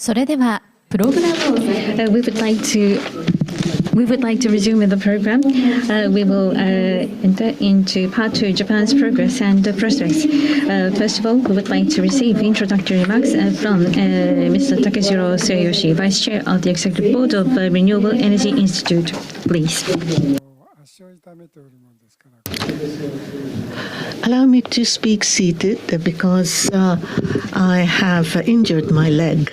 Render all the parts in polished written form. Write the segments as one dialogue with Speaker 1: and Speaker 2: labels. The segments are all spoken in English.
Speaker 1: それではプログラムを
Speaker 2: We would like to resume the program. We will enter into part 2, Japan's progress and prospects. First of all, we would like to receive introductory remarks from Mr. Takeshiro Tsuyoshi, Vice Chair of the Executive Board of Renewable Energy Institute. Please.
Speaker 3: Allow me to speak seated because I have injured my leg.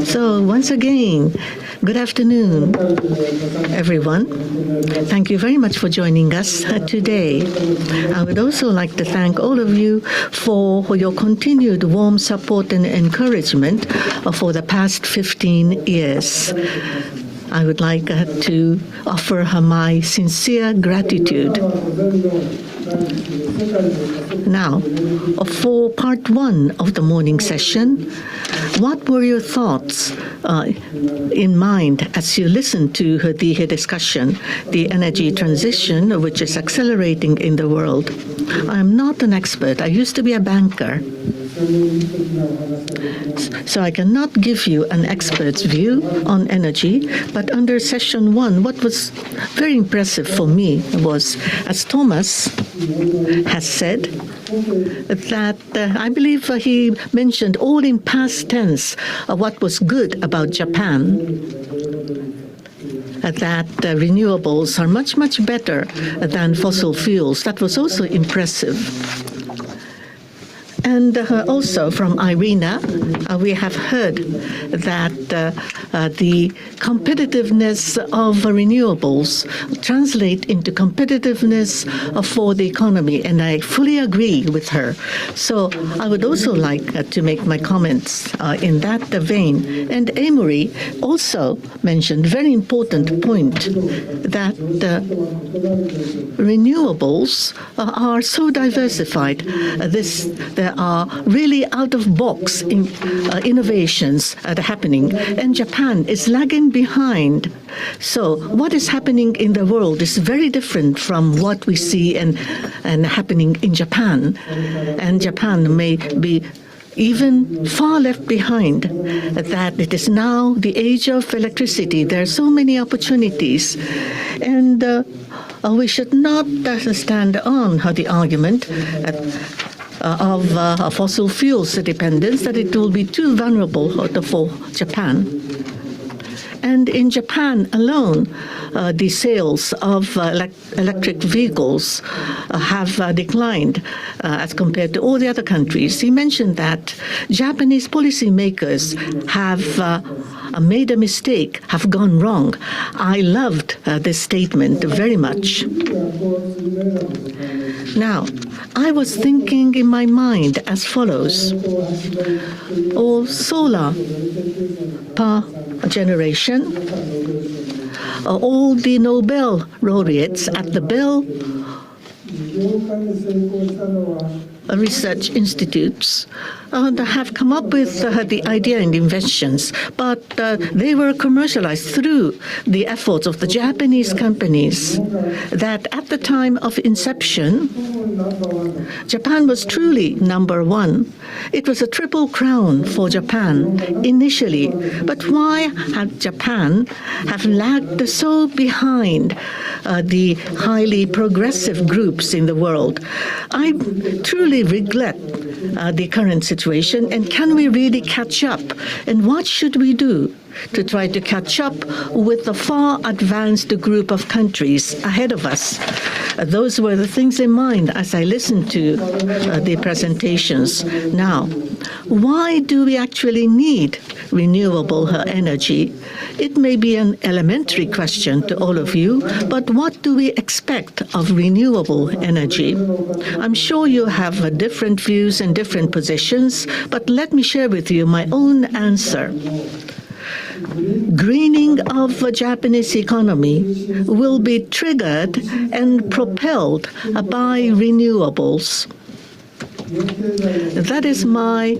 Speaker 3: So once again, good afternoon, everyone. Thank you very much for joining us today. I would also like to thank all of you for your continued warm support and encouragement for the past 15 years. I would like to offer her my sincere gratitude. Now, for part 1 of the morning session, what were your thoughts in mind as you listened to the discussion, the energy transition, which is accelerating in the world? I am not an expert. I used to be a banker. So I cannot give you an expert's view on energy, but under session 1, what was very impressive for me was, as Thomas has said, that I believe he mentioned all in past tense what was good about Japan, that renewables are much, much better than fossil fuels. That was also impressive. And also from Irina, we have heard that the competitiveness of renewables translate into competitiveness for the economy, and I fully agree with her. So I would also like to make my comments in that vein. And Amory also mentioned a very important point that renewables are so diversified. There are really out-of-box innovations that are happening, and Japan is lagging behind. So what is happening in the world is very different from what we see and happening in Japan. And Japan may be even far left behind, that it is now the age of electricity. There are so many opportunities. And we should not stand on the argument of fossil fuels dependence, that it will be too vulnerable for Japan. And in Japan alone, the sales of electric vehicles have declined as compared to all the other countries. He mentioned that Japanese policymakers have made a mistake, have gone wrong. I loved this statement very much. Now, I was thinking in my mind as follows. All solar power generation, all the Nobel laureates at the Bell research institutes have come up with the idea and inventions, but they were commercialized through the efforts of the Japanese companies. That at the time of inception, Japan was truly number one. It was a triple crown for Japan initially. But why had Japan have lagged so behind the highly progressive groups in the world? I truly regret the current situation, and can we really catch up? And what should we do to try to catch up with the far advanced group of countries ahead of us? Those were the things in mind as I listened to the presentations. Now, why do we actually need renewable energy? It may be an elementary question to all of you, but what do we expect of renewable energy? I'm sure you have different views and different positions, but let me share with you my own answer. Greening of the Japanese economy will be triggered and propelled by renewables. That is my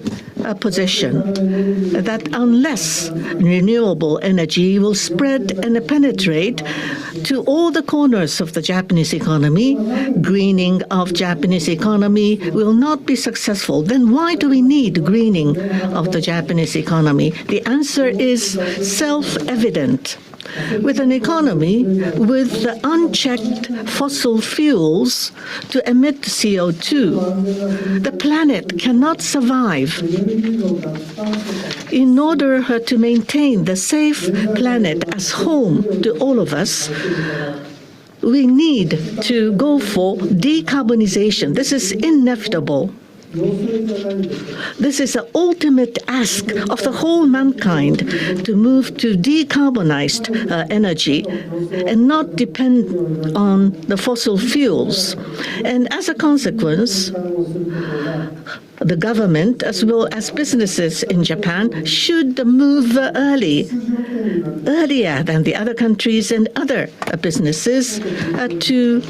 Speaker 3: position that unless renewable energy will spread and penetrate to all the corners of the Japanese economy, greening of Japanese economy will not be successful. Then why do we need greening of the Japanese economy? The answer is self-evident. With an economy with unchecked fossil fuels to emit CO2, the planet cannot survive. In order to maintain the safe planet as home to all of us, we need to go for decarbonization. This is inevitable. This is the ultimate ask of the whole mankind to move to decarbonized energy and not depend on the fossil fuels. And as a consequence, the government as well as businesses in Japan should move earlier than the other countries and other businesses to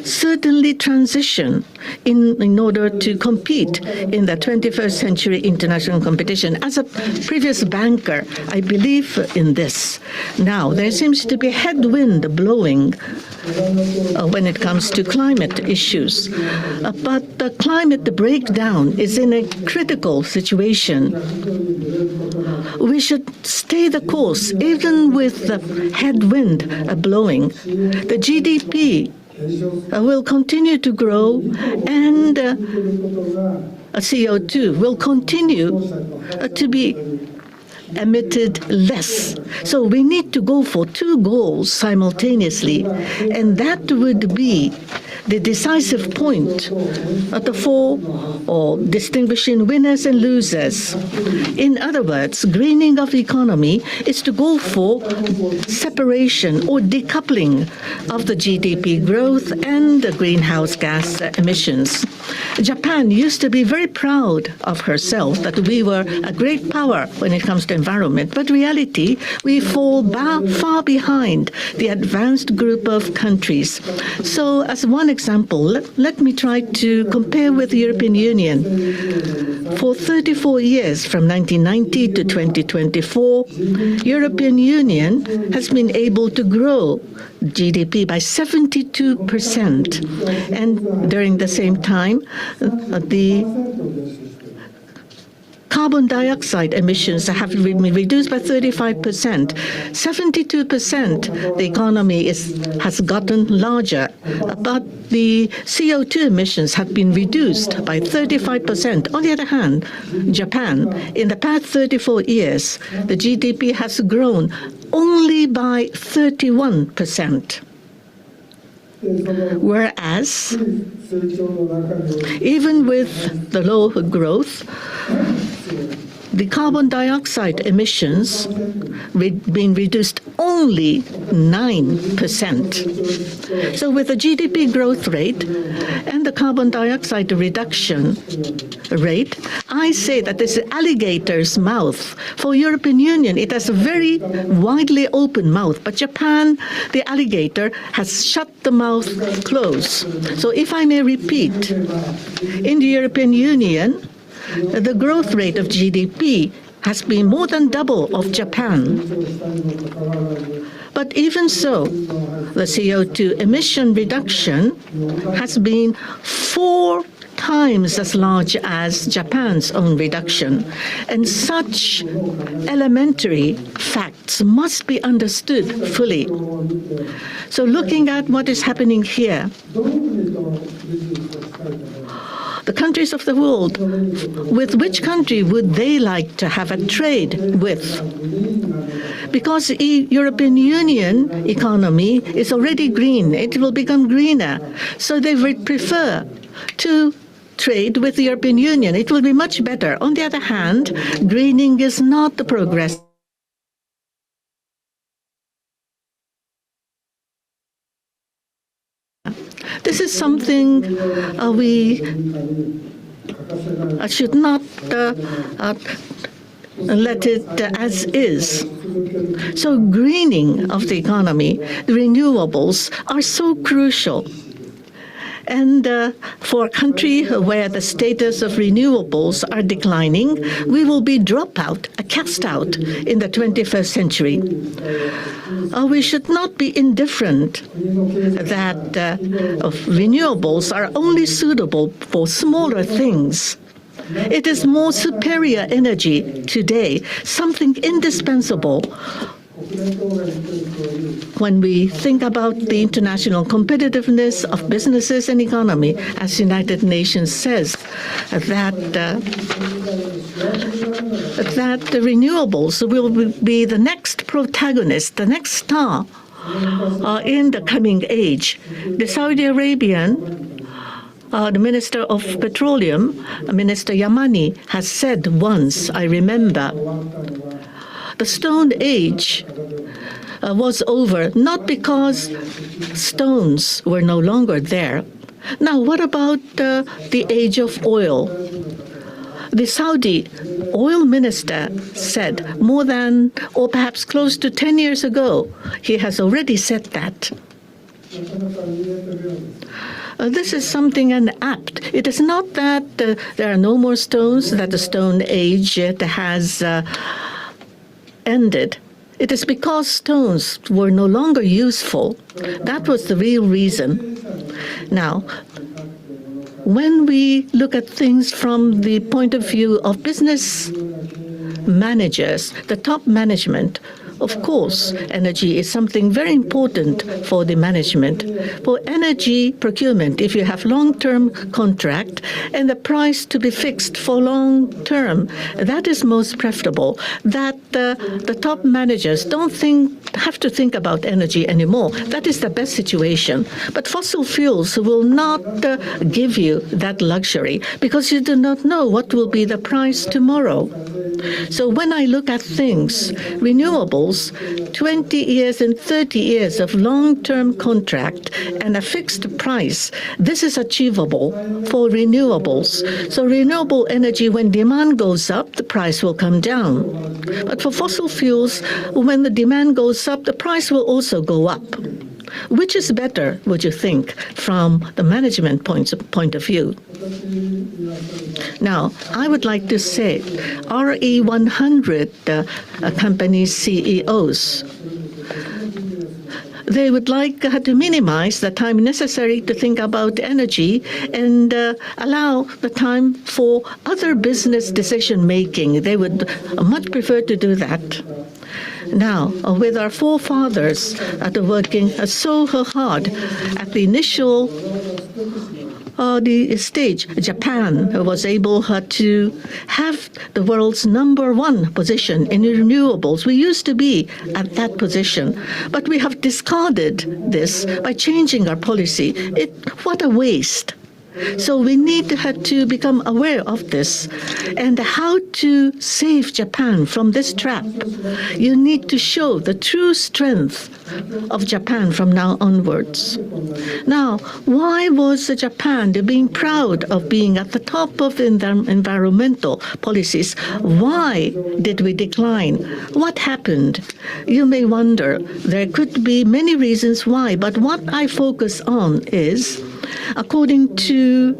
Speaker 3: certainly transition in order to compete in the 21st century international competition. As a previous banker, I believe in this. Now, there seems to be headwind blowing when it comes to climate issues. But the climate breakdown is in a critical situation. We should stay the course, even with the headwind blowing. The GDP will continue to grow, and CO2 will continue to be emitted less. So we need to go for two goals simultaneously, and that would be the decisive point for distinguishing winners and losers. In other words, greening of the economy is to go for separation or decoupling of the GDP growth and the greenhouse gas emissions. Japan used to be very proud of herself that we were a great power when it comes to environment, but reality, we fall far behind the advanced group of countries. So as one example, let me try to compare with the European Union. For 34 years, from 1990 to 2024, European Union has been able to grow GDP by 72%. And during the same time, the carbon dioxide emissions have been reduced by 35%. 72%, the economy has gotten larger, but the CO2 emissions have been reduced by 35%. On the other hand, Japan, in the past 34 years, the GDP has grown only by 31%. Whereas, even with the low growth, the carbon dioxide emissions being reduced only 9%. So with the GDP growth rate and the carbon dioxide reduction rate, I say that this is alligator's mouth. For European Union, it has a very widely open mouth, but Japan, the alligator, has shut the mouth close. So if I may repeat, in the European Union, the growth rate of GDP has been more than double of Japan. But even so, the CO2 emission reduction has been 4 times as large as Japan's own reduction. And such elementary facts must be understood fully. So looking at what is happening here, the countries of the world, with which country would they like to have a trade with? Because the European Union economy is already green, it will become greener. So they would prefer to trade with the European Union. It will be much better. On the other hand, greening is not the progress. This is something we should not let it as is. So greening of the economy, the renewables are so crucial. And for a country where the status of renewables are declining, we will be cast out in the 21st century. We should not be indifferent that renewables are only suitable for smaller things. It is more superior energy today, something indispensable when we think about the international competitiveness of businesses and economy. As United Nations says, that the renewables will be the next protagonist, the next star in the coming age. The Saudi Arabian the Minister of Petroleum, Minister Yamani, has said once, I remember, the Stone Age was over, not because stones were no longer there. Now, what about the age of oil? The Saudi oil minister said more than, or perhaps close to 10 years ago, he has already said that. This is something apt. It is not that there are no more stones, that the Stone Age has ended. It is because stones were no longer useful. That was the real reason. Now, when we look at things from the point of view of business managers, the top management, of course, energy is something very important for the management. For energy procurement, if you have long-term contract and the price to be fixed for long-term, that is most preferable. That the top managers don't have to think about energy anymore. That is the best situation. But fossil fuels will not give you that luxury because you do not know what will be the price tomorrow. So when I look at things, renewables, 20 years and 30 years of long-term contract and a fixed price, this is achievable for renewables. So renewable energy, when demand goes up, the price will come down. But for fossil fuels, when the demand goes up, the price will also go up. Which is better, would you think, from the management point of view? Now, I would like to say RE100 companies' CEOs, they would like to minimize the time necessary to think about energy and allow the time for other business decision-making. They would much prefer to do that. Now, with our forefathers working so hard at the initial the stage, Japan was able to have the world's #1 position in renewables. We used to be at that position, but we have discarded this by changing our policy. What a waste. So we need to become aware of this and how to save Japan from this trap. You need to show the true strength of Japan from now onwards. Now, why was Japan being proud of being at the top of the environmental policies? Why did we decline? What happened? You may wonder. There could be many reasons why, but what I focus on is, according to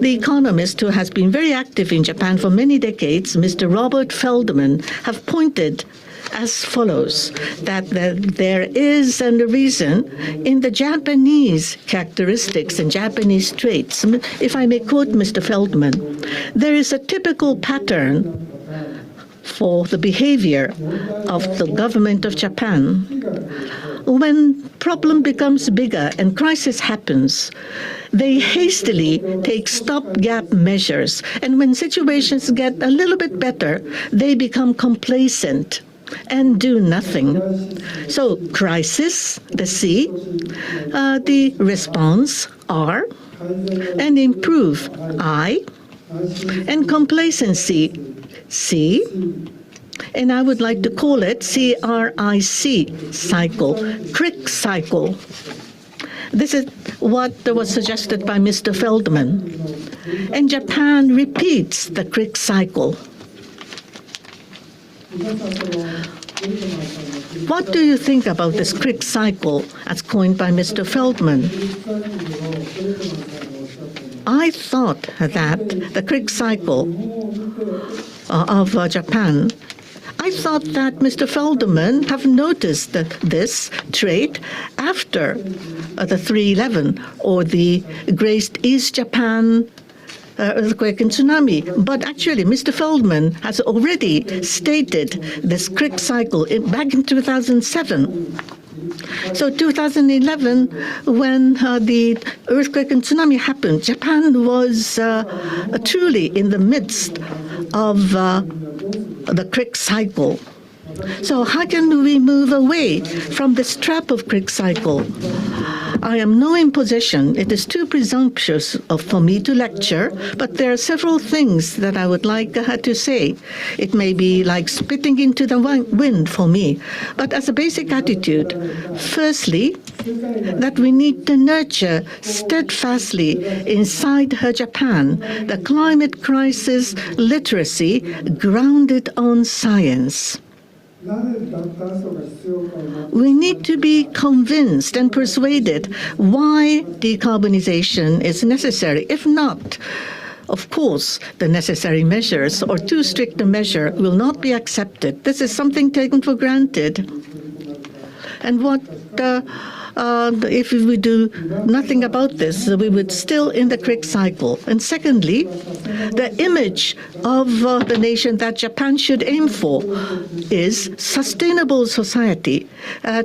Speaker 3: the economist who has been very active in Japan for many decades, Mr. Robert Feldman, have pointed as follows, that there is a reason in the Japanese characteristics and Japanese traits. If I may quote Mr. Feldman, there is a typical pattern for the behavior of the government of Japan. When problem becomes bigger and crisis happens, they hastily take stopgap measures. And when situations get a little bit better, they become complacent and do nothing. So crisis, the C, the response, R, and improve, I, and complacency, C, and I would like to call it CRIC cycle, CRIC cycle. This is what was suggested by Mr. Feldman. And Japan repeats the CRIC cycle. What do you think about this Crick cycle as coined by Mr. Feldman? I thought that the Crick cycle of Japan, I thought that Mr. Feldman have noticed this trait after the 3/11 or the Great East Japan earthquake and tsunami. But actually, Mr. Feldman has already stated this Crick cycle back in 2007. So 2011, when the earthquake and tsunami happened, Japan was truly in the midst of the Crick cycle. So how can we move away from this trap of Crick cycle? I am no imposition. It is too presumptuous for me to lecture, but there are several things that I would like to say. It may be like spitting into the wind for me, but as a basic attitude, firstly, that we need to nurture steadfastly inside Japan the climate crisis literacy grounded on science. We need to be convinced and persuaded why decarbonization is necessary. If not, of course, the necessary measures or too strict a measure will not be accepted. This is something taken for granted. And what if we do nothing about this, we would still in the Crick cycle. And secondly, the image of the nation that Japan should aim for is sustainable society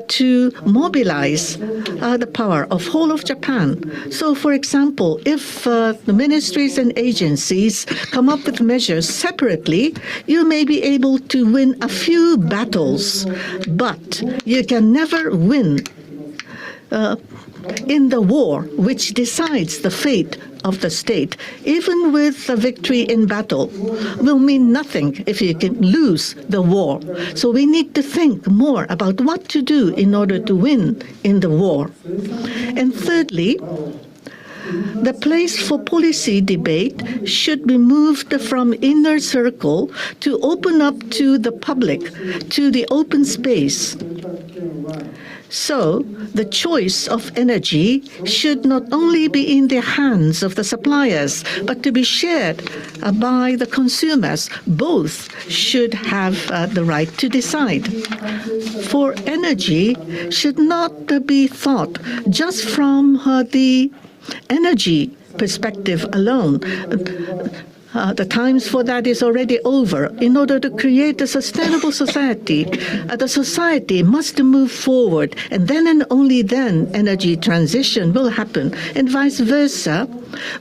Speaker 3: to mobilize the power of whole of Japan. So, for example, if the ministries and agencies come up with measures separately, you may be able to win a few battles, but you can never win in the war which decides the fate of the state. Even with a victory in battle will mean nothing if you can lose the war. So we need to think more about what to do in order to win in the war. And thirdly, the place for policy debate should be moved from inner circle to open up to the public, to the open space. So, the choice of energy should not only be in the hands of the suppliers, but to be shared by the consumers. Both should have the right to decide. For energy should not be thought just from the energy perspective alone. The times for that is already over. In order to create a sustainable society, the society must move forward, and then and only then energy transition will happen, and vice versa.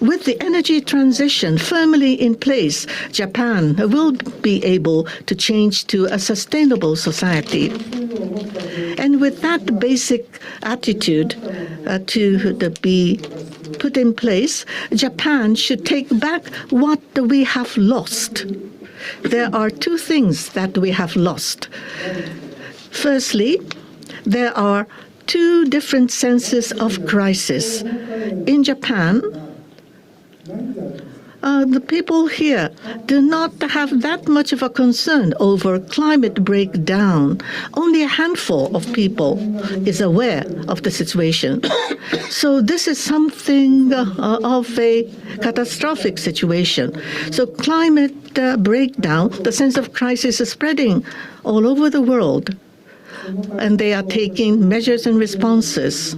Speaker 3: With the energy transition firmly in place, Japan will be able to change to a sustainable society. And with that basic attitude to be put in place, Japan should take back what we have lost. There are two things that we have lost. Firstly, there are two different senses of crisis. In Japan, the people here do not have that much of a concern over climate breakdown. Only a handful of people is aware of the situation. So this is something of a catastrophic situation. So climate breakdown, the sense of crisis is spreading all over the world. And they are taking measures and responses.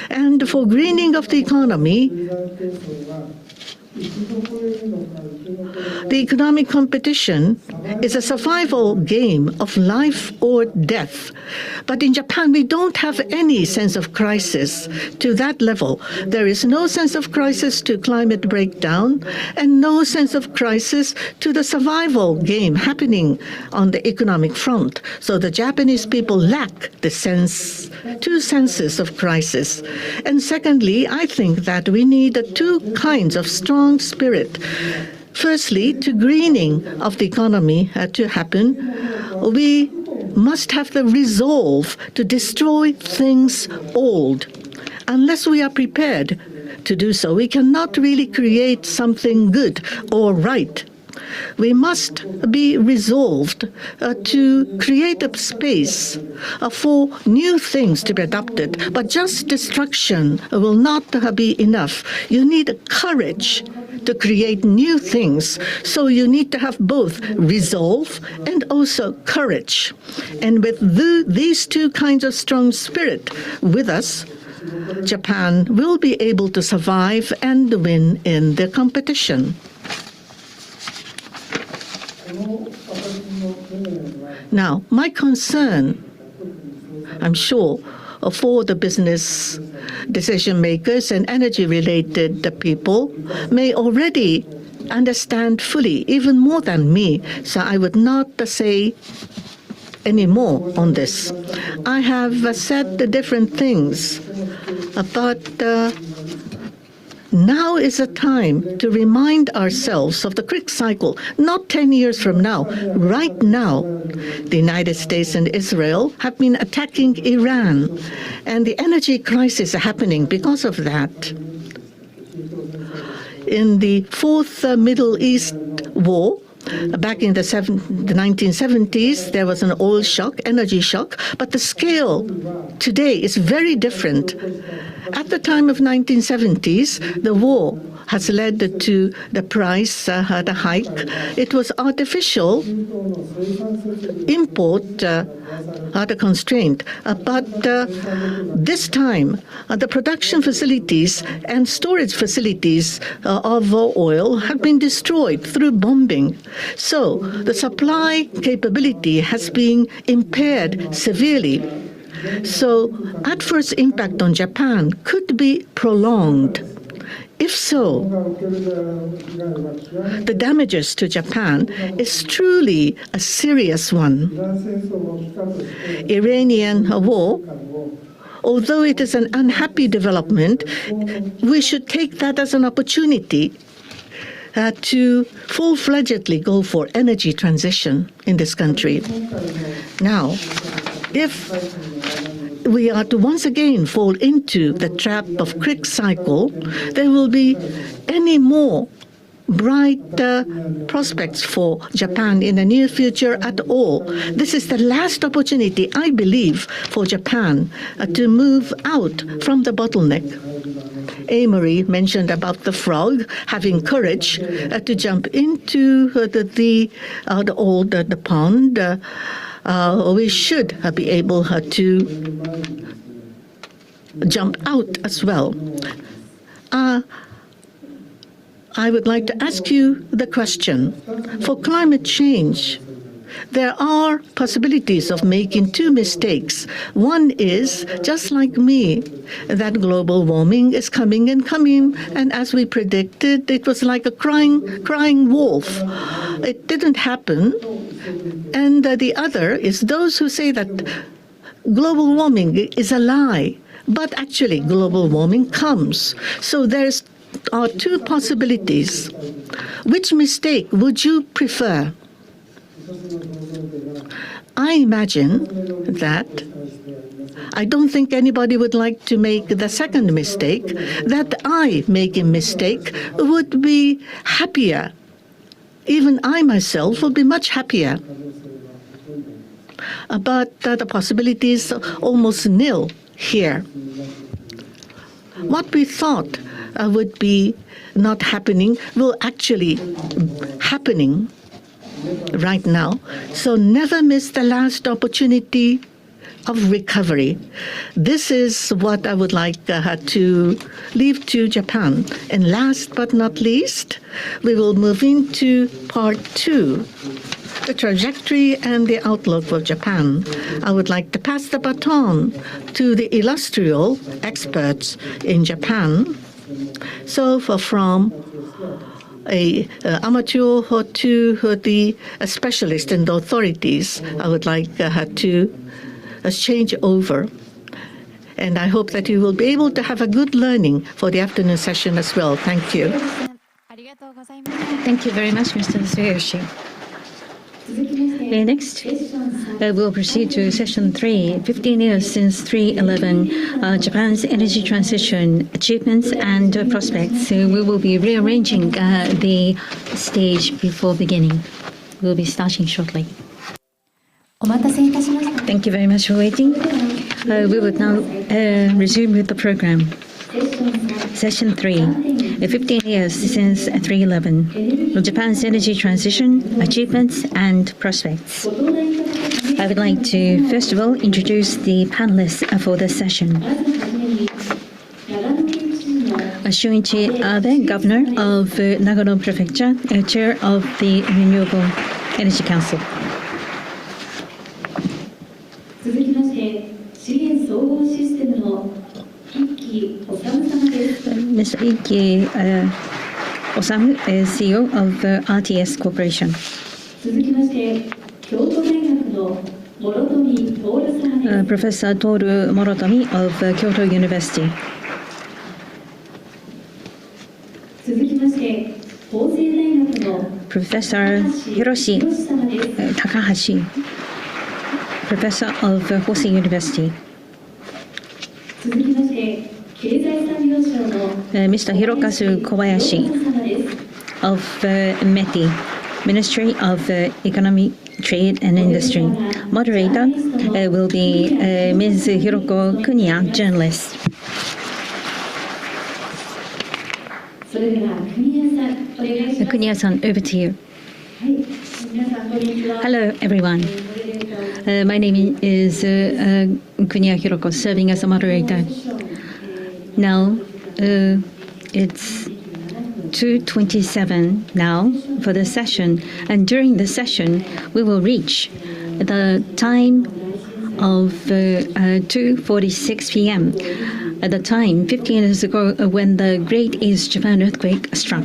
Speaker 3: And for greening of the economy, the economic competition is a survival game of life or death. But in Japan, we don't have any sense of crisis to that level. There is no sense of crisis to climate breakdown and no sense of crisis to the survival game happening on the economic front. So the Japanese people lack the two senses of crisis. And secondly, I think that we need two kinds of strong spirit. Firstly, to greening of the economy to happen, we must have the resolve to destroy things old. Unless we are prepared to do so, we cannot really create something good or right. We must be resolved to create a space for new things to be adopted. But just destruction will not be enough. You need courage to create new things. So you need to have both resolve and also courage. And with these two kinds of strong spirit with us, Japan will be able to survive and win in the competition. Now, my concern, I'm sure, for the business decision makers and energy-related people may already understand fully, even more than me. So I would not say any more on this. I have said the different things, but now is a time to remind ourselves of the quick cycle, not 10 years from now. Right now, the United States and Israel have been attacking Iran, and the energy crisis is happening because of that. In the Fourth Middle East War, back in the 1970s, there was an oil shock, energy shock, but the scale today is very different. At the time of 1970s, the war has led to the price, the hike. It was artificial import, the constraint. But this time, the production facilities and storage facilities of oil have been destroyed through bombing. So the supply capability has been impaired severely. So adverse impact on Japan could be prolonged. If so, the damages to Japan is truly a serious one. Iranian war, although it is an unhappy development, we should take that as an opportunity to full-fledgedly go for energy transition in this country. Now, if we are to once again fall into the trap of quick cycle, there will be any more bright prospects for Japan in the near future at all. This is the last opportunity, I believe, for Japan to move out from the bottleneck. Amory mentioned about the frog having courage to jump into the pond. We should be able to jump out as well. I would like to ask you the question. For climate change, there are possibilities of making two mistakes. One is, just like me, that global warming is coming and coming, and as we predicted, it was like a crying wolf. It didn't happen. And the other is those who say that global warming is a lie, but actually global warming comes. So there are two possibilities. Which mistake would you prefer? I imagine that I don't think anybody would like to make the second mistake. That I make a mistake would be happier. Even I myself would be much happier. But the possibility is almost nil here. What we thought would be not happening will actually happening right now. So never miss the last opportunity of recovery. This is what I would like to leave to Japan. And last but not least, we will move into part 2, the trajectory and the outlook of Japan. I would like to pass the baton to the illustrious experts in Japan. So from a amateur to the specialist and the authorities, I would like to change over. And I hope that you will be able to have a good learning for the afternoon session as well. Thank you.
Speaker 2: Thank you very much, Mr. Tsuyoshi. Next, we'll proceed to session 3, 15 years since 3/11, Japan's energy transition, achievements and prospects. We will be rearranging the stage before beginning. We'll be starting shortly.
Speaker 1: お待たせいたしました。
Speaker 2: Thank you very much for waiting. We would now resume with the program. Session 3, 15 years since 3/11, Japan's energy transition, achievements and prospects. I would like to first of all introduce the panelists for this session. Shunichi Abe, Governor of Nagano Prefecture, Chair of the Renewable Energy Council.
Speaker 4: 続きまして、資源総合システムの一木治様です。
Speaker 2: Mr. Ikki Osamu, CEO of RTS Corporation.
Speaker 4: 続きまして、京都大学の諸富徹様です。
Speaker 2: Professor Toru Morotomi of Kyoto University.
Speaker 4: 続きまして、法政大学の
Speaker 2: Professor Hiroshi
Speaker 4: 様です。
Speaker 2: Takahashi, Professor of Hosei University.
Speaker 4: 続きまして、経済産業省の
Speaker 2: Mr. Hirokazu Kobayashi
Speaker 4: 様です。
Speaker 2: of METI, Ministry of Economy, Trade and Industry. Moderator will be Ms. Hiroko Kuniya, journalist.
Speaker 4: それでは国谷さんお願いします。
Speaker 2: Kuniya-san, over to you.
Speaker 4: はい、皆さんこんにちは。
Speaker 2: Hello, everyone. My name is Kuniya Hiroko, serving as a moderator. Now, it's 2:27 now for the session, and during the session, we will reach the time of 2:46 p.m. At the time, 15 years ago, when the Great East Japan earthquake struck.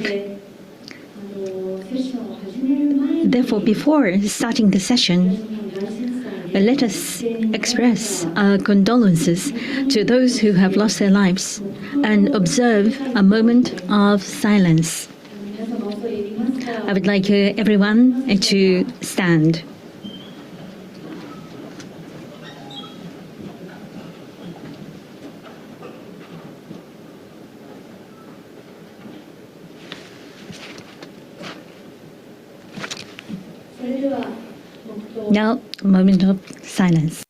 Speaker 2: Therefore, before starting the session, let us express our condolences to those who have lost their lives and observe a moment of silence. I would like everyone to stand. Now, a moment of silence.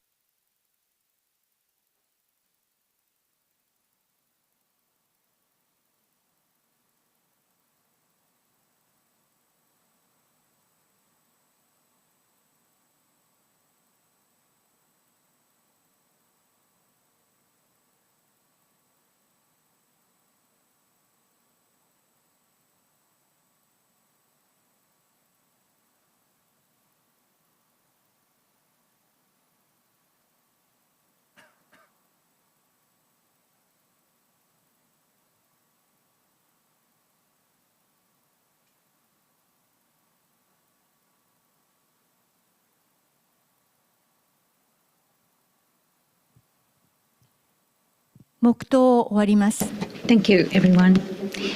Speaker 2: Thank you, everyone.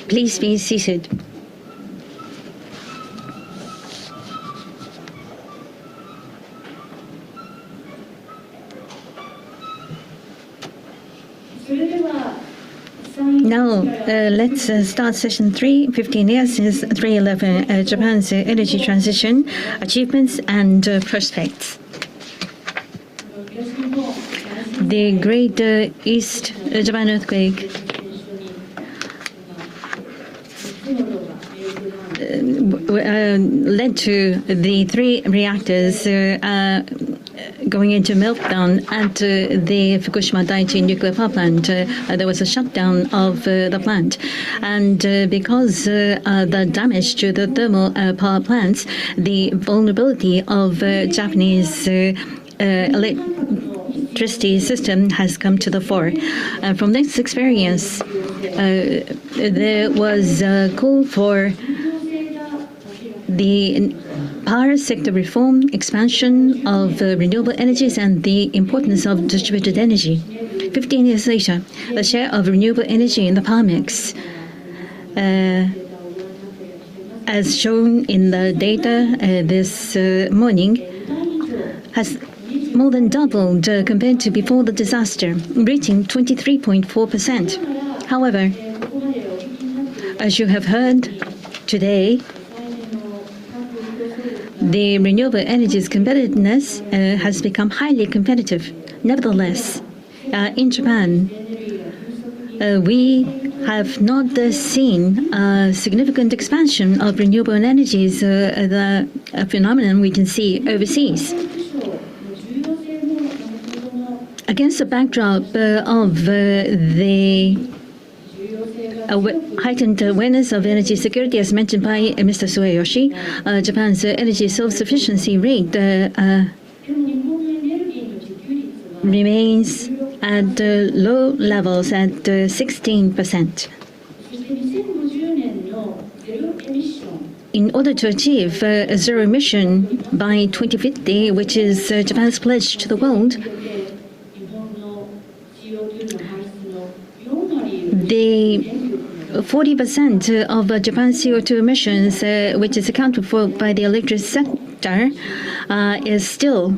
Speaker 2: Please be seated. Now, let's start session 3, 15 years since 3/11, Japan's energy transition, achievements and prospects. The Great East Japan earthquake led to the 3 reactors going into meltdown at the Fukushima Daiichi nuclear power plant. There was a shutdown of the plant, and because the damage to the thermal power plants, the vulnerability of Japanese electricity system has come to the fore. From this experience, there was a call for the power sector reform, expansion of renewable energies, and the importance of distributed energy. 15 years later, the share of renewable energy in the power mix as shown in the data this morning, has more than doubled compared to before the disaster, reaching 23.4%. However, as you have heard today, the renewable energy's competitiveness has become highly competitive. Nevertheless, in Japan, we have not seen a significant expansion of renewable energies, the phenomenon we can see overseas. Against the backdrop of the heightened awareness of energy security, as mentioned by Mr. Sueyoshi, Japan's energy self-sufficiency rate remains at low levels at 16%. In order to achieve zero emission by 2050, which is Japan's pledge to the world, the 40% of Japan's CO2 emissions, which is accounted for by the electric sector, is still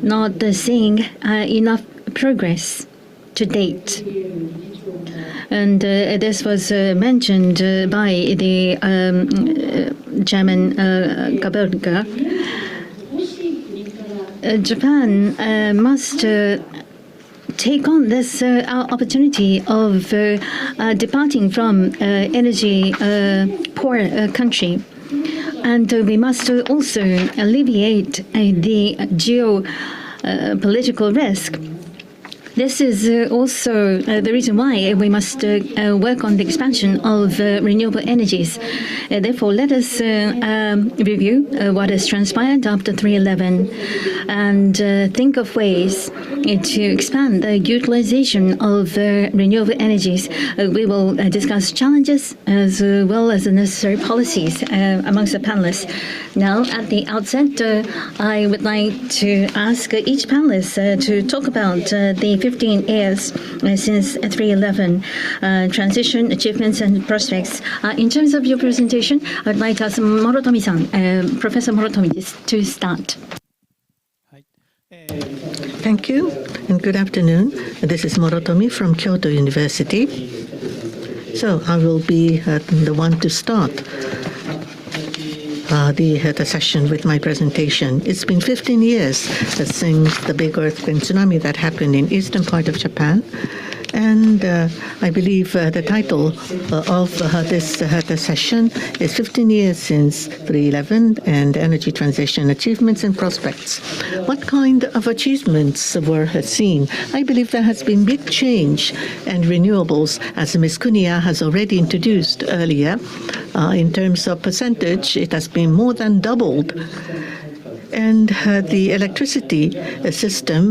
Speaker 2: not seeing enough progress to date. And this was mentioned by the Chairman Kaberga. Japan must take on this opportunity of departing from energy poor country. And we must also alleviate the geopolitical risk. This is also the reason why we must work on the expansion of renewable energies. Therefore, let us review what has transpired after 3/11 and think of ways to expand the utilization of renewable energies. We will discuss challenges as well as the necessary policies amongst the panelists. Now, at the outset, I would like to ask each panelist to talk about the 15 years since 3/11 transition, achievements, and prospects. In terms of your presentation, I'd like to ask Morotomi-san, Professor Morotomi, to start.
Speaker 3: Thank you, and good afternoon. This is Morotomi from Kyoto University. So I will be the one to start the session with my presentation. It's been 15 years since the big earthquake and tsunami that happened in eastern part of Japan. And I believe the title of this session is 15 years since 3/11 and energy transition achievements and prospects. What kind of achievements were seen? I believe there has been big change and renewables, as Ms. Kuniya has already introduced earlier. In terms of percentage, it has been more than doubled. And the electricity system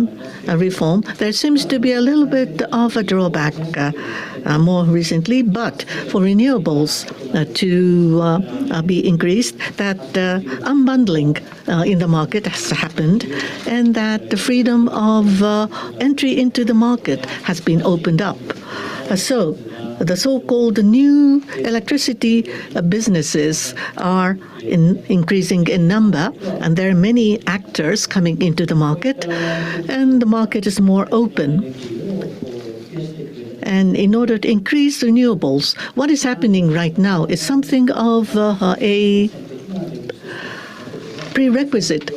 Speaker 3: reform, there seems to be a little bit of a drawback more recently, but for renewables to be increased, that unbundling in the market has happened, and that the freedom of entry into the market has been opened up. So the so-called new electricity businesses are increasing in number, and there are many actors coming into the market, and the market is more open. And in order to increase renewables, what is happening right now is something of a prerequisite.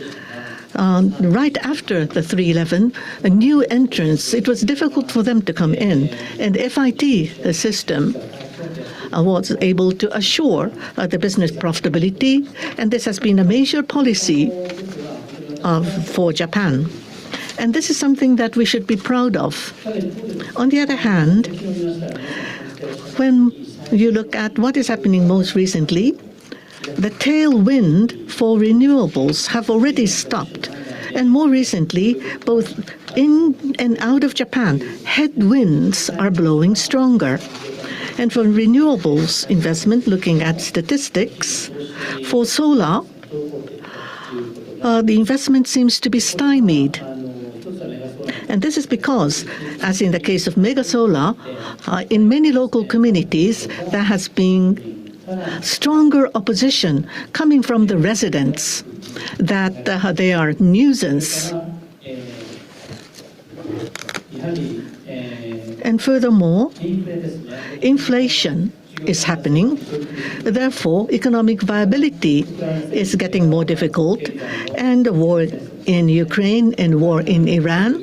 Speaker 3: Right after the 3/11, a new entrance, it was difficult for them to come in, and FIT system was able to assure the business profitability, and this has been a major policy for Japan. And this is something that we should be proud of. On the other hand, when you look at what is happening most recently, the tailwind for renewables have already stopped. And more recently, both in and out of Japan, headwinds are blowing stronger. And for renewables investment, looking at statistics, for solar, the investment seems to be stymied. And this is because, as in the case of mega solar, in many local communities, there has been stronger opposition coming from the residents that they are nuisance. And furthermore, inflation is happening. Therefore, economic viability is getting more difficult, and the war in Ukraine and war in Iran,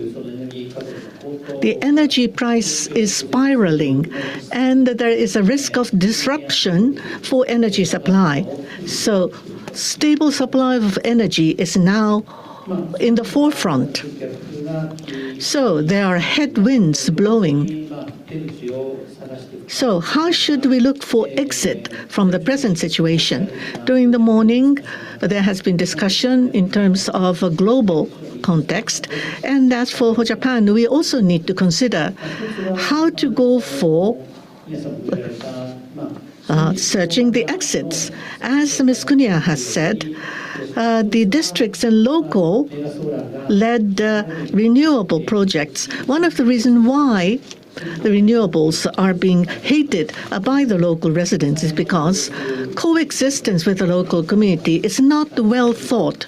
Speaker 3: the energy price is spiraling, and there is a risk of disruption for energy supply. So stable supply of energy is now in the forefront. So there are headwinds blowing. So how should we look for exit from the present situation? During the morning, there has been discussion in terms of a global context. And as for Japan, we also need to consider how to go for searching the exits. As Ms. Kunia has said, the districts and local led renewable projects. One of the reasons why the renewables are being hated by the local residents is because coexistence with the local community is not well thought.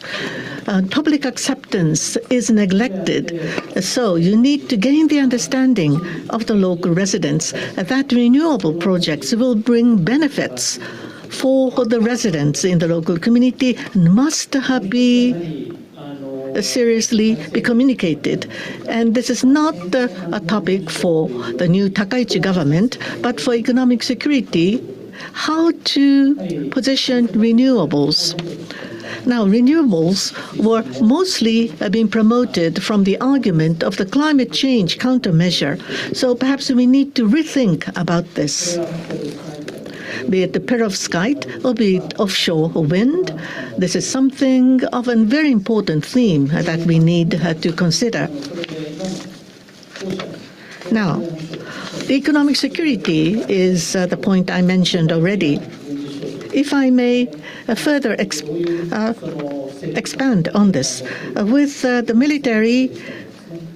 Speaker 3: Public acceptance is neglected. So you need to gain the understanding of the local residents that renewable projects will bring benefits for the residents in the local community, must be seriously be communicated. And this is not a topic for the new Takaichi government, but for economic security, how to position renewables. Now, renewables were mostly being promoted from the argument of the climate change countermeasure. So perhaps we need to rethink about this. Be it the perovskite or be it offshore wind, this is something of a very important theme that we need to consider. Now, the economic security is the point I mentioned already. If I may further expand on this, with the military,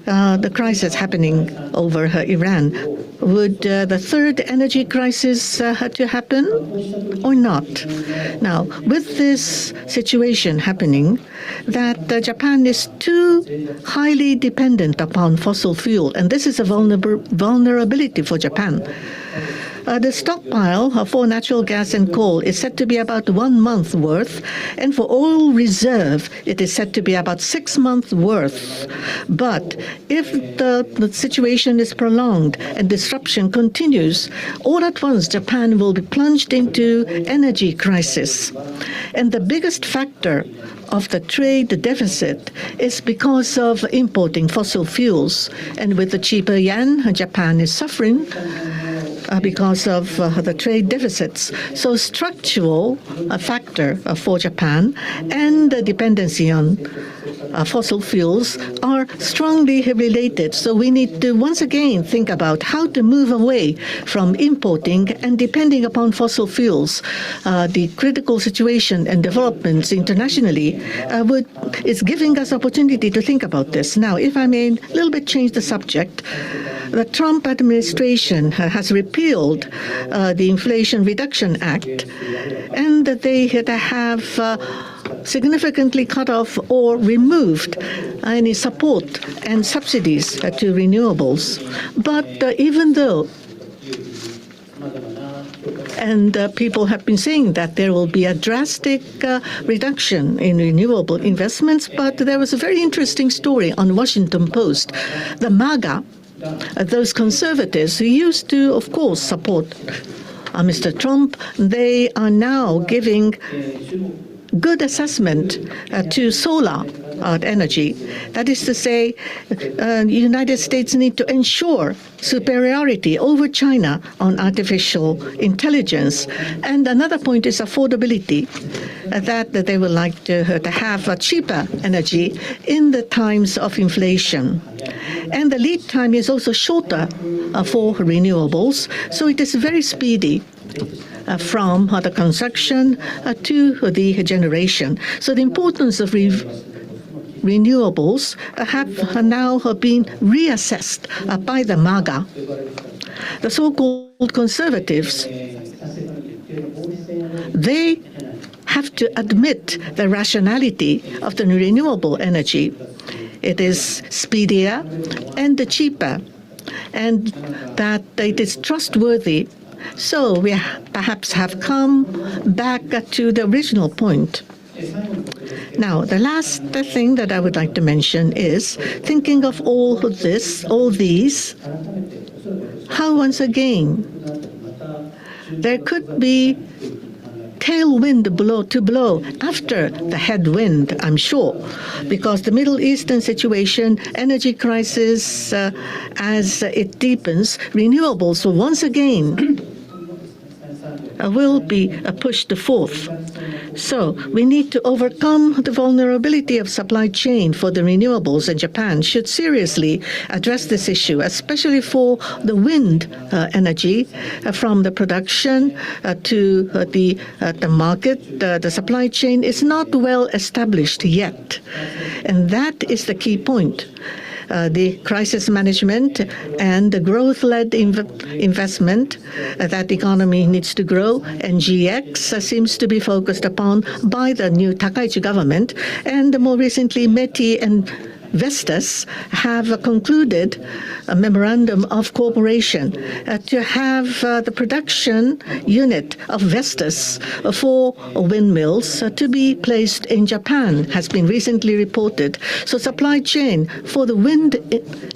Speaker 3: the crisis happening over Iran, would the third energy crisis have to happen or not? Now, with this situation happening, that Japan is too highly dependent upon fossil fuel, and this is a vulnerability for Japan. The stockpile for natural gas and coal is said to be about 1 month worth, and for oil reserve, it is said to be about 6 months worth. But if the situation is prolonged and disruption continues, all at once Japan will be plunged into energy crisis. And the biggest factor of the trade deficit is because of importing fossil fuels. And with the cheaper yen, Japan is suffering because of the trade deficits. So structural factor for Japan and the dependency on fossil fuels are strongly related. So we need to once again think about how to move away from importing and depending upon fossil fuels. The critical situation and developments internationally is giving us opportunity to think about this. Now, if I may a little bit change the subject, the Trump administration has repealed the Inflation Reduction Act, and that they have significantly cut off or removed any support and subsidies to renewables. But even though, and people have been saying that there will be a drastic reduction in renewable investments, but there was a very interesting story on Washington Post. The MAGA, those conservatives who used to, of course, support Mr. Trump, they are now giving good assessment to solar energy. That is to say, the United States need to ensure superiority over China on artificial intelligence. And another point is affordability, that they would like to have cheaper energy in the times of inflation. And the lead time is also shorter for renewables, so it is very speedy from the construction to the generation. So the importance of renewables have now been reassessed by the MAGA. The so-called conservatives they have to admit the rationality of the renewable energy. It is speedier and cheaper, and that it is trustworthy. So we perhaps have come back to the original point. Now, the last thing that I would like to mention is thinking of all these, how once again there could be tailwind to blow after the headwind, I'm sure, because the Middle Eastern situation, energy crisis, as it deepens, renewables will once again will be pushed forth. So we need to overcome the vulnerability of supply chain for the renewables, and Japan should seriously address this issue, especially for the wind energy, from the production to the market. The supply chain is not well established yet, and that is the key point. The crisis management and the growth-led investment that the economy needs to grow, and GX seems to be focused upon by the new Takaichi government, and more recently METI and Vestas have concluded a memorandum of cooperation to have the production unit of Vestas for windmills to be placed in Japan, has been recently reported. So supply chain for the wind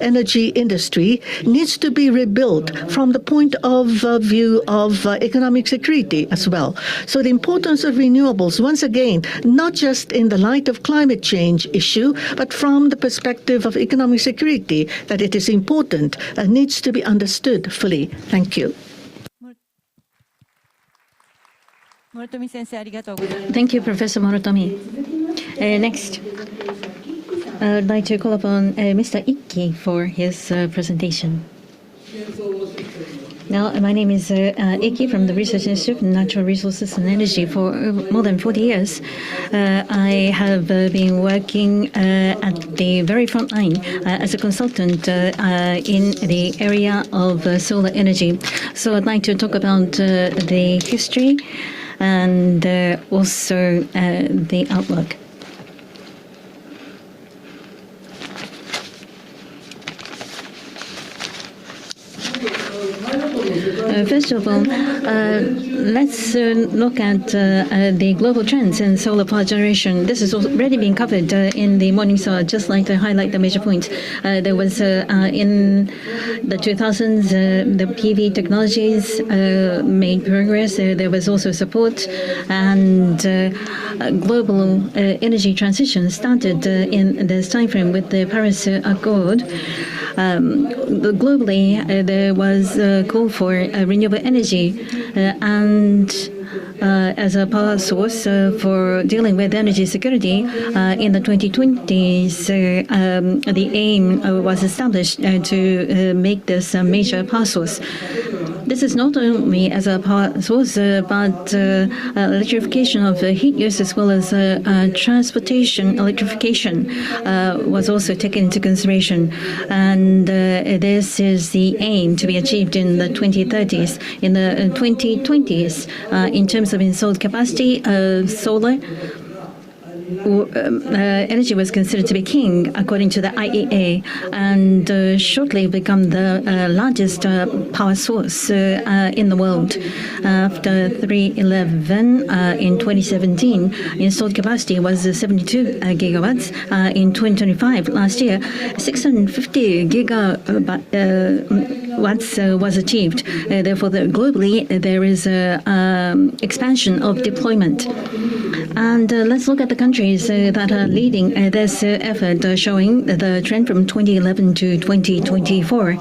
Speaker 3: energy industry needs to be rebuilt from the point of view of economic security as well. So the importance of renewables, once again, not just in the light of climate change issue, but from the perspective of economic security, that it is important, needs to be understood fully. Thank you.
Speaker 2: Thank you, Professor Morotomi. Next, I would like to call upon Mr. Ikki for his presentation. Now, my name is Ikki from the Research Institute of Natural Resources and Energy. For more than 40 years, I have been working at the very front line as a consultant in the area of solar energy. So I'd like to talk about the history and also the outlook. First of all, let's look at the global trends in solar power generation. This has already been covered in the morning, so I'd just like to highlight the major points. There was in the 2000s, the PV technologies made progress. There was also support, and global energy transition started in this time frame with the Paris Accord. Globally, there was a call for renewable energy and as a power source for dealing with energy security. In the 2020s, the aim was established to make this a major power source. This is not only as a power source, but electrification of heat use as well as transportation electrification was also taken into consideration. And this is the aim to be achieved in the 2030s. In the 2020s, in terms of installed capacity, solar energy was considered to be king, according to the IEA, and shortly become the largest power source in the world. After 311 in 2017, installed capacity was 72 gigawatts. In 2025, last year, 650 gigawatts was achieved. Therefore, globally, there is expansion of deployment. And let's look at the countries that are leading this effort, showing the trend from 2011 to 2024.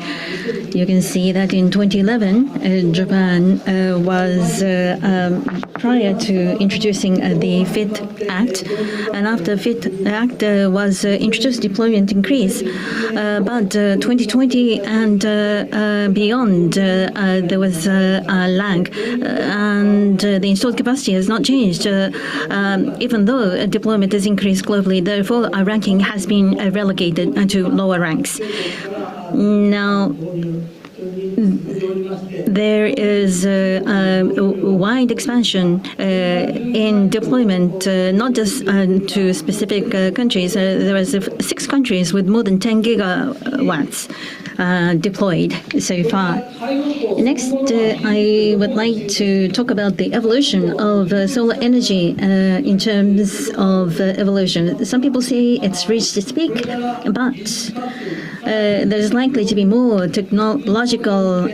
Speaker 2: You can see that in 2011, Japan was prior to introducing the FIT Act, and after FIT Act was introduced, deployment increase. But 2020 and beyond, there was a lag, and the installed capacity has not changed. Even though deployment has increased globally, therefore our ranking has been relegated to lower ranks. Now, there is a wide expansion in deployment, not just to specific countries. There was 6 countries with more than 10 gigawatts deployed so far. Next, I would like to talk about the evolution of solar energy in terms of evolution. Some people say it's reached its peak, but there's likely to be more technological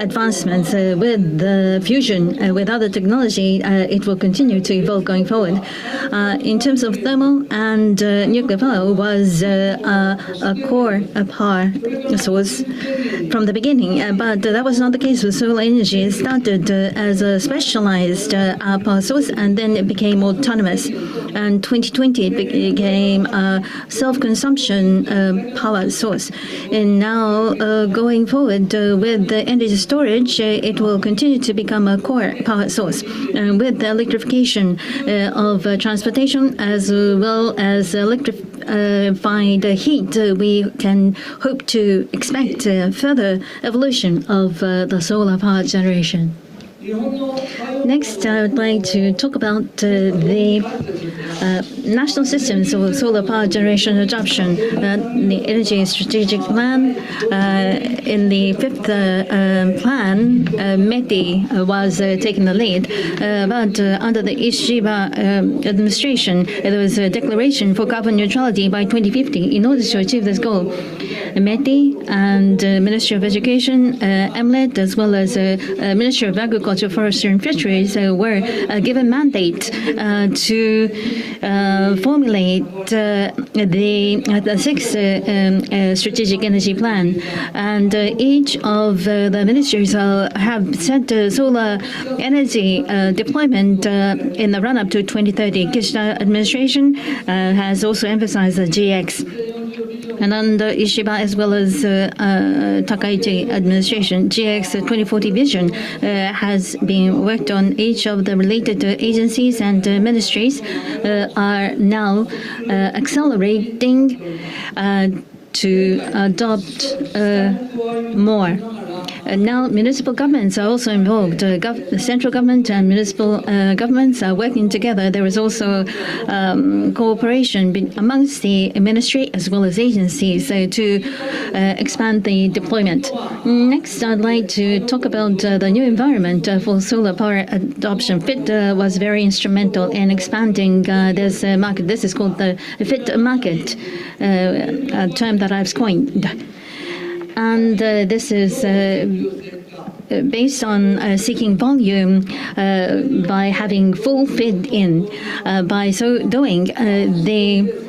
Speaker 2: advancements with the fusion with other technology. It will continue to evolve going forward. In terms of thermal and nuclear power was a core power source from the beginning, but that was not the case with solar energy. It started as a specialized power source, and then it became autonomous. And 2020 it became a self-consumption power source. And now going forward with the energy storage, it will continue to become a core power source. With the electrification of transportation as well as electrified heat, we can hope to expect further evolution of the solar power generation. Next, I would like to talk about the national systems of solar power generation adoption. The Energy Strategic Plan, in the 5th plan, METI was taking the lead, but under the Ishiba administration, there was a declaration for carbon neutrality by 2050. In order to achieve this goal, METI and Ministry of Education, MLED, as well as Ministry of Agriculture, Forestry and Fisheries were given mandate to formulate the 6th strategic energy plan, and each of the ministries have set solar energy deployment in the run-up to 2030. Kishida administration has also emphasized the GX. And under Ishiba as well as Takaichi administration, GX 2040 vision has been worked on. Each of the related agencies and ministries are now accelerating to adopt more. Now municipal governments are also involved. The central government and municipal governments are working together. There is also cooperation amongst the ministry as well as agencies to expand the deployment. Next, I'd like to talk about the new environment for solar power adoption. FIT was very instrumental in expanding this market. This is called the FIT market, a term that I've coined. And this is based on seeking volume by having full feed-in. By so doing, the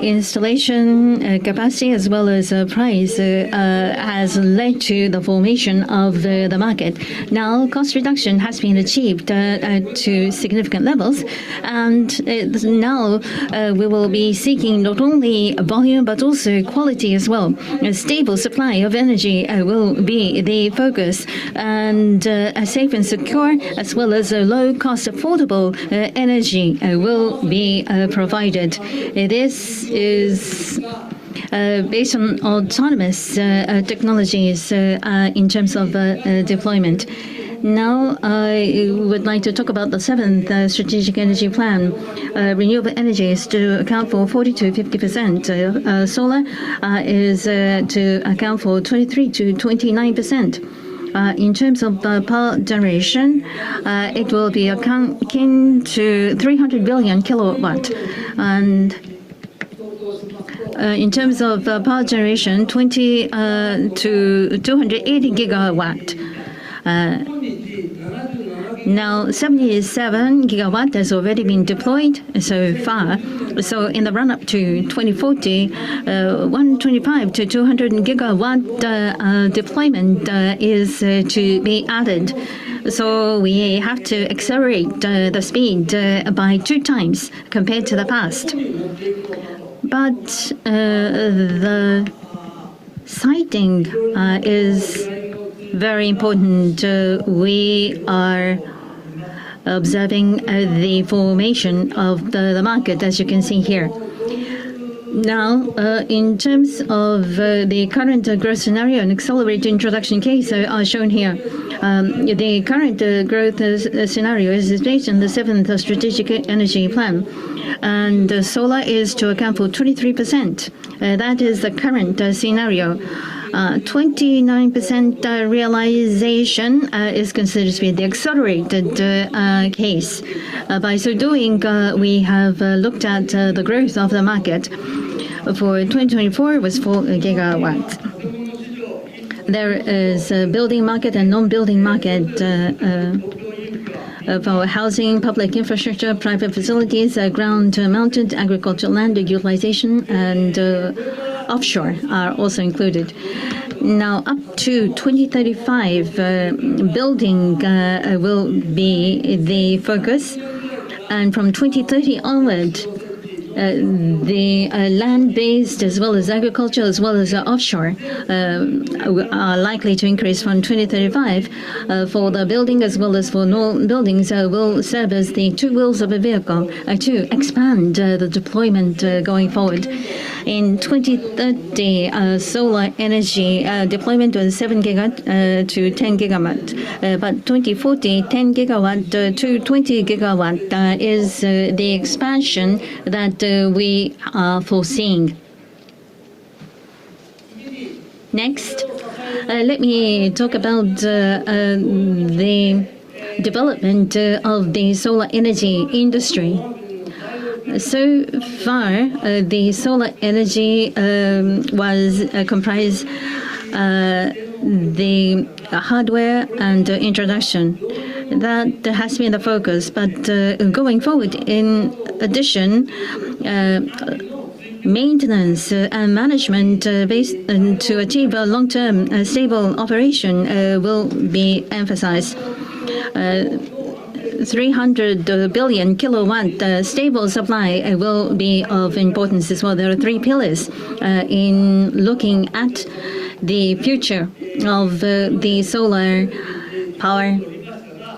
Speaker 2: installation capacity as well as price has led to the formation of the market. Now, cost reduction has been achieved to significant levels, and now we will be seeking not only volume but also quality as well. A stable supply of energy will be the focus, and a safe and secure as well as a low-cost affordable energy will be provided. This is based on autonomous technologies in terms of deployment. Now, I would like to talk about the 7th Strategic Energy Plan. Renewable energy is to account for 40 to 50%. Solar is to account for 23 to 29%. In terms of power generation, it will be akin to 300 billion kilowatt. And in terms of power generation, 20 to 280 gigawatt. Now, 77 gigawatt has already been deployed so far. So in the run-up to 2040, 125 to 200 gigawatt deployment is to be added. So we have to accelerate the speed by 2 times compared to the past. But the siting is very important. We are observing the formation of the market, as you can see here. Now, in terms of the current growth scenario and accelerated introduction case are shown here. The current growth scenario is based on the 7th Strategic Energy Plan, and solar is to account for 23%. That is the current scenario. 29% realization is considered to be the accelerated case. By so doing, we have looked at the growth of the market. For 2024, it was 4 gigawatts. There is a building market and non-building market for housing, public infrastructure, private facilities, ground-mounted agricultural land utilization, and offshore are also included. Now, up to 2035, building will be the focus, and from 2030 onward, the land-based as well as agriculture as well as offshore are likely to increase from 2035. For the building as well as for non-buildings will serve as the two wheels of a vehicle to expand the deployment going forward. In 2030, solar energy deployment was 7 gigawatt to 10 gigawatt. But 2040, 10 gigawatt to 20 gigawatt is the expansion that we are foreseeing. Next, let me talk about the development of the solar energy industry. So far, the solar energy was comprised the hardware and introduction. That has been the focus. But going forward, in addition, maintenance and management based to achieve a long-term stable operation will be emphasized. 300 billion kilowatt stable supply will be of importance as well. There are three pillars in looking at the future of the solar power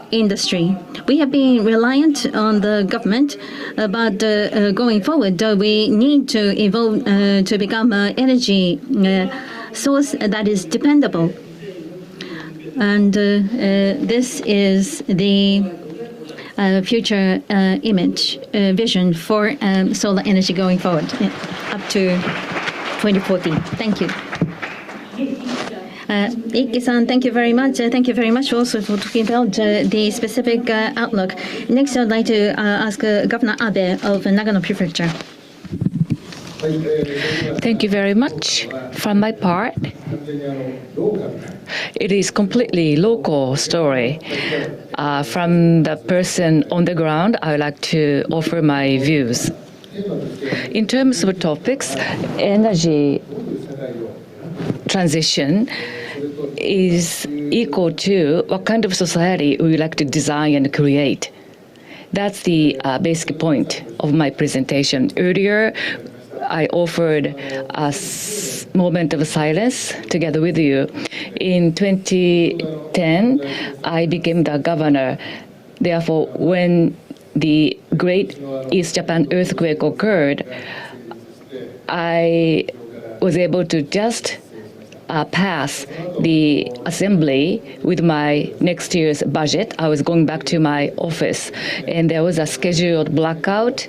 Speaker 2: industry. We have been reliant on the government, but going forward, we need to evolve to become an energy source that is dependable. And this is the future image, vision for solar energy going forward up to 2040. Thank you. Ike-san, thank you very much. Thank you very much also for talking about the specific outlook. Next, I'd like to ask Governor Abe of Nagano Prefecture.
Speaker 5: Thank you very much. From my part, it is completely local story. From the person on the ground, I would like to offer my views. In terms of topics, energy transition is equal to what kind of society we would like to design and create. That's the basic point of my presentation. Earlier, I offered a moment of silence together with you. In 2010, I became the governor. Therefore, when the Great East Japan earthquake occurred, I was able to just pass the assembly with my next year's budget. I was going back to my office, and there was a scheduled blackout,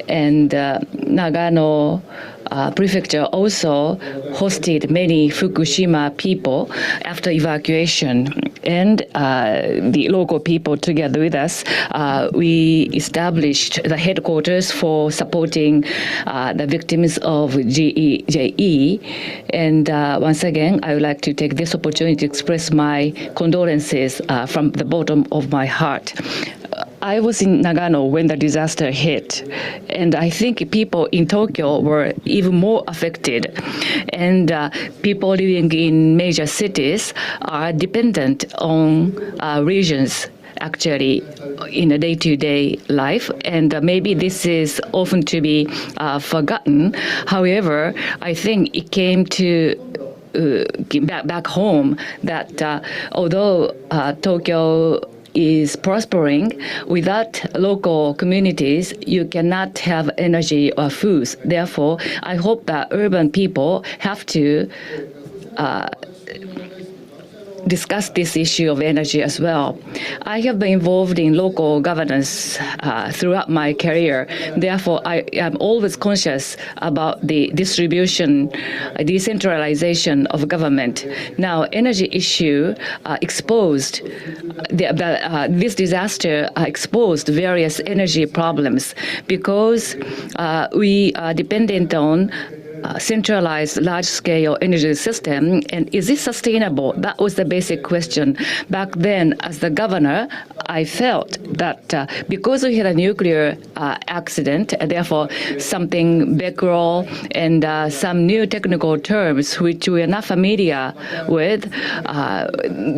Speaker 5: and Nagano Prefecture also hosted many Fukushima people after evacuation, and the local people together with us, we established the headquarters for supporting the victims of GEJE. And once again, I would like to take this opportunity to express my condolences from the bottom of my heart. I was in Nagano when the disaster hit, and I think people in Tokyo were even more affected. And people living in major cities are dependent on regions actually in a day-to-day life, and maybe this is often to be forgotten. However, I think it came to back home that although Tokyo is prospering, without local communities, you cannot have energy or foods. Therefore, I hope that urban people have to discuss this issue of energy as well. I have been involved in local governance throughout my career. Therefore, I am always conscious about the distribution, decentralization of government. Now, energy issue exposed, this disaster exposed various energy problems because we are dependent on centralized large-scale energy system, and is it sustainable? That was the basic question. Back then, as the governor, I felt that because we had a nuclear accident, therefore something Becquerel and some new technical terms which we are not familiar with,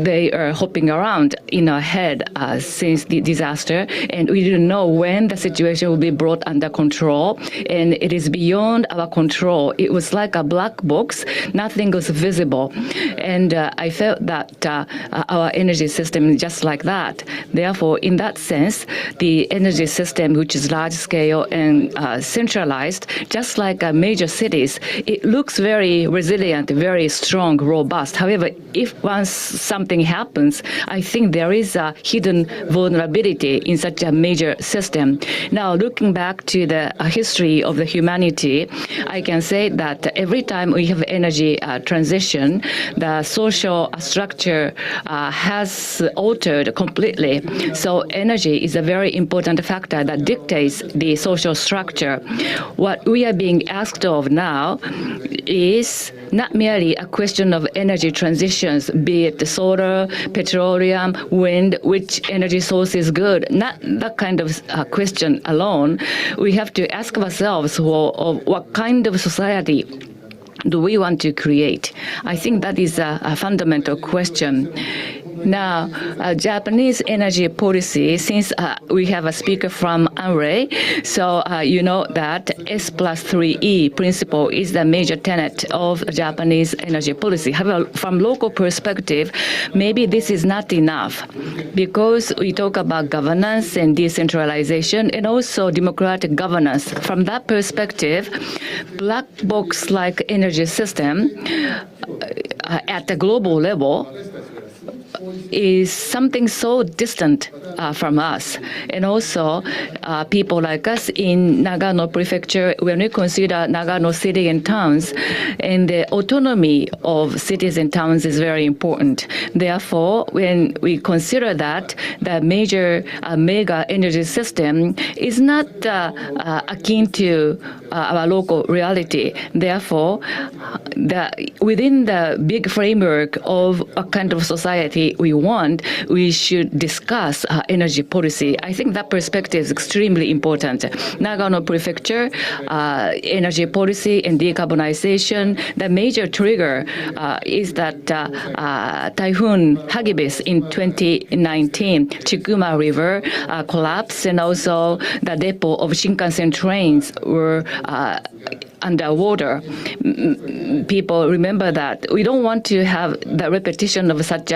Speaker 5: they are hopping around in our head since the disaster, and we didn't know when the situation will be brought under control, and it is beyond our control. It was like a black box. Nothing was visible. And I felt that our energy system is just like that. Therefore, in that sense, the energy system, which is large-scale and centralized, just like major cities, it looks very resilient, very strong, robust. However, if once something happens, I think there is a hidden vulnerability in such a major system. Now, looking back to the history of the humanity, I can say that every time we have energy transition, the social structure has altered completely. So energy is a very important factor that dictates the social structure. What we are being asked of now is not merely a question of energy transitions, be it solar, petroleum, wind, which energy source is good. Not that kind of question alone. We have to ask ourselves what kind of society do we want to create? I think that is a fundamental question. Now, Japanese energy policy, since we have a speaker from ANRE, so you know that S+3E principle is the major tenet of Japanese energy policy. However, from local perspective, maybe this is not enough because we talk about governance and decentralization and also democratic governance. From that perspective, black box-like energy system at the global level is something so distant from us. And also, people like us in Nagano Prefecture, when we consider Nagano city and towns, and the autonomy of cities and towns is very important. Therefore, when we consider that, the major mega energy system is not akin to our local reality. Therefore, within the big framework of a kind of society we want, we should discuss energy policy. I think that perspective is extremely important. Nagano Prefecture, energy policy and decarbonization, the major trigger is that Typhoon Hagibis in 2019, Chikuma River collapsed, and also the depot of Shinkansen trains were underwater. People remember that. We don't want to have the repetition of such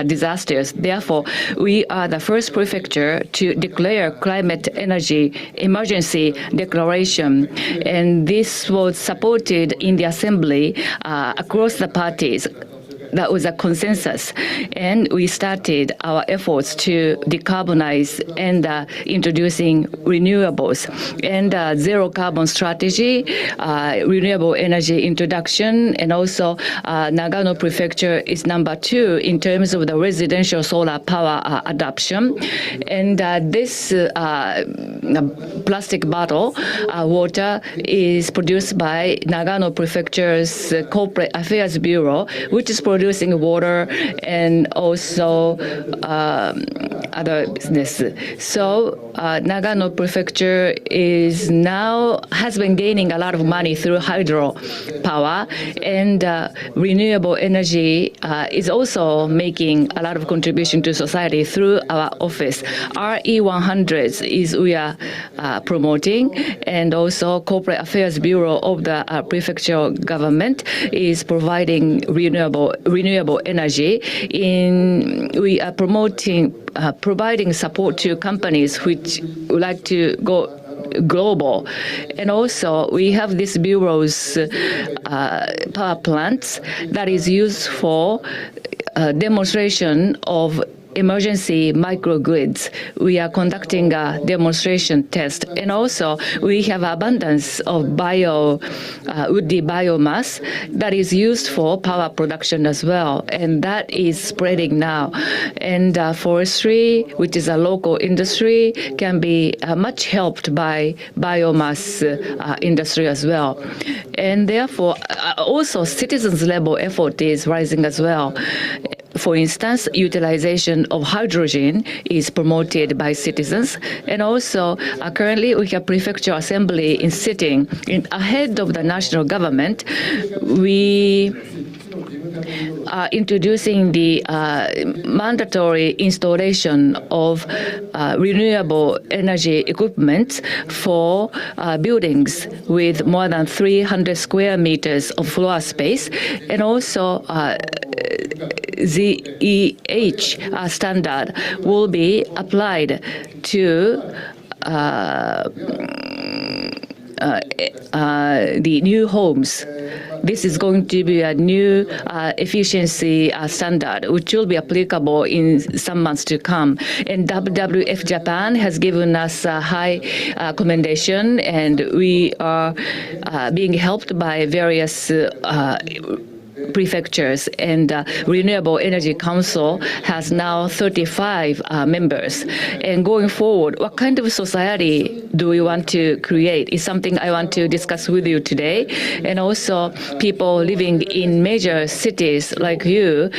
Speaker 5: disasters. Therefore, we are the first prefecture to declare climate energy emergency declaration. And this was supported in the assembly across the parties. That was a consensus, and we started our efforts to decarbonize and introducing renewables and zero carbon strategy, renewable energy introduction, and also Nagano Prefecture is number 2 in terms of the residential solar power adoption. And this plastic bottle water is produced by Nagano Prefecture's Corporate Affairs Bureau, which is producing water and also other business. So Nagano Prefecture has been gaining a lot of money through hydro power, and renewable energy is also making a lot of contribution to society through our office. RE100 is we are promoting, and also Corporate Affairs Bureau of the prefectural government is providing renewable energy. We are providing support to companies which would like to go global. And also we have this bureau's power plants that is used for demonstration of emergency microgrids. We are conducting a demonstration test, and also we have abundance of woody biomass that is used for power production as well, and that is spreading now. And forestry, which is a local industry, can be much helped by biomass industry as well. And therefore, also citizens' level effort is rising as well. For instance, utilization of hydrogen is promoted by citizens, and also currently we have prefecture assembly in sitting ahead of the national government. We are introducing the mandatory installation of renewable energy equipment for buildings with more than 300 square meters of floor space, and also ZEH standard will be applied to the new homes. This is going to be a new efficiency standard, which will be applicable in some months to come. And WWF Japan has given us a high commendation, and we are being helped by various prefectures, and Renewable Energy Council has now 35 members. And going forward, what kind of society do we want to create is something I want to discuss with you today. And also, people living in major cities like you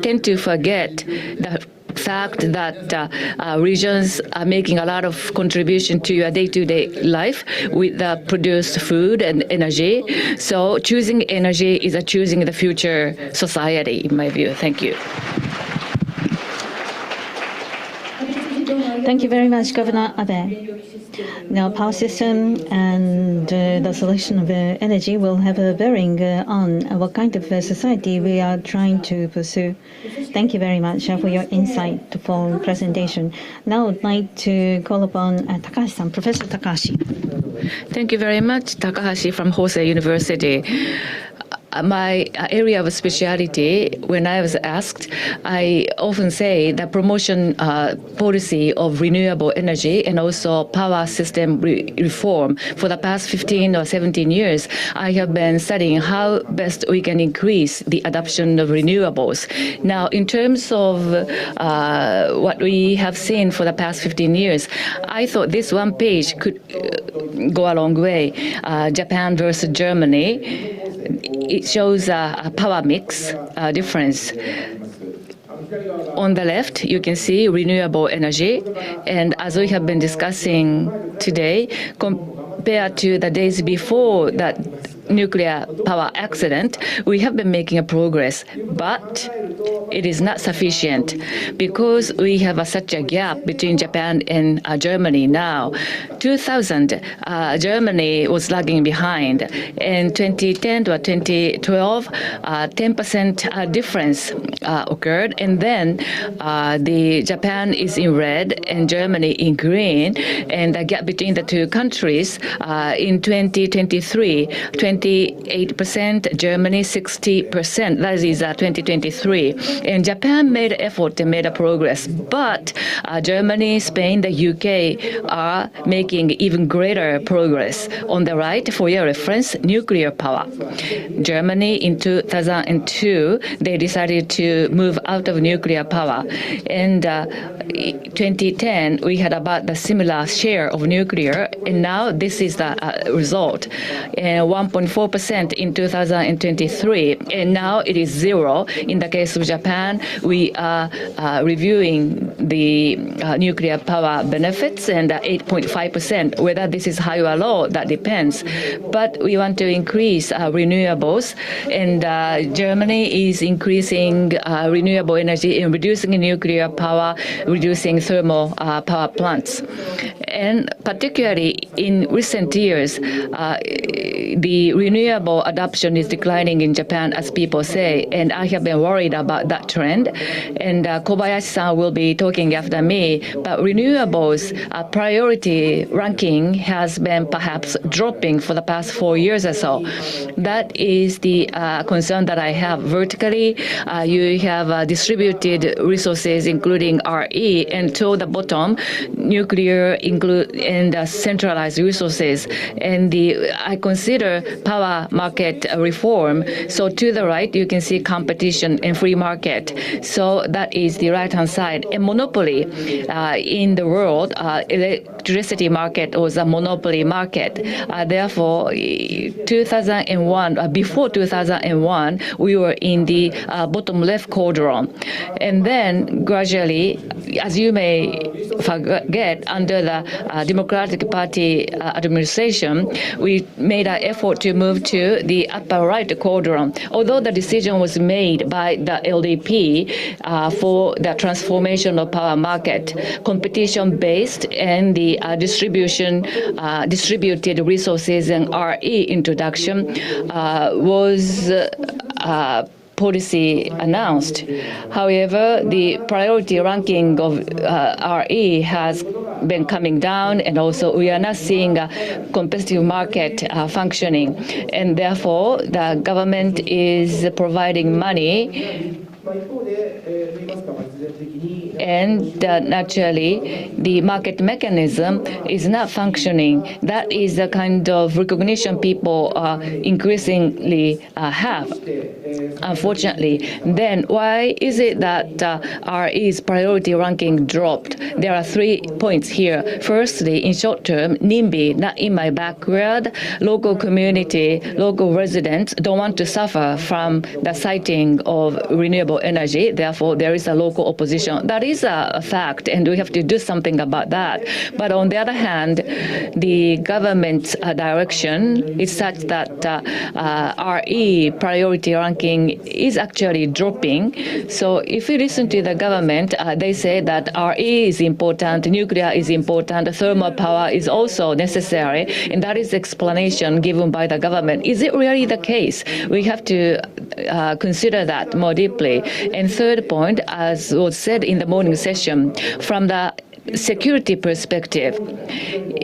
Speaker 5: tend to forget the fact that regions are making a lot of contribution to your day-to-day life with the produced food and energy. So choosing energy is a choosing the future society, in my view. Thank you.
Speaker 2: Thank you very much, Governor Abe. Now, power system and the selection of energy will have a bearing on what kind of society we are trying to pursue. Thank you very much for your insightful presentation. Now, I'd like to call upon Takahashi-san, Professor Takahashi.
Speaker 5: Thank you very much, Takahashi from Hosei University. My area of specialty, when I was asked, I often say the promotion policy of renewable energy and also power system reform. For the past 15 or 17 years, I have been studying how best we can increase the adoption of renewables. Now, in terms of what we have seen for the past 15 years, I thought this one page could go a long way. Japan versus Germany. It shows a power mix difference. On the left, you can see renewable energy, and as we have been discussing today, compared to the days before that nuclear power accident, we have been making a progress, but it is not sufficient because we have such a gap between Japan and Germany now. 2000, Germany was lagging behind. In 2010 to 2012, 10% difference occurred, and then the Japan is in red and Germany in green, and the gap between the two countries in 2023, 28%, Germany 60%. That is 2023. And Japan made an effort and made a progress, but Germany, Spain, the UK are making even greater progress. On the right, for your reference, nuclear power. Germany in 2002, they decided to move out of nuclear power. And 2010, we had about the similar share of nuclear, and now this is the result. 1.4% in 2023, and now it is 0. In the case of Japan, we are reviewing the nuclear power benefits, and 8.5%. Whether this is high or low, that depends. But we want to increase renewables, and Germany is increasing renewable energy and reducing nuclear power, reducing thermal power plants. And particularly in recent years, the renewable adoption is declining in Japan, as people say, and I have been worried about that trend. And Kobayashi-san will be talking after me, but renewables priority ranking has been perhaps dropping for the past 4 years or so. That is the concern that I have. Vertically, you have distributed resources, including RE, and to the bottom, nuclear and centralized resources. And I consider power market reform. So to the right, you can see competition and free market. So that is the right-hand side. A monopoly in the world, electricity market was a monopoly market. Therefore, 2001, before 2001, we were in the bottom left quadrant. And then gradually, as you may forget, under the Democratic Party administration, we made an effort to move to the upper right quadrant. Although the decision was made by the LDP for the transformation of power market, competition-based and the distributed resources and RE introduction was policy announced. However, the priority ranking of RE has been coming down, and also we are not seeing a competitive market functioning. And therefore, the government is providing money, and naturally, the market mechanism is not functioning. That is the kind of recognition people increasingly have, unfortunately. Then why is it that RE's priority ranking dropped? There are 3 points here. Firstly, in short term, NIMBY, not in my backyard, local community, local residents don't want to suffer from the siting of renewable energy. Therefore, there is a local opposition. That is a fact, and we have to do something about that. But on the other hand, the government's direction is such that RE priority ranking is actually dropping. So if you listen to the government, they say that RE is important, nuclear is important, thermal power is also necessary, and that is the explanation given by the government. Is it really the case? We have to consider that more deeply. And third point, as was said in the morning session, from the security perspective,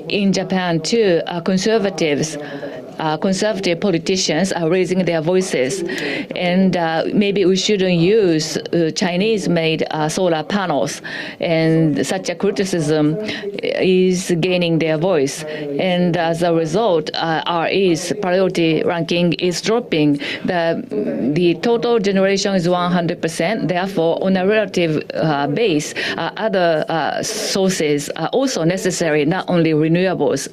Speaker 5: in Japan too, conservative politicians are raising their voices, and maybe we shouldn't use Chinese-made solar panels, and such a criticism is gaining their voice, and as a result, RE's priority ranking is dropping. The total generation is 100%. Therefore, on a relative base, other sources are also necessary, not only renewables,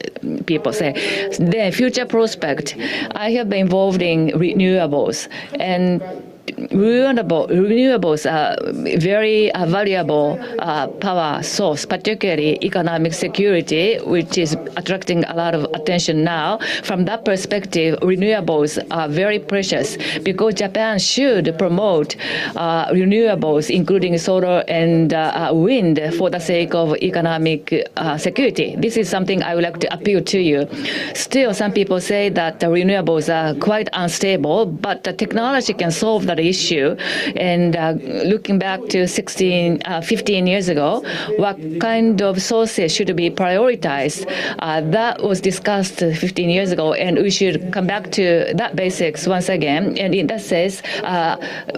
Speaker 5: people say. The future prospect, I have been involved in renewables, and renewables are very valuable power source, particularly economic security, which is attracting a lot of attention now. From that perspective, renewables are very precious because Japan should promote renewables, including solar and wind, for the sake of economic security. This is something I would like to appeal to you. Still, some people say that the renewables are quite unstable, but the technology can solve that issue. And looking back to 15 years ago, what kind of sources should be prioritized? That was discussed 15 years ago, and we should come back to that basics once again. And in that sense,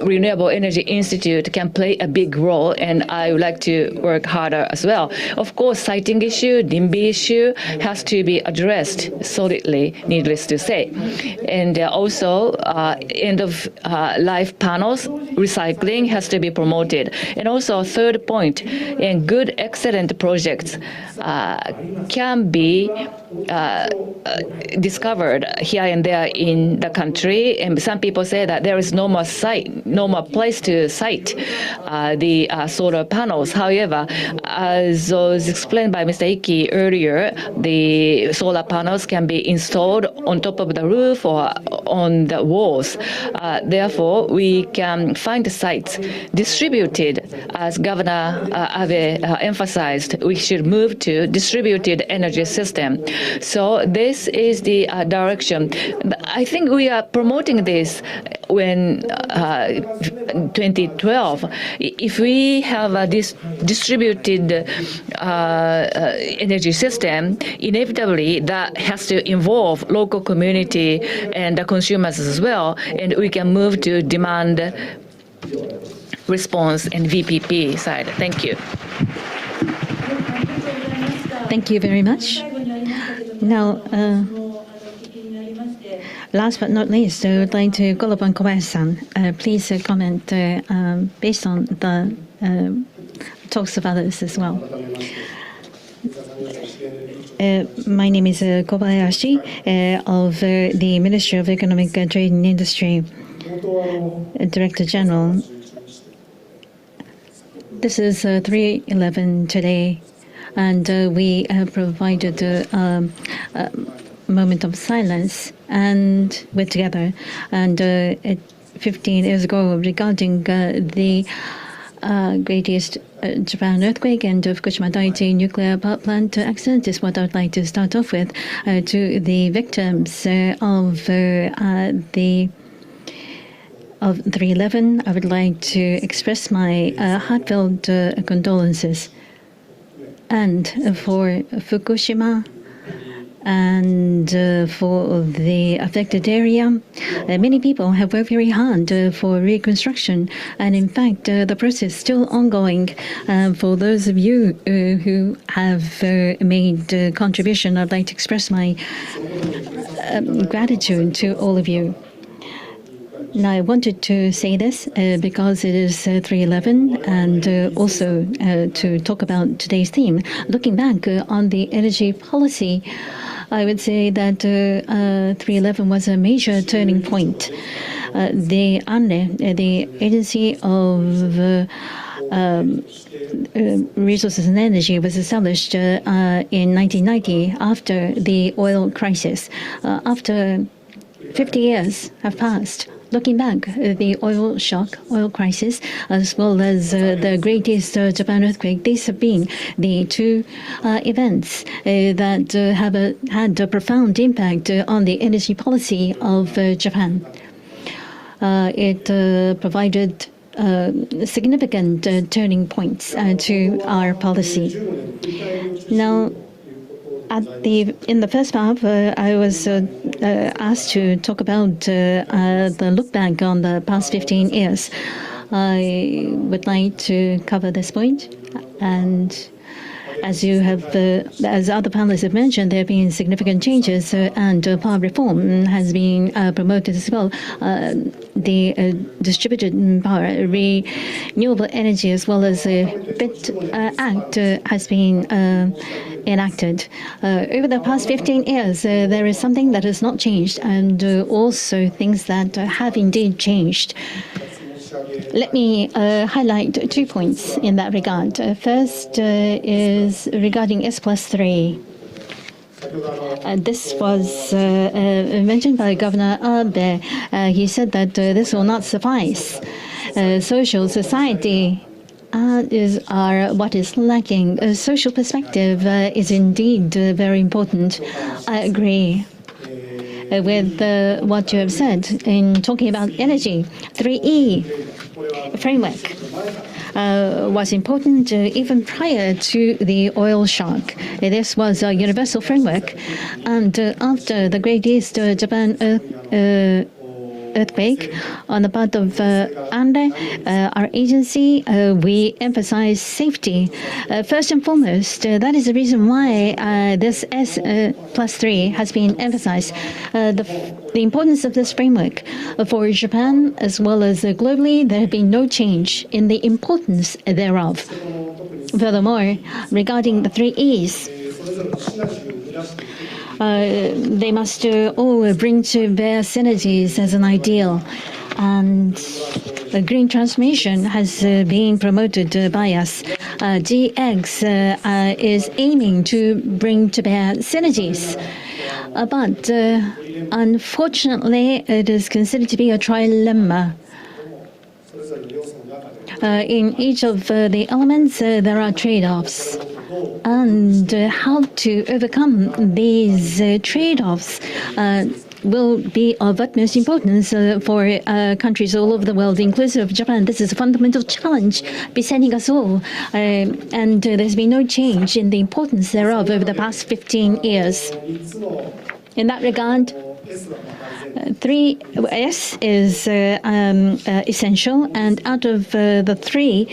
Speaker 5: Renewable Energy Institute can play a big role, and I would like to work harder as well. Of course, siting issue, NIMBY issue has to be addressed solidly, needless to say. And also, end of life panels, recycling has to be promoted. And also, third point, and good, excellent projects can be discovered here and there in the country. And some people say that there is no more place to site the solar panels. However, as was explained by Mr. Iki earlier, the solar panels can be installed on top of the roof or on the walls. Therefore, we can find sites distributed, as Governor Abe emphasized, we should move to distributed energy system. So this is the direction. I think we are promoting this when 2012. If we have this distributed energy system, inevitably that has to involve local community and the consumers as well, and we can move to demand response and VPP side. Thank you.
Speaker 2: Thank you very much. Now, last but not least, I would like to call upon Kobayashi-san. Please comment based on the talks of others as well. My name is Kobayashi of the Ministry of Economic Trade and Industry, Director General. This is 3/11 today, and we provided a moment of silence, and we're together. And 15 years ago, regarding the greatest Japan earthquake and Fukushima Daiichi nuclear power plant accident is what I would like to start off with. To the victims of 3/11, I would like to express my heartfelt condolences. And for Fukushima and for the affected area, many people have worked very hard for reconstruction, and in fact the process is still ongoing. For those of you who have made a contribution, I'd like to express my gratitude to all of you. Now, I wanted to say this because it is 3/11, and also to talk about today's theme. Looking back on the energy policy, I would say that 3/11 was a major turning point. The ANRE, the Agency of Resources and Energy, was established in 1990 after the oil crisis. After 50 years have passed. Looking back, the oil shock, oil crisis, as well as the greatest Japan earthquake, these have been the two events that have had a profound impact on the energy policy of Japan. It provided significant turning points to our policy. Now, in the first half, I was asked to talk about the look back on the past 15 years. I would like to cover this point, and as other panelists have mentioned, there have been significant changes, and power reform has been promoted as well. The distributed power, renewable energy, as well as the FIT Act has been enacted. Over the past 15 years, there is something that has not changed, and also things that have indeed changed. Let me highlight 2 points in that regard. First is regarding S+3. This was mentioned by Governor Abe. He said that this will not suffice. Social society are what is lacking. A social perspective is indeed very important. I agree with what you have said in talking about energy. 3E framework was important even prior to the oil shock. This was a universal framework, and after the Great East Japan earthquake, on the part of ANRE, our agency, we emphasize safety. First and foremost, that is the reason why this S+3 has been emphasized. The importance of this framework for Japan as well as globally, there have been no change in the importance thereof. Furthermore, regarding the 3Es, they must all bring to bear synergies as an ideal, and the green transformation has been promoted by us. GX is aiming to bring to bear synergies, but unfortunately it is considered to be a trilemma. In each of the elements, there are trade-offs. And how to overcome these trade-offs will be of utmost importance for countries all over the world, inclusive of Japan. This is a fundamental challenge besetting us all. And there's been no change in the importance thereof over the past 15 years. In that regard, 3S is essential, and out of the three,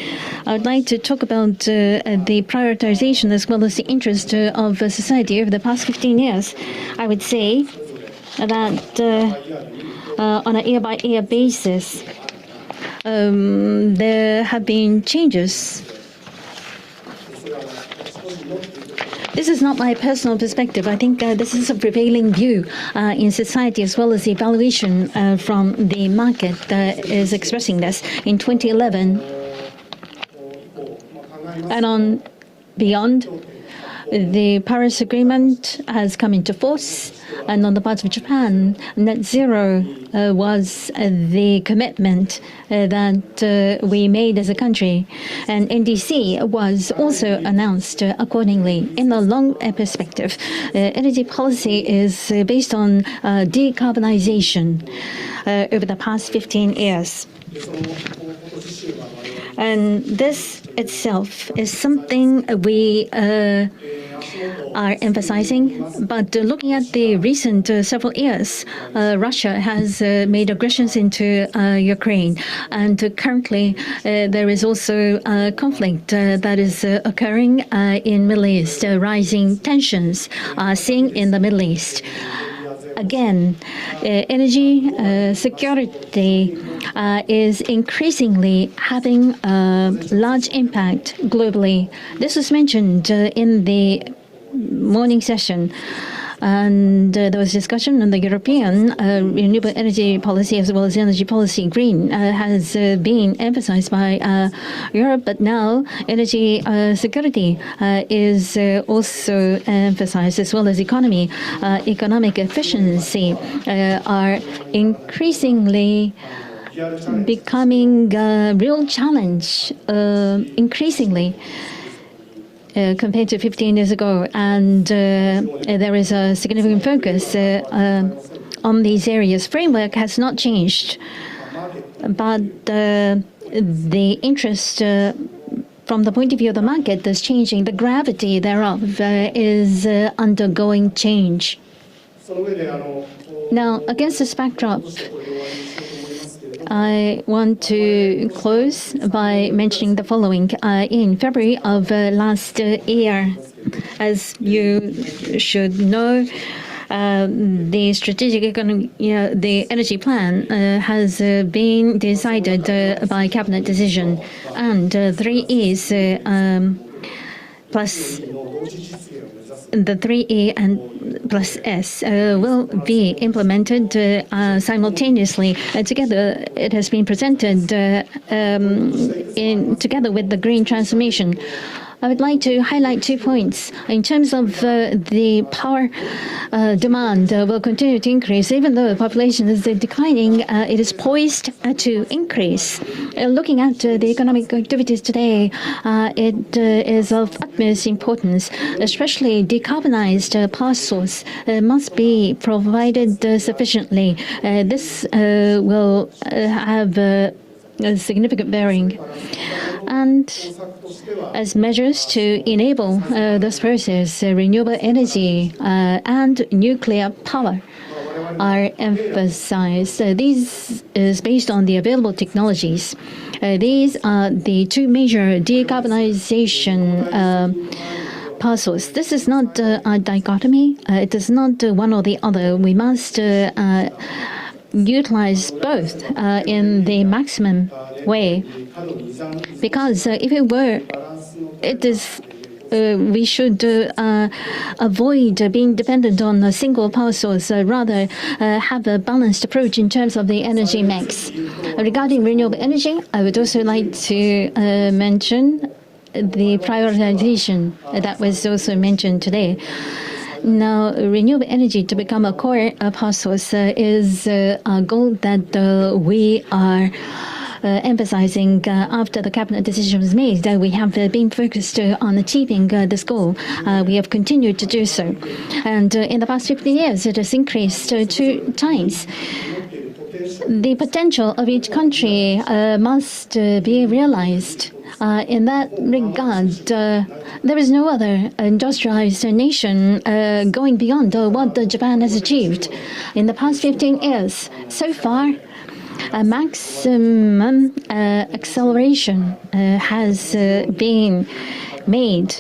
Speaker 2: I would like to talk about the prioritization as well as the interest of society over the past 15 years. I would say that on a year-by-year basis, there have been changes. This is not my personal perspective. I think this is a prevailing view in society, as well as the evaluation from the market is expressing this. In 2011 and on beyond, the Paris Agreement has come into force, and on the part of Japan, net zero was the commitment that we made as a country, and NDC was also announced accordingly. In the long perspective, energy policy is based on decarbonization over the past 15 years. And this itself is something we are emphasizing. But looking at the recent several years, Russia has made aggressions into Ukraine. And currently, there is also a conflict that is occurring in Middle East. Rising tensions are seen in the Middle East. Again, energy security is increasingly having a large impact globally. This was mentioned in the morning session. And there was discussion on the European renewable energy policy as well as energy policy. Green has been emphasized by Europe, but now energy security is also emphasized, as well as economy. Economic efficiency are increasingly becoming a real challenge, increasingly. Compared to 15 years ago, and there is a significant focus on these areas. Framework has not changed, but the interest from the point of view of the market is changing. The gravity thereof is undergoing change. Now, against this backdrop, I want to close by mentioning the following. In February of last year, as you should know, the strategic economy, the energy plan has been decided by cabinet decision, and 3Es plus the 3E and plus S will be implemented simultaneously. Together, it has been presented together with the green transformation. I would like to highlight 2 points. In terms of the power demand will continue to increase. Even though the population is declining, it is poised to increase. Looking at the economic activities today, it is of utmost importance, especially decarbonized power source must be provided sufficiently. This will have a significant bearing. And as measures to enable this process, renewable energy and nuclear power are emphasized. This is based on the available technologies. These are the two major decarbonization power sources. This is not a dichotomy. It is not one or the other. We must utilize both in the maximum way, because if it were, it is we should avoid being dependent on a single power source, rather have a balanced approach in terms of the energy mix. Regarding renewable energy, I would also like to mention the prioritization that was also mentioned today. Now, renewable energy to become a core power source is a goal that we are emphasizing after the cabinet decision was made that we have been focused on achieving this goal. We have continued to do so. And in the past 15 years, it has increased 2 times. The potential of each country must be realized. In that regard, there is no other industrialized nation going beyond what Japan has achieved in the past 15 years. So far, a maximum acceleration has been made.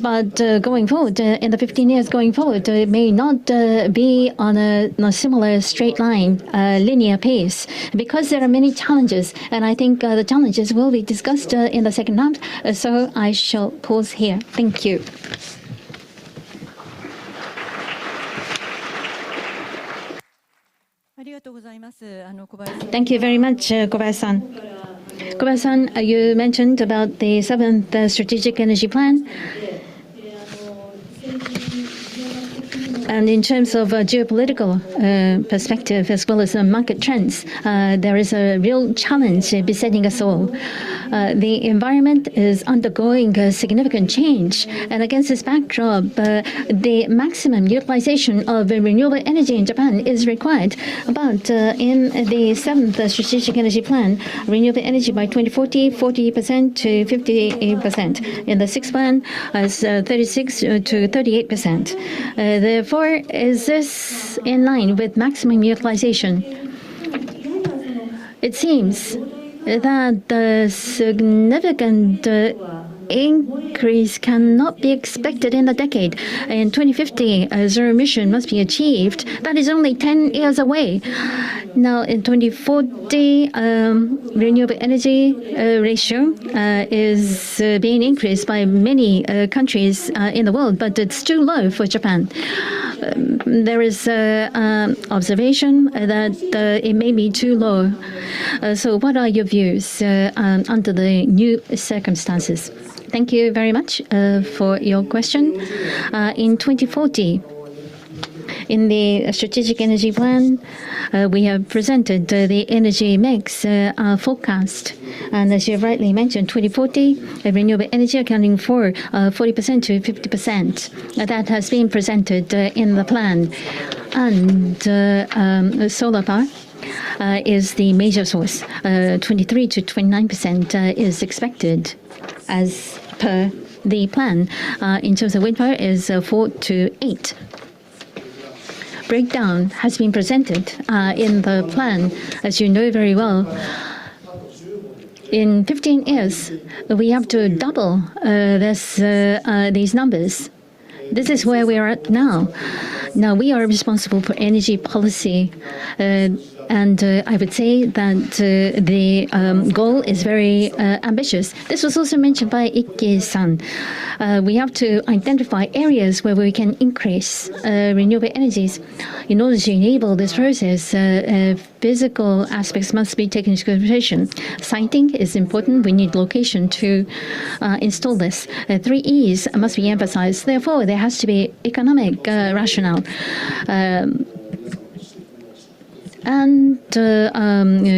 Speaker 2: But going forward, in the 15 years going forward, it may not be on a similar straight line, linear pace, because there are many challenges, and I think the challenges will be discussed in the second half, so I shall pause here. Thank you. Thank you very much, Kobayashi-san. Kobayashi-san, you mentioned about the 7th Strategic Energy Plan. And in terms of geopolitical perspective, as well as market trends, there is a real challenge besetting us all. The environment is undergoing a significant change, and against this backdrop, the maximum utilization of renewable energy in Japan is required. But in the 7th Strategic Energy Plan, renewable energy by 2040, 40% to 58%. In the 6th plan, is 36 to 38%. Therefore, is this in line with maximum utilization? It seems that the significant increase cannot be expected in the decade. In 2050, zero emission must be achieved. That is only 10 years away. Now, in 2040, renewable energy ratio is being increased by many countries in the world, but it's too low for Japan. There is observation that it may be too low. So what are your views under the new circumstances? Thank you very much for your question. In 2040, in the Strategic Energy Plan, we have presented the energy mix forecast. And as you have rightly mentioned, 2040, renewable energy accounting for 40% to 50%. That has been presented in the plan. And solar power is the major source. 23 to 29% is expected as per the plan. In terms of wind power is 4 to 8. Breakdown has been presented in the plan, as you know very well. In 15 years, we have to double these numbers. This is where we are at now. Now, we are responsible for energy policy, and I would say that the goal is very ambitious. This was also mentioned by Ikki-san. We have to identify areas where we can increase renewable energies. In order to enable this process, physical aspects must be taken into consideration. Siting is important. We need location to install this. 3 E's must be emphasized. Therefore, there has to be economic rationale. And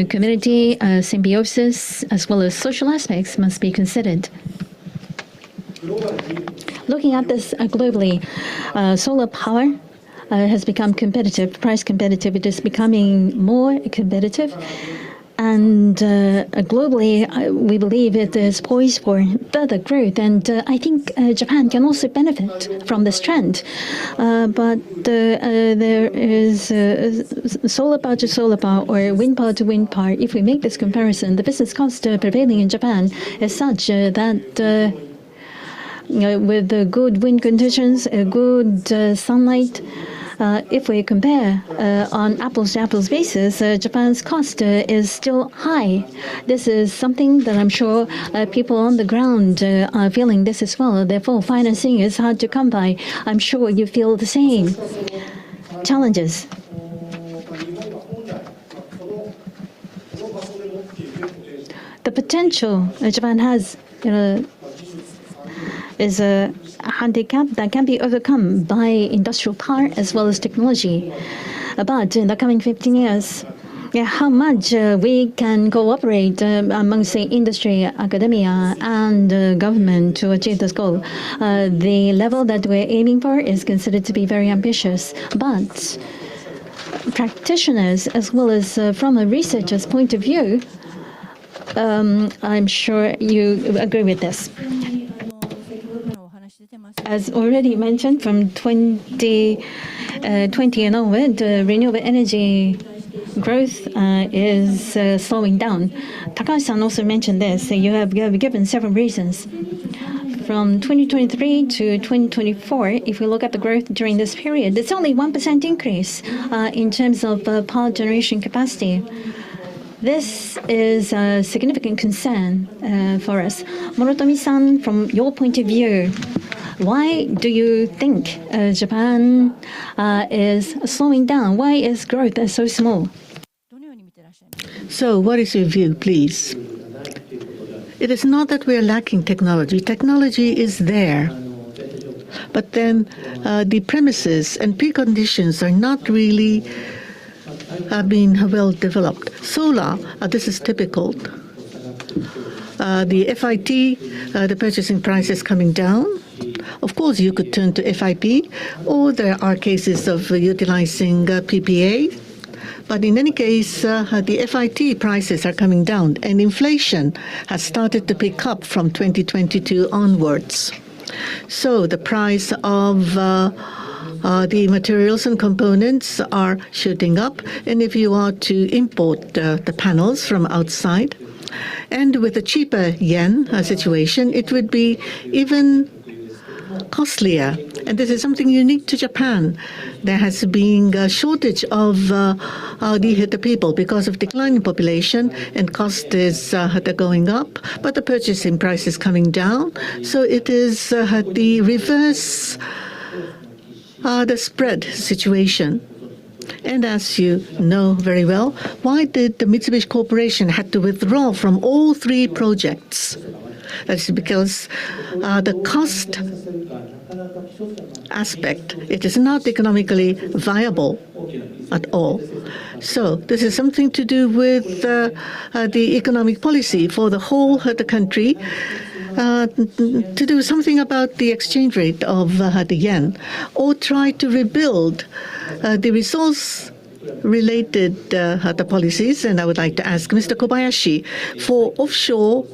Speaker 2: community symbiosis, as well as social aspects, must be considered. Looking at this globally, solar power has become competitive, price competitive. It is becoming more competitive. And globally, we believe it is poised for further growth. And I think Japan can also benefit from this trend. But there is solar power to solar power or wind power to wind power. If we make this comparison, the business cost prevailing in Japan is such that with the good wind conditions, good sunlight, if we compare on apples-to-apples basis, Japan's cost is still high. This is something that I'm sure people on the ground are feeling this as well. Therefore, financing is hard to come by. I'm sure you feel the same. Challenges. The potential Japan has is a handicap that can be overcome by industrial power as well as technology. But in the coming 15 years, how much we can cooperate amongst the industry, academia, and government to achieve this goal. The level that we're aiming for is considered to be very ambitious, but practitioners, as well as from a researcher's point of view, I'm sure you agree with this. As already mentioned, from 2020 and onward, renewable energy growth is slowing down. Takahashi-san also mentioned this. You have given several reasons. From 2023 to 2024, if we look at the growth during this period, it's only 1% increase in terms of power generation capacity. This is a significant concern for us. Morotomi-san, from your point of view, why do you think Japan is slowing down? Why is growth so small?
Speaker 3: So what is your view, please? It is not that we are lacking technology. Technology is there. But then the premises and preconditions are not really being well developed. Solar, this is typical. The FIT, the purchasing price is coming down. Of course, you could turn to FIP, or there are cases of utilizing PPA. But in any case, the FIT prices are coming down, and inflation has started to pick up from 2022 onwards. So the price of the materials and components are shooting up, and if you are to import the panels from outside, and with a cheaper yen situation, it would be even costlier. And this is something unique to Japan. There has been a shortage of the people because of declining population, and cost is going up, but the purchasing price is coming down. So it is the reverse, the spread situation. And as you know very well, why did the Mitsubishi Corporation had to withdraw from all three projects? That's because the cost aspect, it is not economically viable at all. So this is something to do with the economic policy for the whole the country, to do something about the exchange rate of the yen, or try to rebuild the resource related the policies. And I would like to ask Mr. Kobayashi, for offshore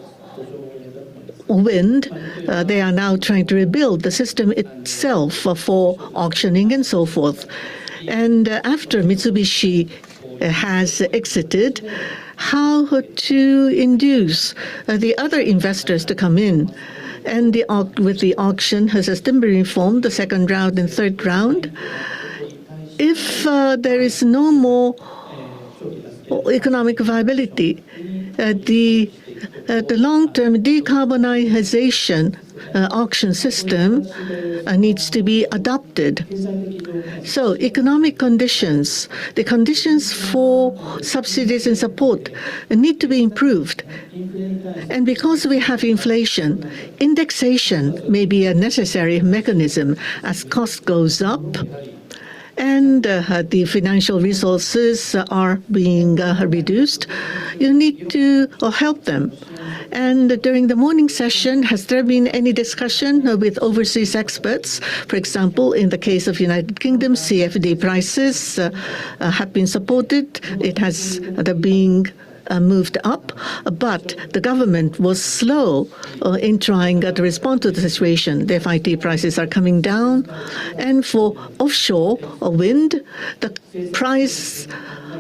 Speaker 3: wind, they are now trying to rebuild the system itself for auctioning and so forth. And after Mitsubishi has exited, how to induce the other investors to come in? And with the auction has been reformed, the second round and third round. If there is no more economic viability, the long-term decarbonization auction system needs to be adopted. So economic conditions, the conditions for subsidies and support need to be improved. And because we have inflation, indexation may be a necessary mechanism as cost goes up, and the financial resources are being reduced. You need to help them. And during the morning session, has there been any discussion with overseas experts? For example, in the case of United Kingdom, CFD prices have been supported. It has been moved up, but the government was slow in trying to respond to the situation. The FIT prices are coming down, and for offshore wind, the price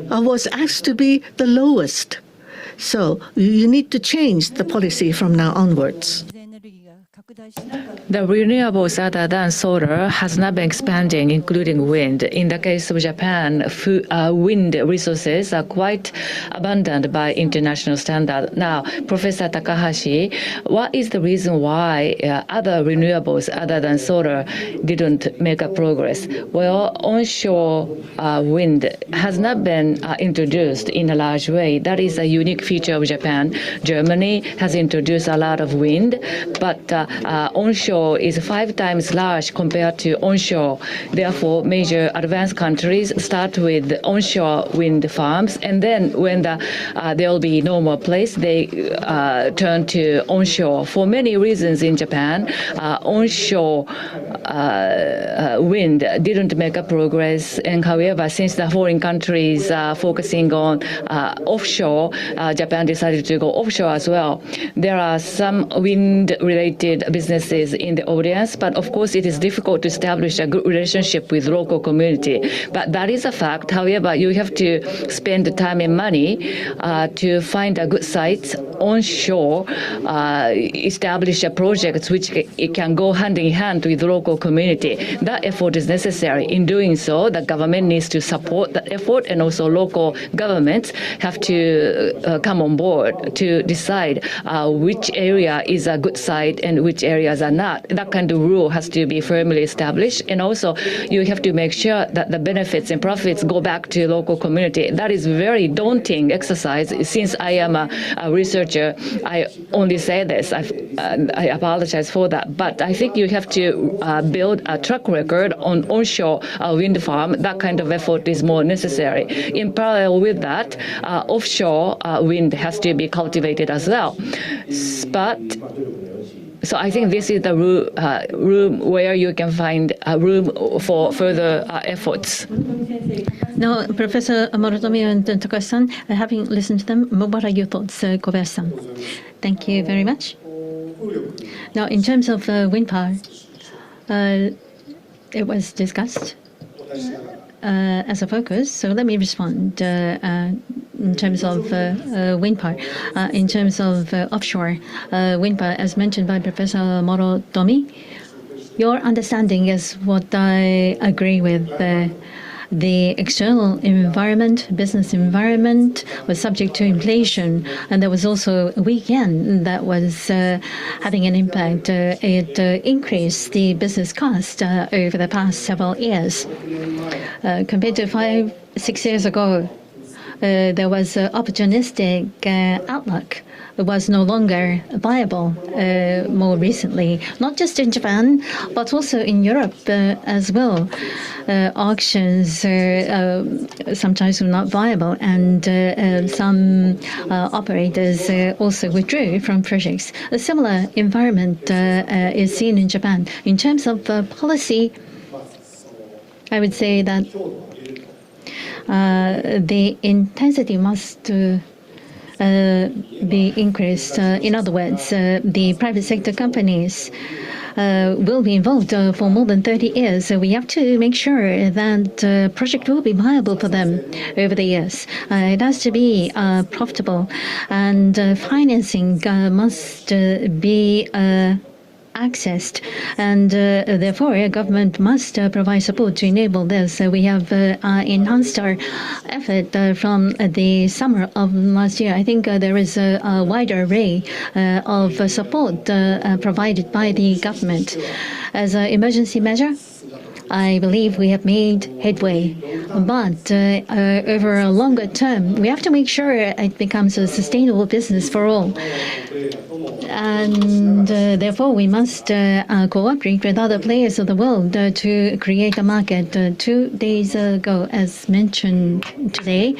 Speaker 3: was asked to be the lowest. So you need to change the policy from now onwards.
Speaker 5: The renewables other than solar has not been expanding, including wind. In the case of Japan, wind resources are quite abundant by international standard. Now, Professor Takahashi, what is the reason why other renewables other than solar didn't make a progress? Well, onshore wind has not been introduced in a large way. That is a unique feature of Japan. Germany has introduced a lot of wind, but onshore is 5 times large compared to onshore. Therefore, major advanced countries start with onshore wind farms, and then when there will be no more place, they turn to onshore. For many reasons in Japan, onshore wind didn't make a progress, and however, since the foreign countries are focusing on offshore, Japan decided to go offshore as well. There are some wind-related businesses in the audience, but of course it is difficult to establish a good relationship with local community. But that is a fact. However, you have to spend the time and money to find a good site onshore, establish a project which it can go hand in hand with the local community. That effort is necessary. In doing so, the government needs to support that effort, and also local governments have to come on board to decide which area is a good site and which areas are not. That kind of rule has to be firmly established, and also you have to make sure that the benefits and profits go back to local community. That is very daunting exercise. Since I am a researcher, I only say this. I apologize for that, but I think you have to build a track record on onshore wind farm. That kind of effort is more necessary. In parallel with that, offshore wind has to be cultivated as well. But so I think this is the room where you can find room for further efforts.
Speaker 2: Now, Professor Morotomi and Takashi-san, having listened to them, what are your thoughts, Kobayashi-san? Thank you very much. Now, in terms of wind power, it was discussed as a focus. So let me respond in terms of wind power. In terms of offshore wind power, as mentioned by Professor Morotomi, your understanding is what I agree with. The external environment, business environment, was subject to inflation, and there was also a weak yen that was having an impact. It increased the business cost over the past several years. Compared to 5-6 years ago, there was an opportunistic outlook. It was no longer viable more recently, not just in Japan, but also in Europe as well. Auctions sometimes were not viable, and some operators also withdrew from projects. A similar environment is seen in Japan. In terms of policy, I would say that the intensity must be increased. In other words, the private sector companies will be involved for more than 30 years. So we have to make sure that the project will be viable for them over the years. It has to be profitable, and financing must be accessed, and therefore government must provide support to enable this. We have enhanced our effort from the summer of last year. I think there is a wider array of support provided by the government. As an emergency measure, I believe we have made headway, but over a longer term, we have to make sure it becomes a sustainable business for all. And therefore, we must cooperate with other players of the world to create a market. 2 days ago, as mentioned today,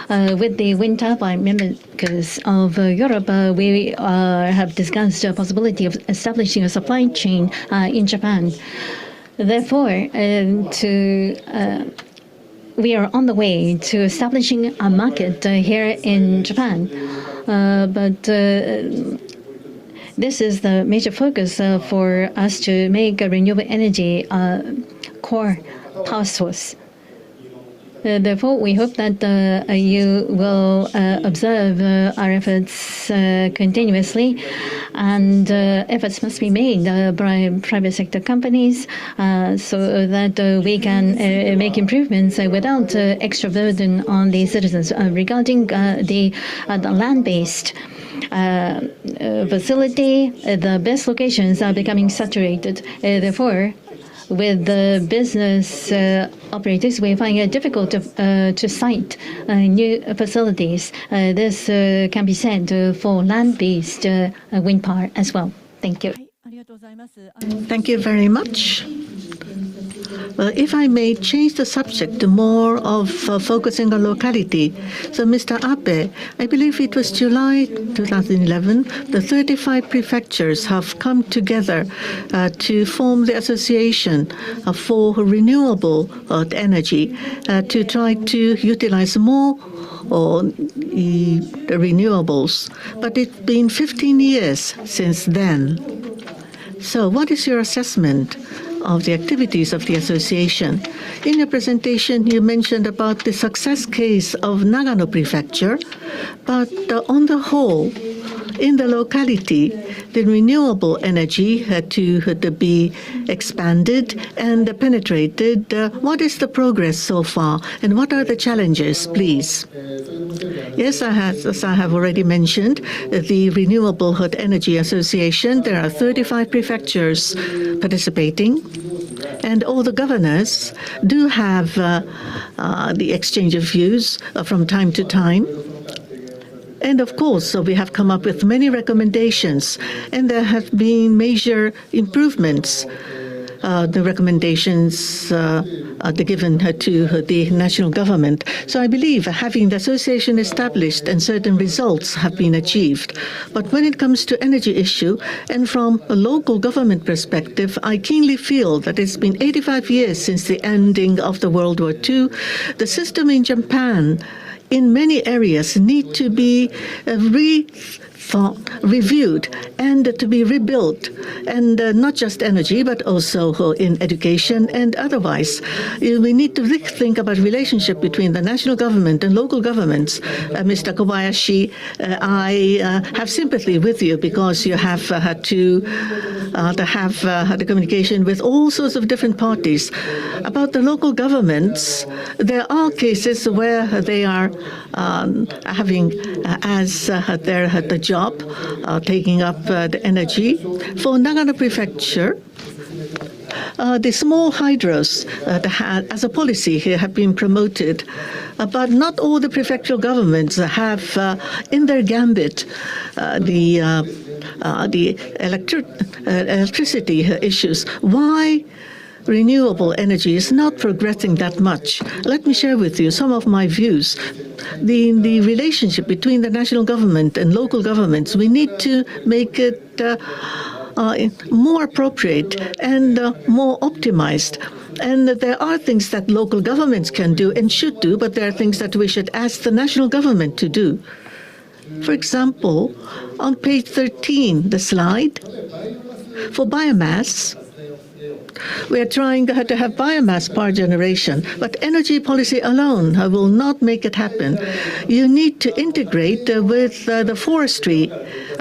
Speaker 2: with the wind turbine makers of Europe, we have discussed the possibility of establishing a supply chain in Japan. Therefore, we are on the way to establishing a market here in Japan. But this is the major focus for us to make a renewable energy core power source. Therefore, we hope that you will observe our efforts continuously, and efforts must be made by private sector companies so that we can make improvements without extra burden on the citizens. Regarding the land-based facility, the best locations are becoming saturated. Therefore, with the business operators, we find it difficult to cite new facilities. This can be said for land-based wind power as well. Thank you.
Speaker 3: Thank you very much. Well, if I may change the subject to more of focusing on locality. So, Mr. Abe, I believe it was July 2011, the 35 prefectures have come together to form the Association for Renewable Energy to try to utilize more the renewables. But it's been 15 years since then. So what is your assessment of the activities of the association? In your presentation, you mentioned about the success case of Nagano Prefecture, but on the whole, in the locality, the renewable energy had to be expanded and penetrated. What is the progress so far, and what are the challenges, please? Yes, as I have already mentioned, the Renewable Energy Association, there are 35 prefectures participating, and all the governors do have the exchange of views from time to time. And of course, we have come up with many recommendations, and there have been major improvements. The recommendations are given to the national government. So I believe having the association established and certain results have been achieved. But when it comes to energy issue, and from a local government perspective, I keenly feel that it's been 85 years since the ending of the World War II. The system in Japan in many areas need to be reviewed and to be rebuilt, and not just energy, but also in education and otherwise. We need to think about relationship between the national government and local governments. Mr. Kobayashi, I have sympathy with you because you have had to have the communication with all sorts of different parties. About the local governments, there are cases where they are having as their job taking up the energy. For Nagano Prefecture, the small hydros as a policy here have been promoted, but not all the prefectural governments have in their gambit the electricity issues. Why renewable energy is not progressing that much? Let me share with you some of my views. The relationship between the national government and local governments, we need to make it more appropriate and more optimized. And there are things that local governments can do and should do, but there are things that we should ask the national government to do. For example, on page 13, the slide, for biomass, we are trying to have biomass power generation, but energy policy alone will not make it happen. You need to integrate with the forestry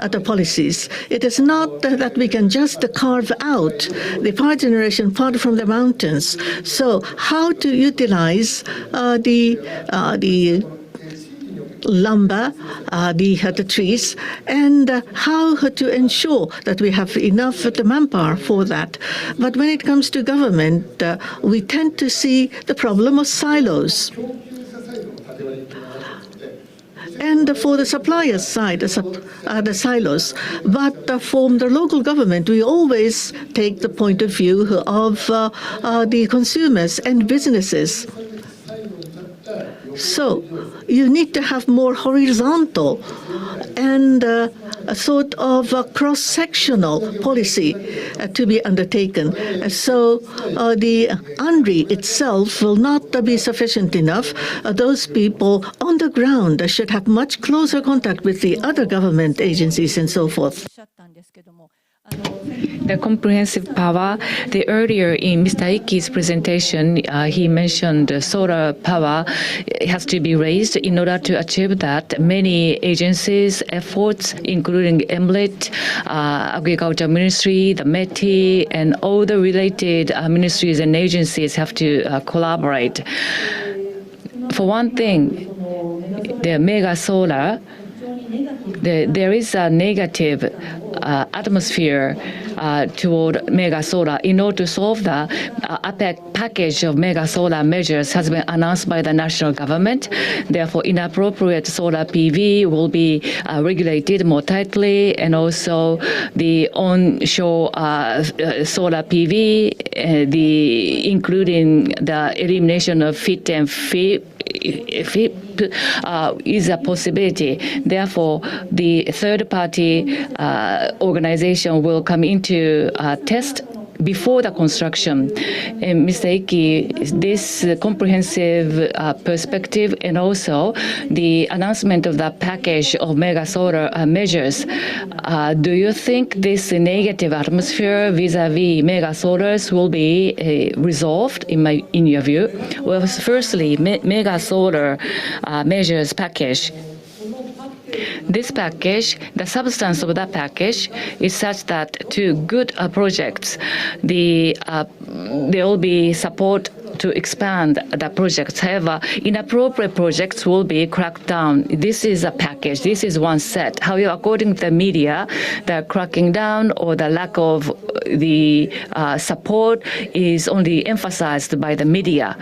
Speaker 3: the policies. It is not that we can just carve out the power generation part from the mountains. So how to utilize the lumber, the trees, and how to ensure that we have enough manpower for that. But when it comes to government, we tend to see the problem of silos. And for the supplier side, the silos. But from the local government, we always take the point of view of the consumers and businesses. So you need to have more horizontal and a sort of a cross-sectional policy to be undertaken. So the UNRI itself will not be sufficient enough. Those people on the ground should have much closer contact with the other government agencies and so forth.
Speaker 5: The comprehensive power, earlier in Mr. Iki's presentation, he mentioned solar power has to be raised. In order to achieve that, many agencies' efforts, including MLET, Agriculture Ministry, the METI, and all the related ministries and agencies have to collaborate. For one thing, the mega solar, there is a negative atmosphere toward mega solar. In order to solve the APEC package of mega solar measures has been announced by the national government. Therefore, inappropriate solar PV will be regulated more tightly, and also the onshore solar PV, including the elimination of FIT and FIP, is a possibility. Therefore, the third-party organization will come into test before the construction. And Mr. Iki, this comprehensive perspective and also the announcement of the package of mega solar measures, do you think this negative atmosphere vis-a-vis mega solars will be resolved in your view? Well, firstly, mega solar measures package. This package, the substance of that package is such that to good projects, there will be support to expand the projects. However, inappropriate projects will be cracked down. This is a package. This is one set. However, according to the media, the cracking down or the lack of the support is only emphasized by the media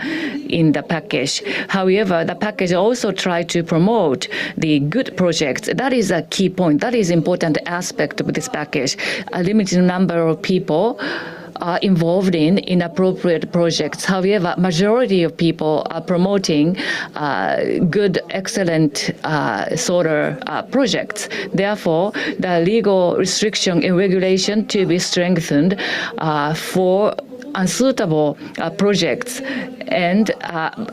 Speaker 5: in the package. However, the package also tried to promote the good projects. That is a key point. That is important aspect of this package. A limited number of people are involved in inappropriate projects. However, majority of people are promoting good, excellent solar projects. Therefore, the legal restriction and regulation to be strengthened for unsuitable projects, and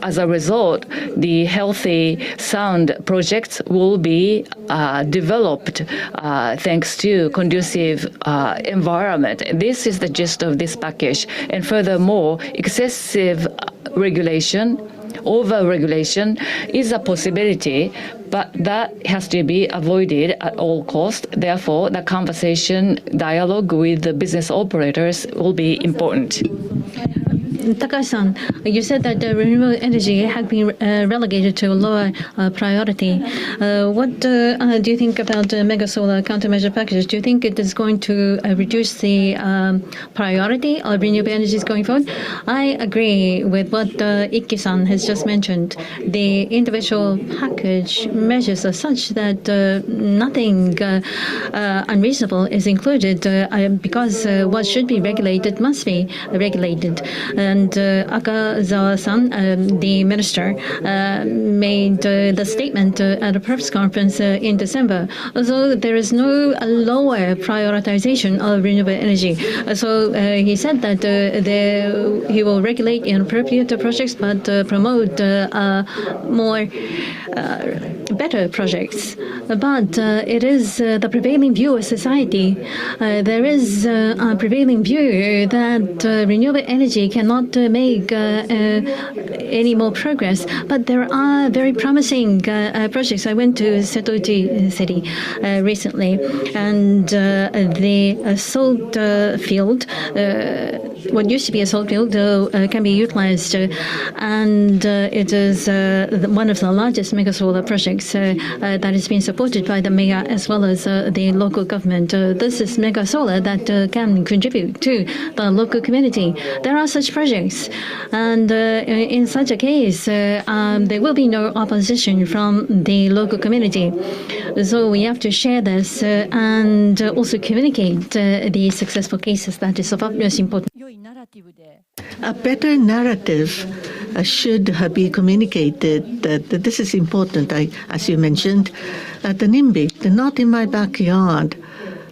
Speaker 5: as a result, the healthy, sound projects will be developed thanks to conducive environment. This is the gist of this package. And furthermore, excessive regulation, over-regulation is a possibility, but that has to be avoided at all costs. Therefore, the conversation, dialogue with the business operators will be important.
Speaker 2: Takashi-san, you said that renewable energy had been relegated to a lower priority. What do you think about the mega solar countermeasure package? Do you think it is going to reduce the priority of renewable energies going forward? I agree with what Ikki-san has just mentioned. The individual package measures are such that nothing unreasonable is included because what should be regulated must be regulated. And Akazawa-san, the minister, made the statement at a press conference in December. Although there is no lower prioritization of renewable energy. So he said that he will regulate inappropriate projects but promote more better projects. But it is the prevailing view of society. There is a prevailing view that renewable energy cannot make any more progress. But there are very promising projects. I went to Setouchi City recently, and the salt field, what used to be a salt field, can be utilized, and it is one of the largest mega solar projects that is being supported by the mayor as well as the local government. This is mega solar that can contribute to the local community. There are such projects, and in such a case, there will be no opposition from the local community. So we have to share this and also communicate the successful cases. That is of utmost importance.
Speaker 3: A better narrative should be communicated. That this is important. As you mentioned, the NIMBY, the not in my backyard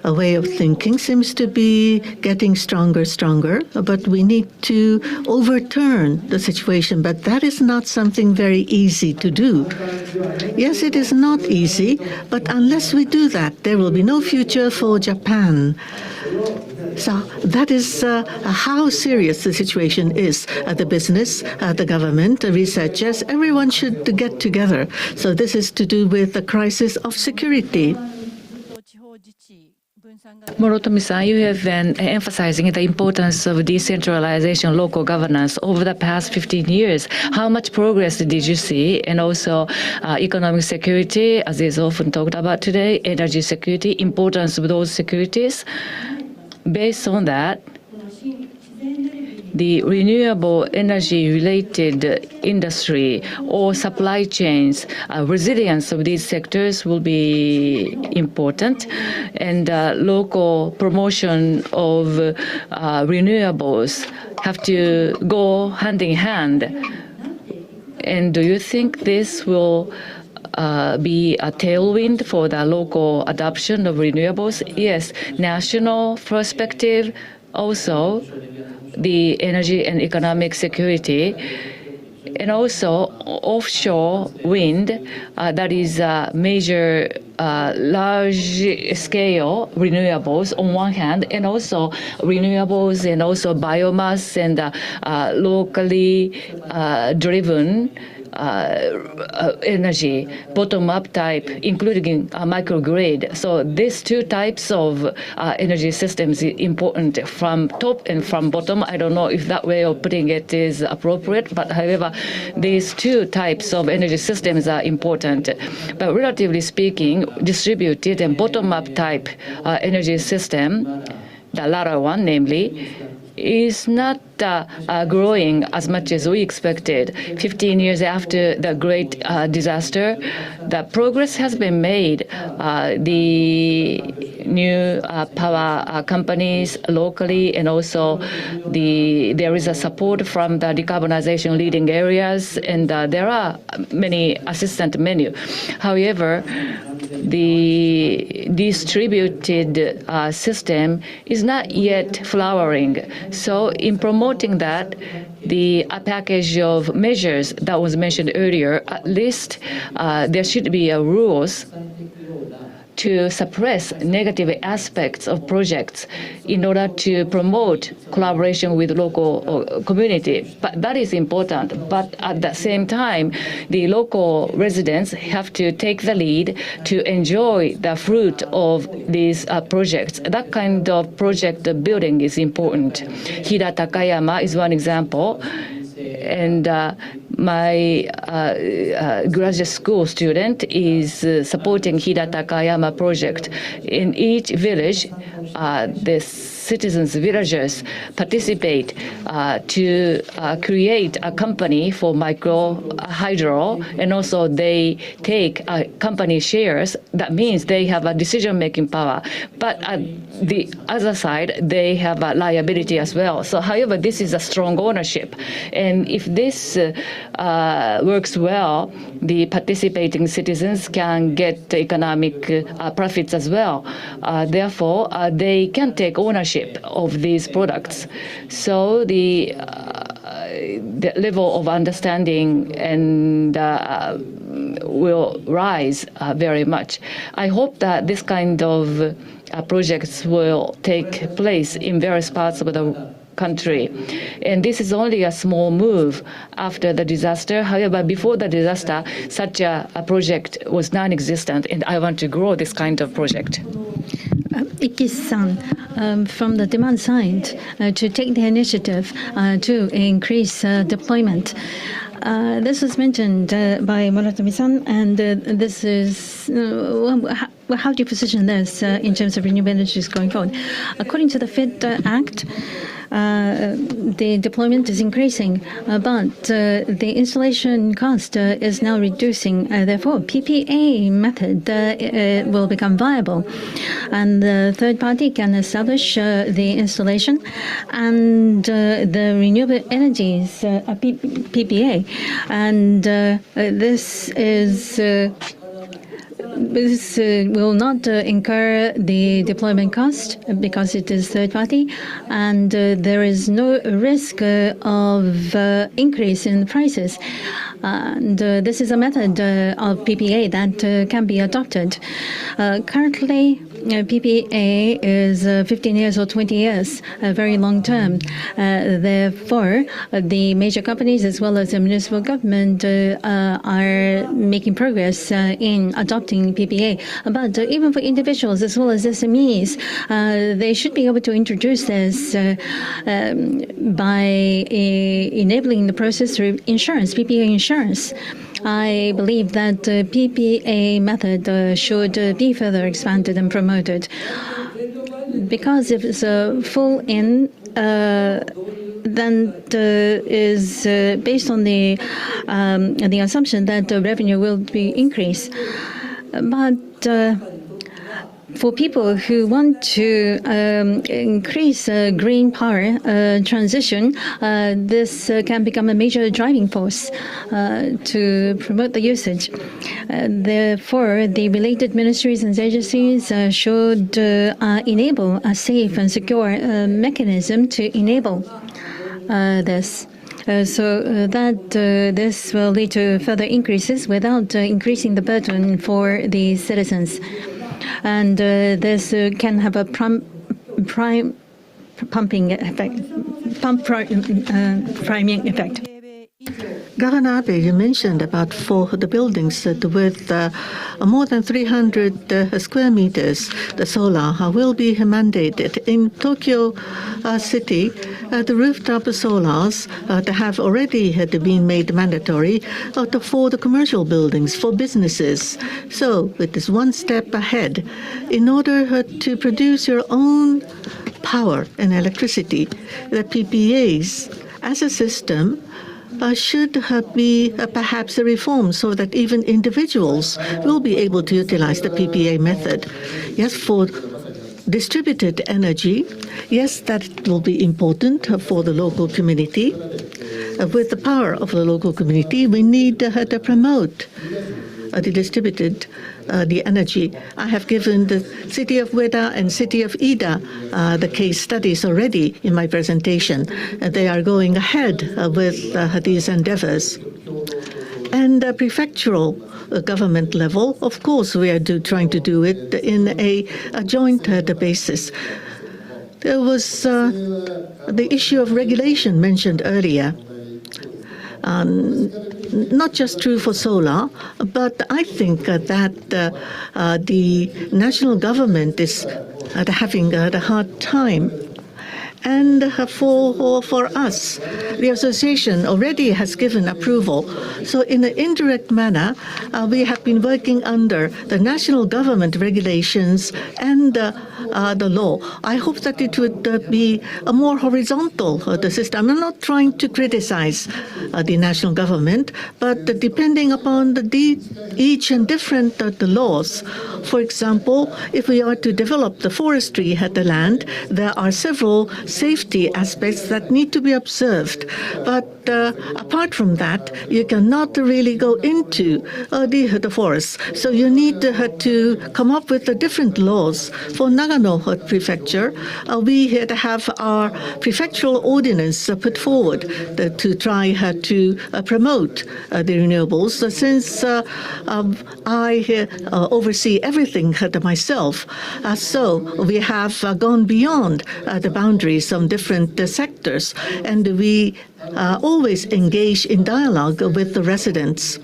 Speaker 3: a way of thinking seems to be getting stronger, but we need to overturn the situation. But that is not something very easy to do. Yes, it is not easy, but unless we do that, there will be no future for Japan. So that is how serious the situation is. The business, the government, the researchers, everyone should get together. So this is to do with the crisis of security.
Speaker 5: Morotomi-san, you have been emphasizing the importance of decentralization, local governance over the past 15 years. How much progress did you see? And also economic security, as is often talked about today, energy security, importance of those securities. Based on that, the renewable energy related industry or supply chains, resilience of these sectors will be important, and local promotion of renewables have to go hand in hand. And do you think this will be a tailwind for the local adoption of renewables? Yes, national perspective, also the energy and economic security, and also offshore wind, that is major large-scale renewables on one hand, and also renewables and also biomass and locally driven energy, bottom-up type, including microgrid. So these two types of energy systems is important from top and from bottom. I don't know if that way of putting it is appropriate, but however, these two types of energy systems are important. But relatively speaking, distributed and bottom-up type energy system, the latter one, namely, is not growing as much as we expected. 15 years after the great disaster, the progress has been made. The new power companies locally, and also there is a support from the decarbonization leading areas, and there are many assistant menu. However, the distributed system is not yet flowering. So in promoting that, the package of measures that was mentioned earlier, at least there should be rules to suppress negative aspects of projects in order to promote collaboration with local community. But that is important. But at the same time, the local residents have to take the lead to enjoy the fruit of these projects. That kind of project building is important. Hida Takayama is one example. And my graduate school student is supporting Hida Takayama project. In each village, the citizens, villagers participate to create a company for micro hydro, and also they take company shares. That means they have a decision-making power. But at the other side, they have a liability as well. So, however, this is a strong ownership. And if this works well, the participating citizens can get economic profits as well. Therefore, they can take ownership of these products. So the level of understanding and will rise very much. I hope that this kind of projects will take place in various parts of the country. And this is only a small move after the disaster. However, before the disaster, such a project was non-existent, and I want to grow this kind of project.
Speaker 2: Iki-san, from the demand side, to take the initiative to increase deployment. This was mentioned by Morotomi-san, and this is how do you position this in terms of renewable energies going forward? According to the FIT Act, the deployment is increasing, but the installation cost is now reducing. Therefore, PPA method will become viable, and the third party can establish the installation and the renewable energies PPA, and this will not incur the deployment cost because it is third party, and there is no risk of increase in prices. And this is a method of PPA that can be adopted. Currently, PPA is 15 years or 20 years, very long term. Therefore, the major companies as well as the municipal government are making progress in adopting PPA. But even for individuals as well as SMEs, they should be able to introduce this by enabling the process through insurance, PPA insurance. I believe that PPA method should be further expanded and promoted, because if it's a full in, then is based on the assumption that the revenue will be increased. But for people who want to increase green power transition, this can become a major driving force to promote the usage. Therefore, the related ministries and agencies should enable a safe and secure mechanism to enable this. So that this will lead to further increases without increasing the burden for the citizens. And this can have a priming effect.
Speaker 3: Governor Abe, you mentioned about for the buildings with more than 300 square meters, the solar will be mandated. In Tokyo City, the rooftop solars have already been made mandatory for the commercial buildings, for businesses. So it is one step ahead. In order to produce your own power and electricity, the PPAs as a system should be perhaps a reform so that even individuals will be able to utilize the PPA method. Yes, for distributed energy, yes, that will be important for the local community. With the power of the local community, we need to promote the distributed the energy. I have given the city of Ueda and city of Ida the case studies already in my presentation. They are going ahead with these endeavors. And prefectural government level, of course, we are trying to do it in a joint basis. There was the issue of regulation mentioned earlier. Not just true for solar, but I think that the national government is having a hard time. And for us, the association already has given approval. So in an indirect manner, we have been working under the national government regulations and the law. I hope that it would be a more horizontal the system. I'm not trying to criticize the national government, but depending upon each and different the laws. For example, if we are to develop the forestry at the land, there are several safety aspects that need to be observed. But apart from that, you cannot really go into the forest. So you need to come up with the different laws. For Nagano Prefecture, we have our prefectural ordinance put forward to try to promote the renewables. Since I oversee everything myself, so we have gone beyond the boundaries of different sectors, and we always engage in dialogue with the residents.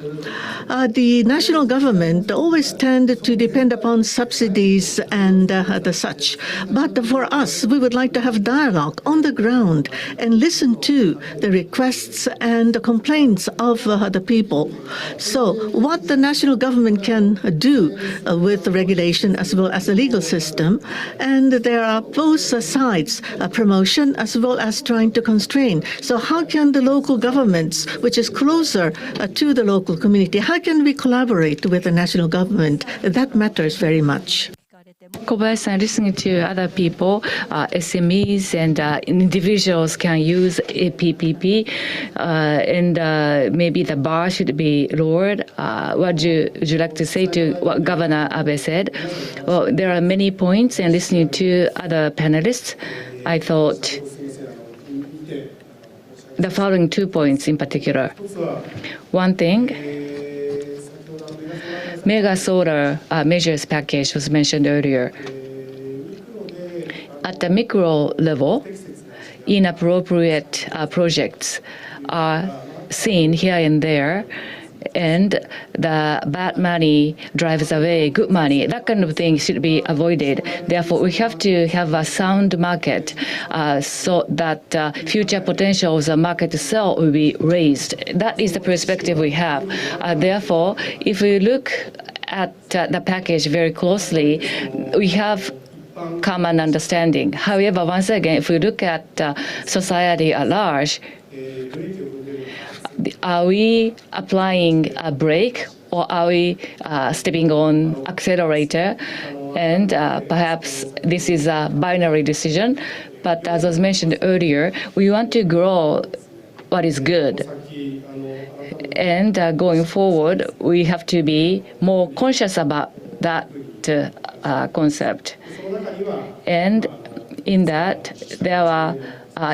Speaker 3: The national government always tend to depend upon subsidies and the such. But for us, we would like to have dialogue on the ground and listen to the requests and the complaints of the people. So what the national government can do with the regulation as well as the legal system, and there are both sides, promotion as well as trying to constrain. So how can the local governments, which is closer to the local community, how can we collaborate with the national government? That matters very much.
Speaker 5: Kobayashi-san, listening to other people, SMEs and individuals can use PPP, and maybe the bar should be lowered. What would you like to say to what Governor Abe said? Well, there are many points, and listening to other panelists, I thought the following 2 points in particular. One thing, mega solar measures package was mentioned earlier. at the micro level, inappropriate projects are seen here and there, and the bad money drives away good money. That kind of thing should be avoided. Therefore, we have to have a sound market so that future potential of the market to sell will be raised. That is the perspective we have. Therefore, if we look at the package very closely, we have common understanding. However, once again, if we look at society at large, are we applying a brake or are we stepping on accelerator? And perhaps this is a binary decision, but as was mentioned earlier, we want to grow what is good. And going forward, we have to be more conscious about that concept. And in that, there are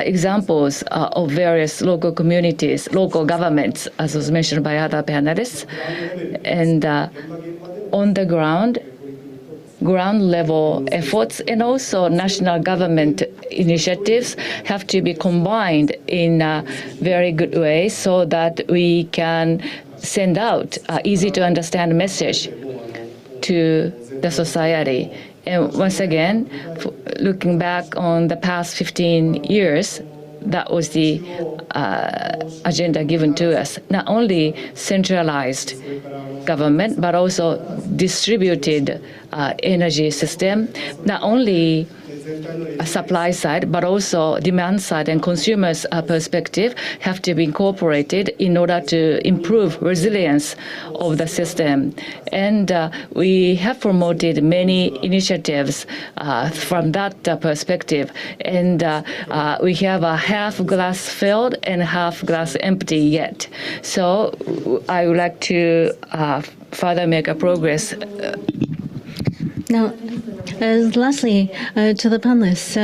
Speaker 5: examples of various local communities, local governments, as was mentioned by other panelists, and on the ground level efforts and also national government initiatives have to be combined in a very good way so that we can send out easy to understand message to the society. And once again, looking back on the past 15 years, that was the agenda given to us. Not only centralized government, but also distributed energy system, not only supply side, but also demand side and consumers' perspective have to be incorporated in order to improve resilience of the system. And we have promoted many initiatives from that perspective. And we have a half glass filled and half glass empty yet. So I would like to further make a progress.
Speaker 2: Now, lastly, to the panelists,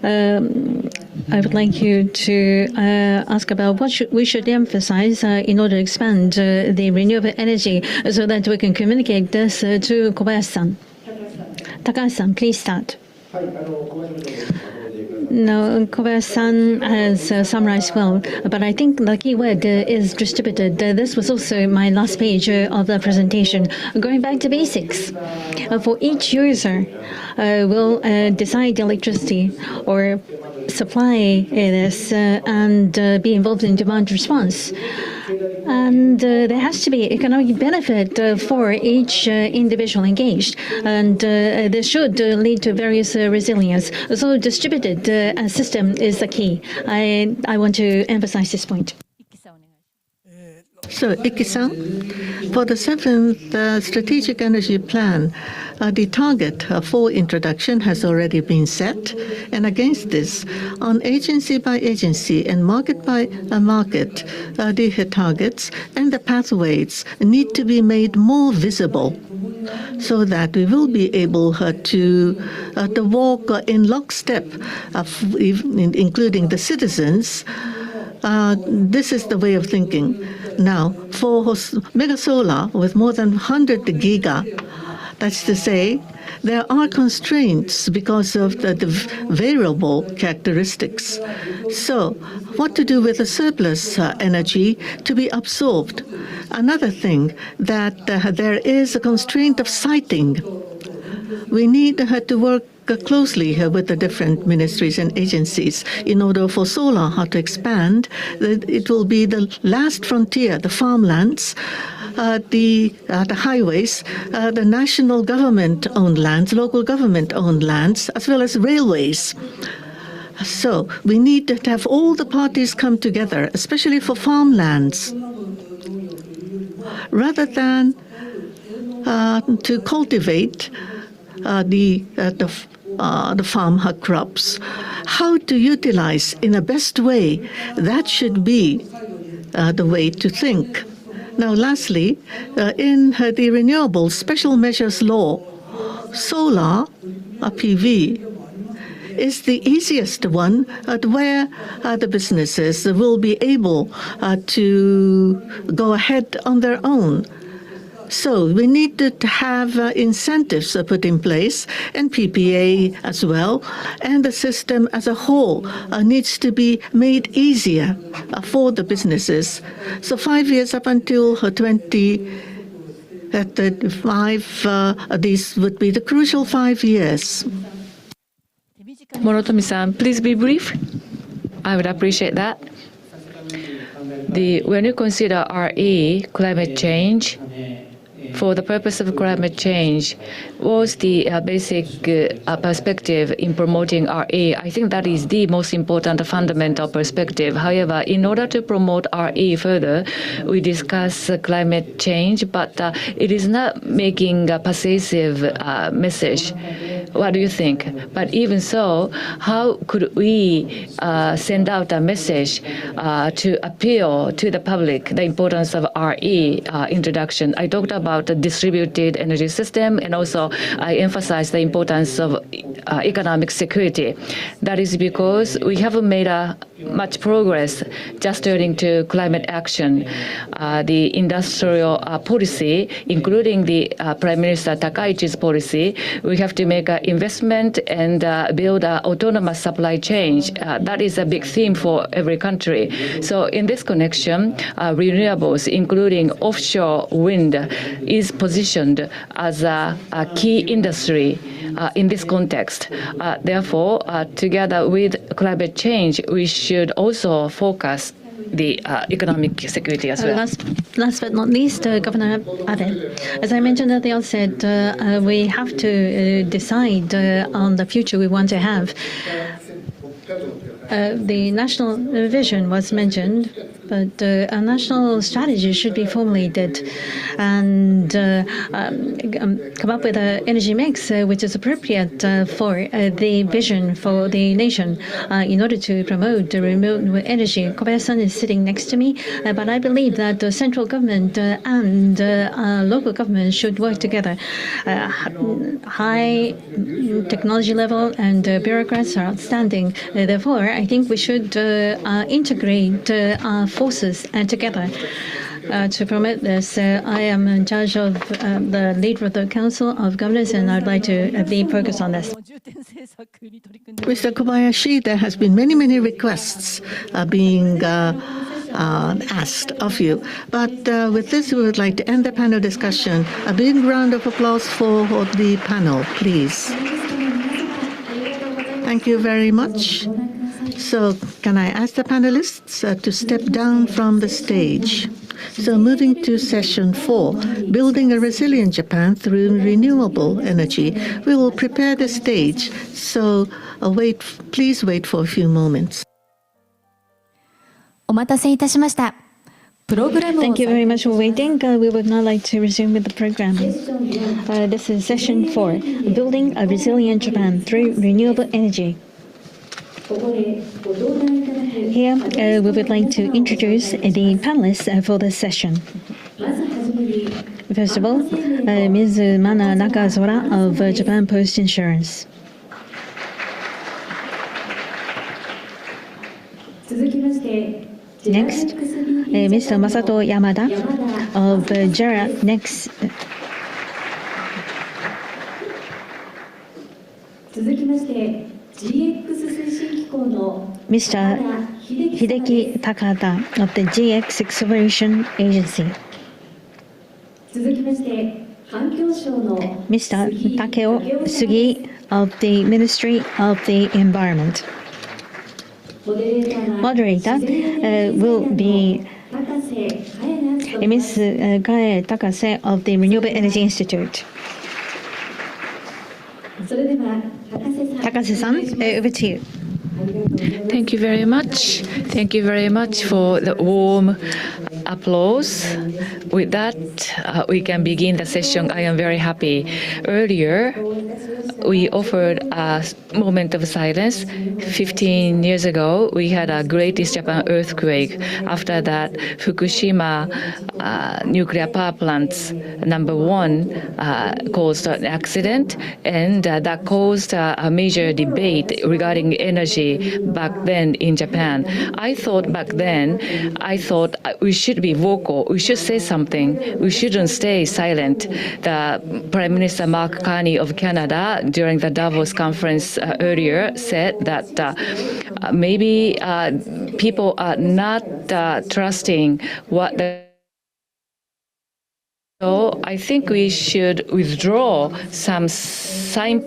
Speaker 2: I would like you to ask about what we should emphasize in order to expand the renewable energy so that we can communicate this to Kobayashi-san. Takahashi-san, please start. No, Kobayashi-san has summarized well, but I think the key word is distributed. This was also my last page of the presentation. Going back to basics, for each user will decide electricity or supply this and be involved in demand response. And there has to be economic benefit for each individual engaged, and this should lead to various resilience. So distributed system is the key. I want to emphasize this point.
Speaker 3: So, Iki-san, for the 7th Strategic Energy Plan, the target for introduction has already been set. And against this, on agency by agency and market by market, the targets and the pathways need to be made more visible so that we will be able to walk in lockstep, including the citizens. This is the way of thinking. Now, for mega solar with more than 100 giga, that's to say, there are constraints because of the variable characteristics. So, what to do with the surplus energy to be absorbed? Another thing that there is a constraint of siting. We need to work closely with the different ministries and agencies in order for solar to expand. It will be the last frontier, the farmlands, the highways, the national government-owned lands, local government-owned lands, as well as railways. So we need to have all the parties come together, especially for farmlands, rather than to cultivate the farm crops. How to utilize in the best way, that should be the way to think. Now, lastly, in the Renewable Special Measures Law, solar, PV, is the easiest one where the businesses will be able to go ahead on their own. So we need to have incentives put in place, and PPA as well, and the system as a whole needs to be made easier for the businesses. So 5 years up until 2035, these would be the crucial 5 years.
Speaker 5: Morotomi-san, please be brief. I would appreciate that. When you consider RE, climate change, for the purpose of climate change, was the basic perspective in promoting RE. I think that is the most important fundamental perspective. However, in order to promote RE further, we discuss climate change, but it is not making a persuasive message. What do you think? But even so, how could we send out a message to appeal to the public the importance of RE introduction? I talked about the distributed energy system, and also I emphasized the importance of economic security. That is because we haven't made much progress just turning to climate action. The industrial policy, including the Prime Minister Takaichi's policy, we have to make an investment and build an autonomous supply chain. That is a big theme for every country. So in this connection, renewables, including offshore wind, is positioned as a key industry in this context. Therefore, together with climate change, we should also focus the economic security as well.
Speaker 2: Last but not least, Governor Abe. As I mentioned at the outset, we have to decide on the future we want to have. The national vision was mentioned, but a national strategy should be formulated and come up with an energy mix which is appropriate for the vision for the nation in order to promote renewable energy. Kobayashi-san is sitting next to me, but I believe that the central government and local government should work together. High technology level and bureaucrats are outstanding. Therefore, I think we should integrate forces together to promote this. I am in charge of the leader of the Council of Governors, and I'd like to be focused on this.
Speaker 3: Mr. Kobayashi, there has been many requests being asked of you. But with this, we would like to end the panel discussion. A big round of applause for the panel, please. Thank you very much. So can I ask the panelists to step down from the stage? So moving to session 4, Building a Resilient Japan Through Renewable Energy. We will prepare the stage, so please wait for a few moments.
Speaker 1: お待たせいたしました。プログラムを
Speaker 2: Thank you very much for waiting. We would now like to resume with the program. This is session 4, Building a Resilient Japan Through Renewable Energy. Here, we would like to introduce the panelists for this session. First of all, Ms. Mana Nakazora of Japan Post Insurance. Next, Mr. Masato Yamada of JERA Next. Mr. Hideki Takada of the GX Exploration Agency. Mr. Takeo Sugi of the Ministry of the Environment. Moderator will be Ms. Kae Takase of the Renewable Energy Institute. Takase-san, over to you.
Speaker 5: Thank you very much. Thank you very much for the warm applause. With that, we can begin the session. I am very happy. Earlier, we offered a moment of silence. 15 years ago, we had a Great East Japan earthquake. After that, Fukushima nuclear power plants, #1, caused an accident, and that caused a major debate regarding energy back then in Japan. I thought back then, we should should be vocal. We should say something. We shouldn't stay silent. The Prime Minister Mark Carney of Canada during the Davos conference earlier said that maybe people are not trusting what the. So I think we should withdraw some signs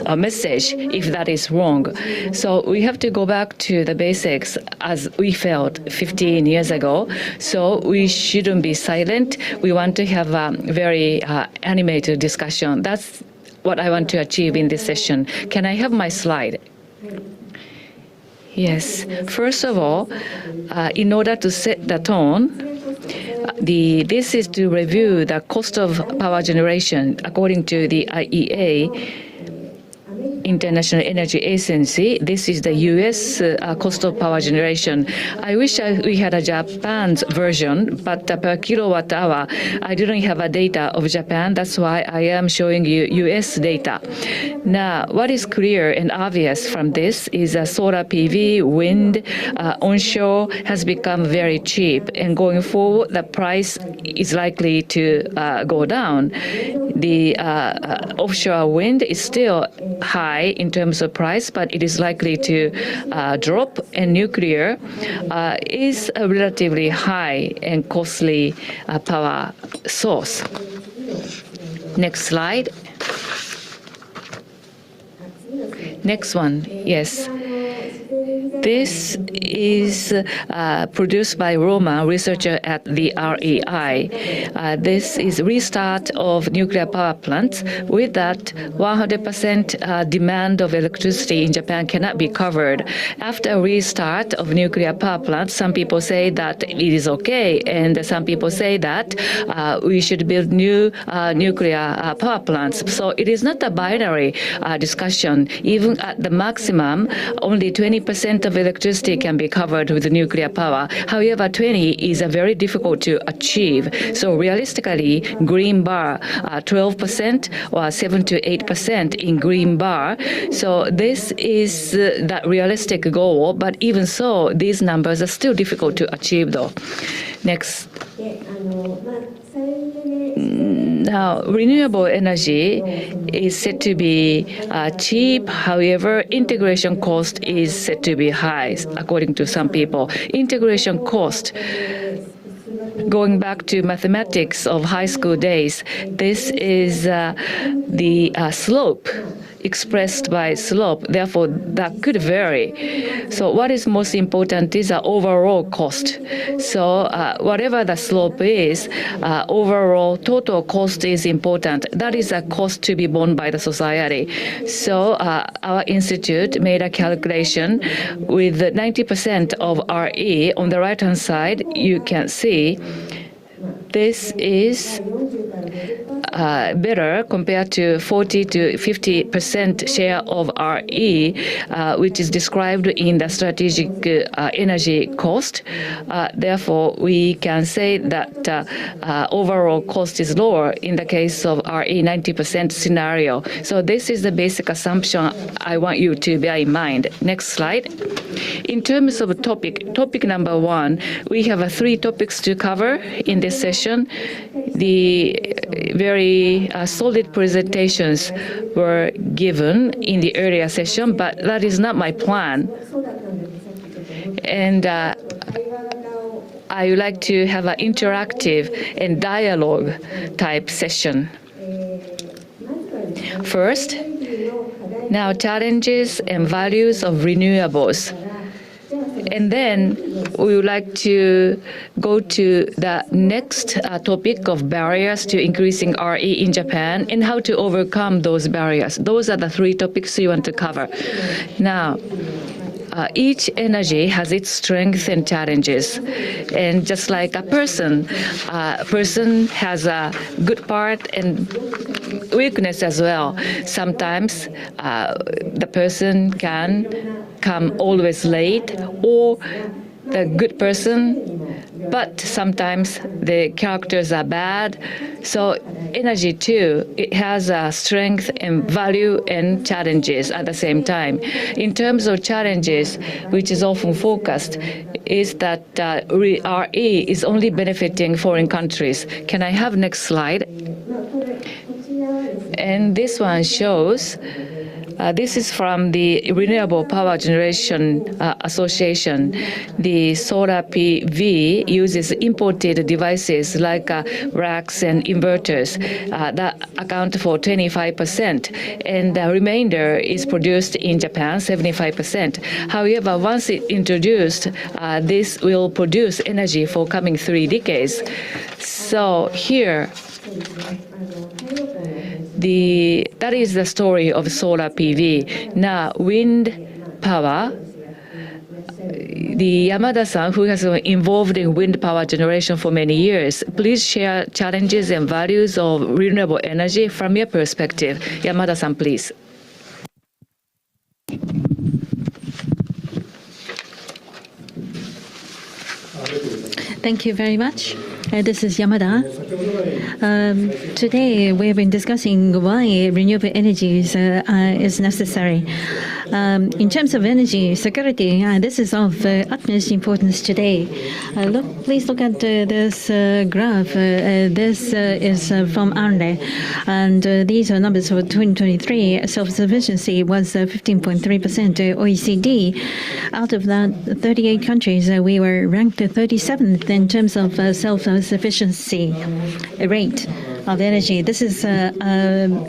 Speaker 5: or message if that is wrong. So we have to go back to the basics as we felt 15 years ago. So we shouldn't be silent. We want to have a very animated discussion. That's what I want to achieve in this session. Can I have my slide? Yes. First of all, in order to set the tone, this is to review the cost of power generation according to the IEA, International Energy Agency. This is the U.S. Cost of power generation. I wish we had a Japan's version, but per kilowatt hour, I didn't have a data of Japan. That's why I am showing you U.S. data. Now, what is clear and obvious from this is solar PV, wind, onshore has become very cheap, and going forward, the price is likely to go down. The offshore wind is still high in terms of price, but it is likely to drop, and nuclear is a relatively high and costly power source. Next slide. Next one, yes. This is produced by Roma, researcher at the REI. This is restart of nuclear power plants. With that, 100% demand of electricity in Japan cannot be covered. After restart of nuclear power plants, some people say that it is okay, and some people say that we should build new nuclear power plants. So it is not a binary discussion. Even at the maximum, only 20% of electricity can be covered with nuclear power. However, 20 is very difficult to achieve. So realistically, green bar, 12% or 7 to 8% in green bar. So this is that realistic goal, but even so, these numbers are still difficult to achieve though. Next. Now, renewable energy is said to be cheap. However, integration cost is said to be high, according to some people. Integration cost, going back to mathematics of high school days, this is the slope expressed by slope. Therefore, that could vary. So what is most important is the overall cost. So whatever the slope is, overall total cost is important. That is a cost to be borne by the society. So our institute made a calculation with 90% of RE. On the right-hand side, you can see this is better compared to 40 to 50% share of RE, which is described in the strategic energy cost. Therefore, we can say that overall cost is lower in the case of RE 90% scenario. So this is the basic assumption I want you to bear in mind. Next slide. In terms of topic number 1, we have 3 topics to cover in this session. The very solid presentations were given in the earlier session, but that is not my plan. And I would like to have an interactive and dialogue type session. First, now challenges and values of renewables. And then we would like to go to the next topic of barriers to increasing RE in Japan and how to overcome those barriers. Those are the 3 topics we want to cover. Now, each energy has its strengths and challenges. And just like a person has a good part and weakness as well. Sometimes the person can come always late, or the good person but sometimes the characters are bad. So energy too, it has a strength and value and challenges at the same time. In terms of challenges, which is often focused, is that RE is only benefiting foreign countries. Can I have next slide? And this one shows, this is from the Renewable Power Generation Association. The solar PV uses imported devices like racks and inverters that account for 25%, and the remainder is produced in Japan, 75%. However, once it introduced, this will produce energy for coming 3 decades. So here, that is the story of solar PV. Now, wind power. The Yamada-san, who has been involved in wind power generation for many years, please share challenges and values of renewable energy from your perspective. Yamada-san, please.
Speaker 2: Thank you very much. This is Yamada. Today we have been discussing why renewable energy is necessary. In terms of energy security, this is of utmost importance today. Please look at this graph. This is from ANRE, and these are numbers for 2023. Self-sufficiency was 15.3%. OECD, out of that 38 countries, we were ranked 37th in terms of self-sufficiency rate of energy. This is a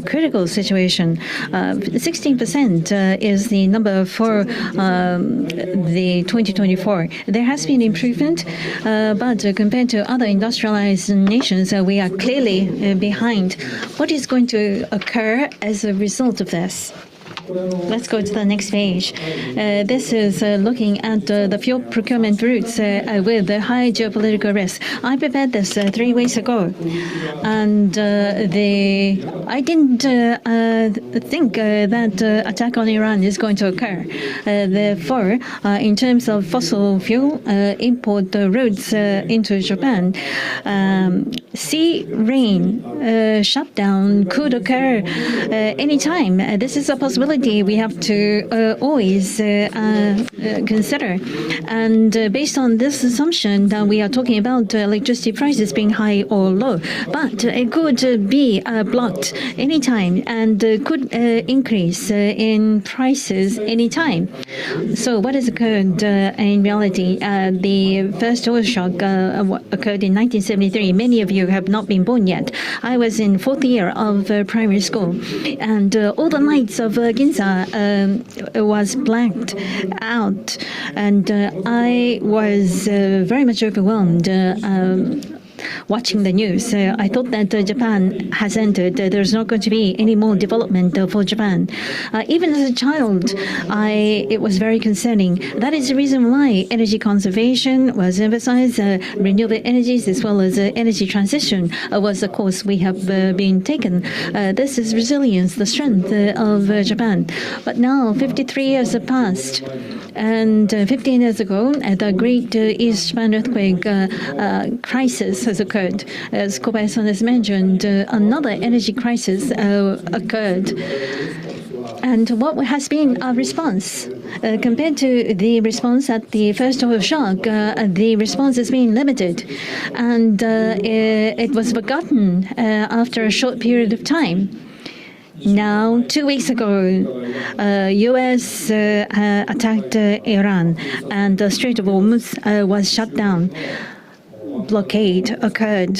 Speaker 2: critical situation. 16% is the number for the 2024. There has been improvement, but compared to other industrialized nations, we are clearly behind. What is going to occur as a result of this? Let's go to the next page. This is looking at the fuel procurement routes with the high geopolitical risk. I prepared this 3 weeks ago, and I didn't think that attack on Iran is going to occur. Therefore, in terms of fossil fuel import routes into Japan, sea rain shutdown could occur anytime. This is a possibility we have to always consider. And based on this assumption, that we are talking about electricity prices being high or low, but it could be blocked anytime and could increase in prices anytime. So what has occurred in reality? The first oil shock occurred in 1973. Many of you have not been born yet. I was in 4th year of primary school, and all the lights of Ginza was blanked out, and I was very much overwhelmed watching the news. I thought that Japan has ended. There's not going to be any more development for Japan. Even as a child, it was very concerning. That is the reason why energy conservation was emphasized. Renewable energies as well as energy transition was the course we have been taken. This is resilience, the strength of Japan. But now, 53 years have passed, and 15 years ago, the Great East Japan earthquake crisis has occurred. As Kobayashi has mentioned, another energy crisis occurred. And what has been our response? Compared to the response at the first oil shock, the response has been limited, and it was forgotten after a short period of time. Now, 2 weeks ago, U.S. attacked Iran, and the Strait of Hormuz was shut down. Blockade occurred,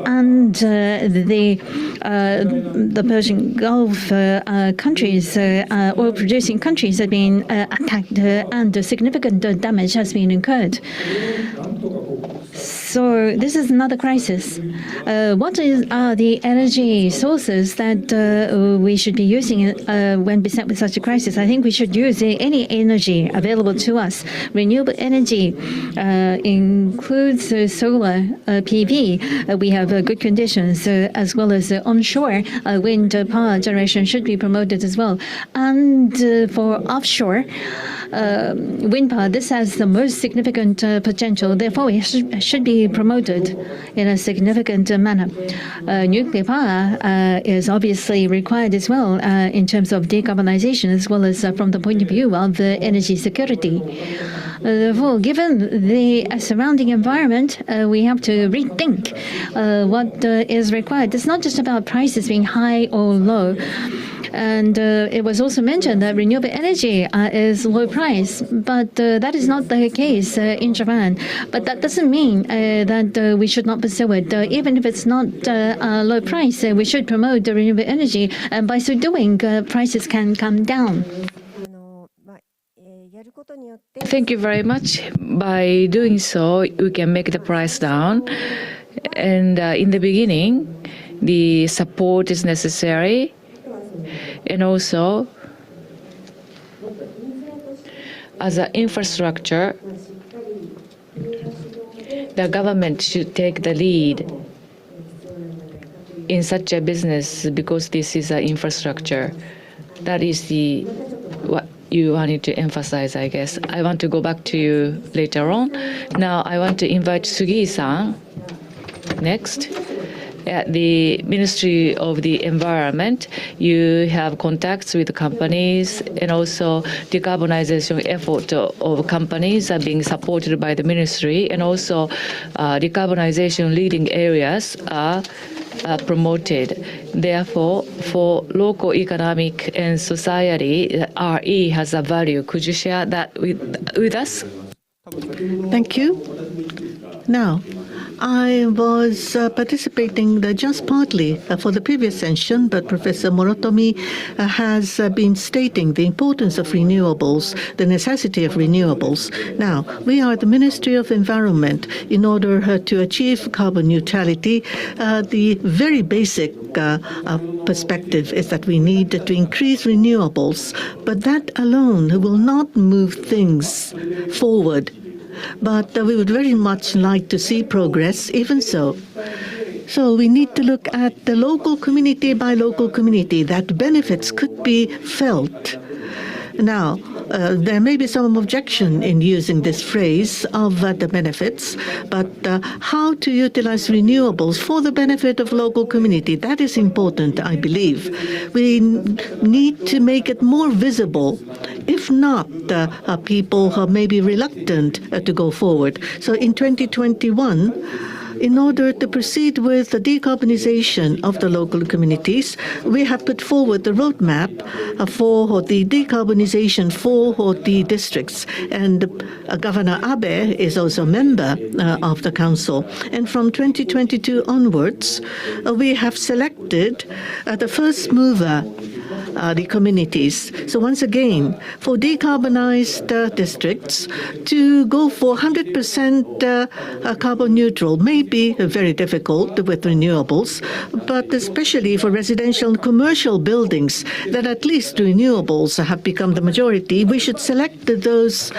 Speaker 2: and the Persian Gulf countries, oil-producing countries, have been attacked, and significant damage has been incurred. So this is another crisis. What are the energy sources that we should be using when beset with such a crisis? I think we should use any energy available to us. Renewable energy includes solar PV. We have good conditions, as well as onshore wind power generation should be promoted as well. And for offshore wind power, this has the most significant potential. Therefore, it should be promoted in a significant manner. Nuclear power is obviously required as well in terms of decarbonization, as well as from the point of view of energy security. Therefore, given the surrounding environment, we have to rethink what is required. It's not just about prices being high or low. And it was also mentioned that renewable energy is low price, but that is not the case in Japan. But that doesn't mean that we should not pursue it. Even if it's not low price, we should promote the renewable energy, and by so doing, prices can come down.
Speaker 5: Thank you very much. By doing so, we can make the price down. And in the beginning, the support is necessary. And also, as an infrastructure, the government should take the lead in such a business, because this is an infrastructure. That is what you wanted to emphasize, I guess. I want to go back to you later on. Now I want to invite Sugi-san next. At the Ministry of the Environment, you have contacts with companies, and also decarbonization effort of companies are being supported by the ministry, and also decarbonization leading areas are promoted. Therefore, for local economic and society, RE has a value. Could you share that with us?
Speaker 3: Thank you. Now, I was participating just partly for the previous session, but Professor Morotomi has been stating the importance of renewables, the necessity of renewables. Now, we are the Ministry of Environment. In order to achieve carbon neutrality, the very basic perspective is that we need to increase renewables, but that alone will not move things forward. But we would very much like to see progress, even so. So we need to look at the local community by local community, that benefits could be felt. Now, there may be some objection in using this phrase of the benefits, but how to utilize renewables for the benefit of local community, that is important, I believe. We need to make it more visible. If not, people may be reluctant to go forward. So in 2021, in order to proceed with the decarbonization of the local communities, we have put forward the roadmap for the decarbonization for the districts. And Governor Abe is also a member of the council. And from 2022 onwards, we have selected the first mover, the communities. So once again, for decarbonized districts, to go for 100% carbon neutral may be very difficult with renewables, but especially for residential and commercial buildings, that at least renewables have become the majority, we should select those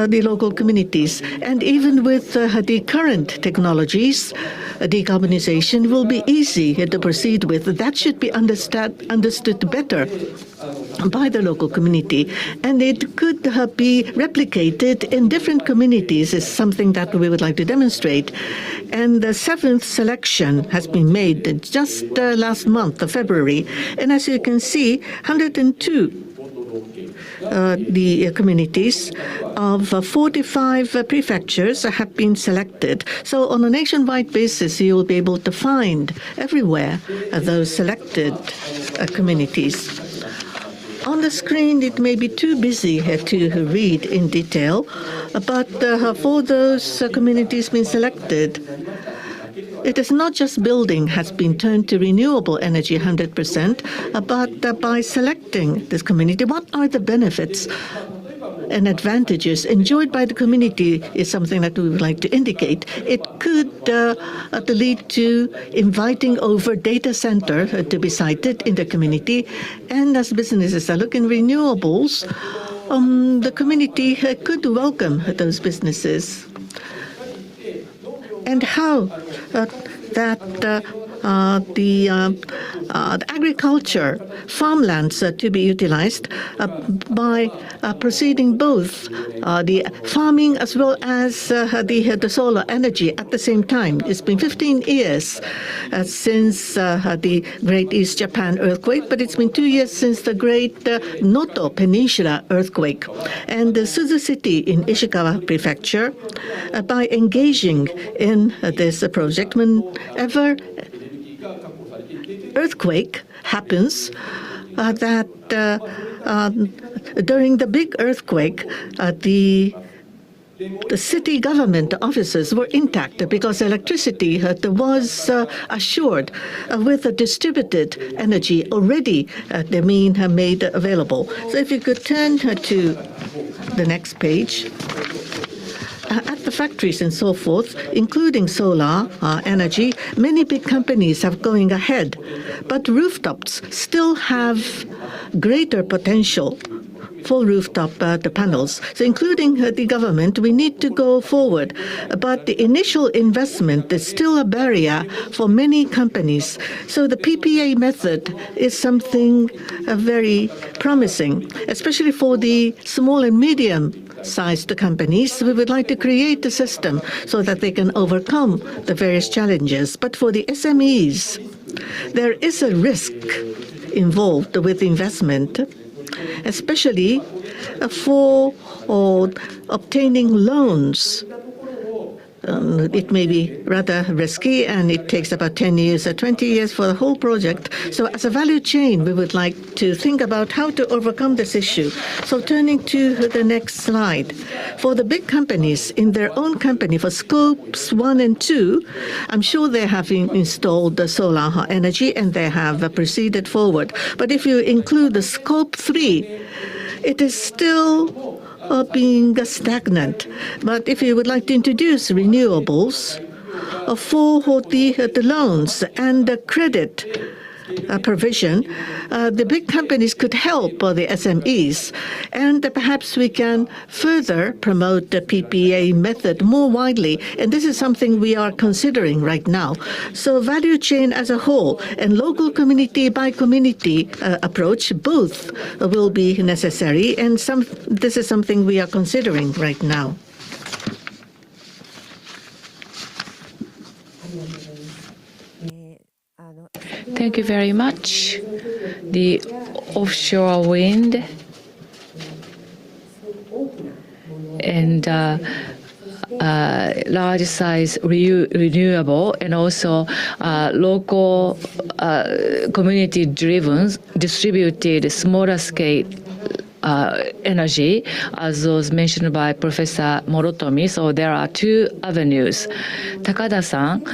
Speaker 3: the local communities. And even with the current technologies, decarbonization will be easy to proceed with. That should be understood better by the local community, and it could be replicated in different communities is something that we would like to demonstrate. And the 7th selection has been made just last month of February, and as you can see, 102 the communities of 45 prefectures have been selected. So on a nationwide basis, you will be able to find everywhere those selected communities. On the screen, it may be too busy to read in detail, but for those communities being selected, it is not just building has been turned to renewable energy 100%, but by selecting this community, what are the benefits? and advantages enjoyed by the community is something that we would like to indicate. It could lead to inviting over data center to be sited in the community. And as businesses are looking renewables, the community could welcome those businesses. And how the agriculture farmlands to be utilized by proceeding both the farming as well as the solar energy at the same time. It's been 15 years since the Great East Japan earthquake, but it's been 2 years since the Great Noto Peninsula earthquake. And Suzu City in Ishikawa Prefecture, by engaging in this project, whenever earthquake happens, during the big earthquake, the city government offices were intact because electricity was assured with a distributed energy already being made available. So if you could turn to the next page. At the factories and so forth, including solar energy, many big companies have going ahead, but rooftops still have greater potential for rooftop the panels. So including the government, we need to go forward. But the initial investment is still a barrier for many companies. So the PPA method is something very promising, especially for the small and medium-sized companies. We would like to create a system so that they can overcome the various challenges. But for the SMEs, there is a risk involved with investment, especially for obtaining loans. It may be rather risky, and it takes about 10 years or 20 years for the whole project. So as a value chain, we would like to think about how to overcome this issue. So turning to the next slide. For the big companies in their own company, for scopes 1 and 2, I'm sure they have installed the solar energy and they have proceeded forward. But if you include the scope 3, it is still being stagnant. But if you would like to introduce renewables for the loans and the credit provision, the big companies could help the SMEs, and perhaps we can further promote the PPA method more widely. And this is something we are considering right now. So value chain as a whole and local community by community approach, both will be necessary, and this is something we are considering right now.
Speaker 5: Thank you very much. The offshore wind and large size renewable, and also local community driven distributed smaller scale energy, as was mentioned by Professor Morotomi. So there are two avenues. Takada-san,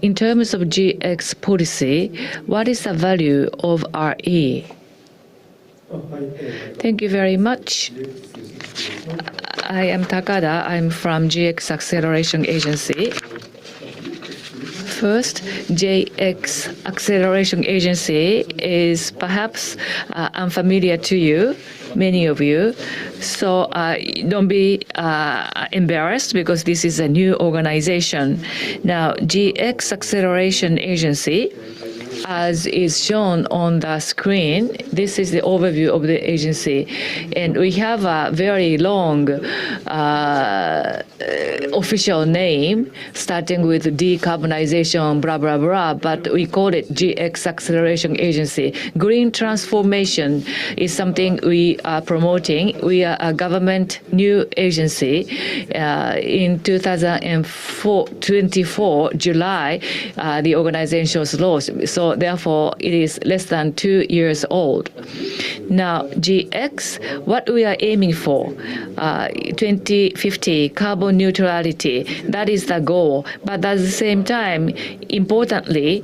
Speaker 5: in terms of GX policy, what is the value of RE? Thank you very much. I am Takada. I'm from GX Acceleration Agency. First, GX Acceleration Agency is perhaps unfamiliar to you, many of you. So don't be embarrassed, because this is a new organization. Now, GX Acceleration Agency, as is shown on the screen, this is the overview of the agency. And we have a very long official name, starting with decarbonization, blah, blah, blah, but we call it GX Acceleration Agency. Green transformation is something we are promoting. We are a government new agency. In 2024, July, the organization was launched. So therefore, it is less than 2 years old. Now, GX, what we are aiming for, 2050 carbon neutrality, that is the goal. But at the same time, importantly,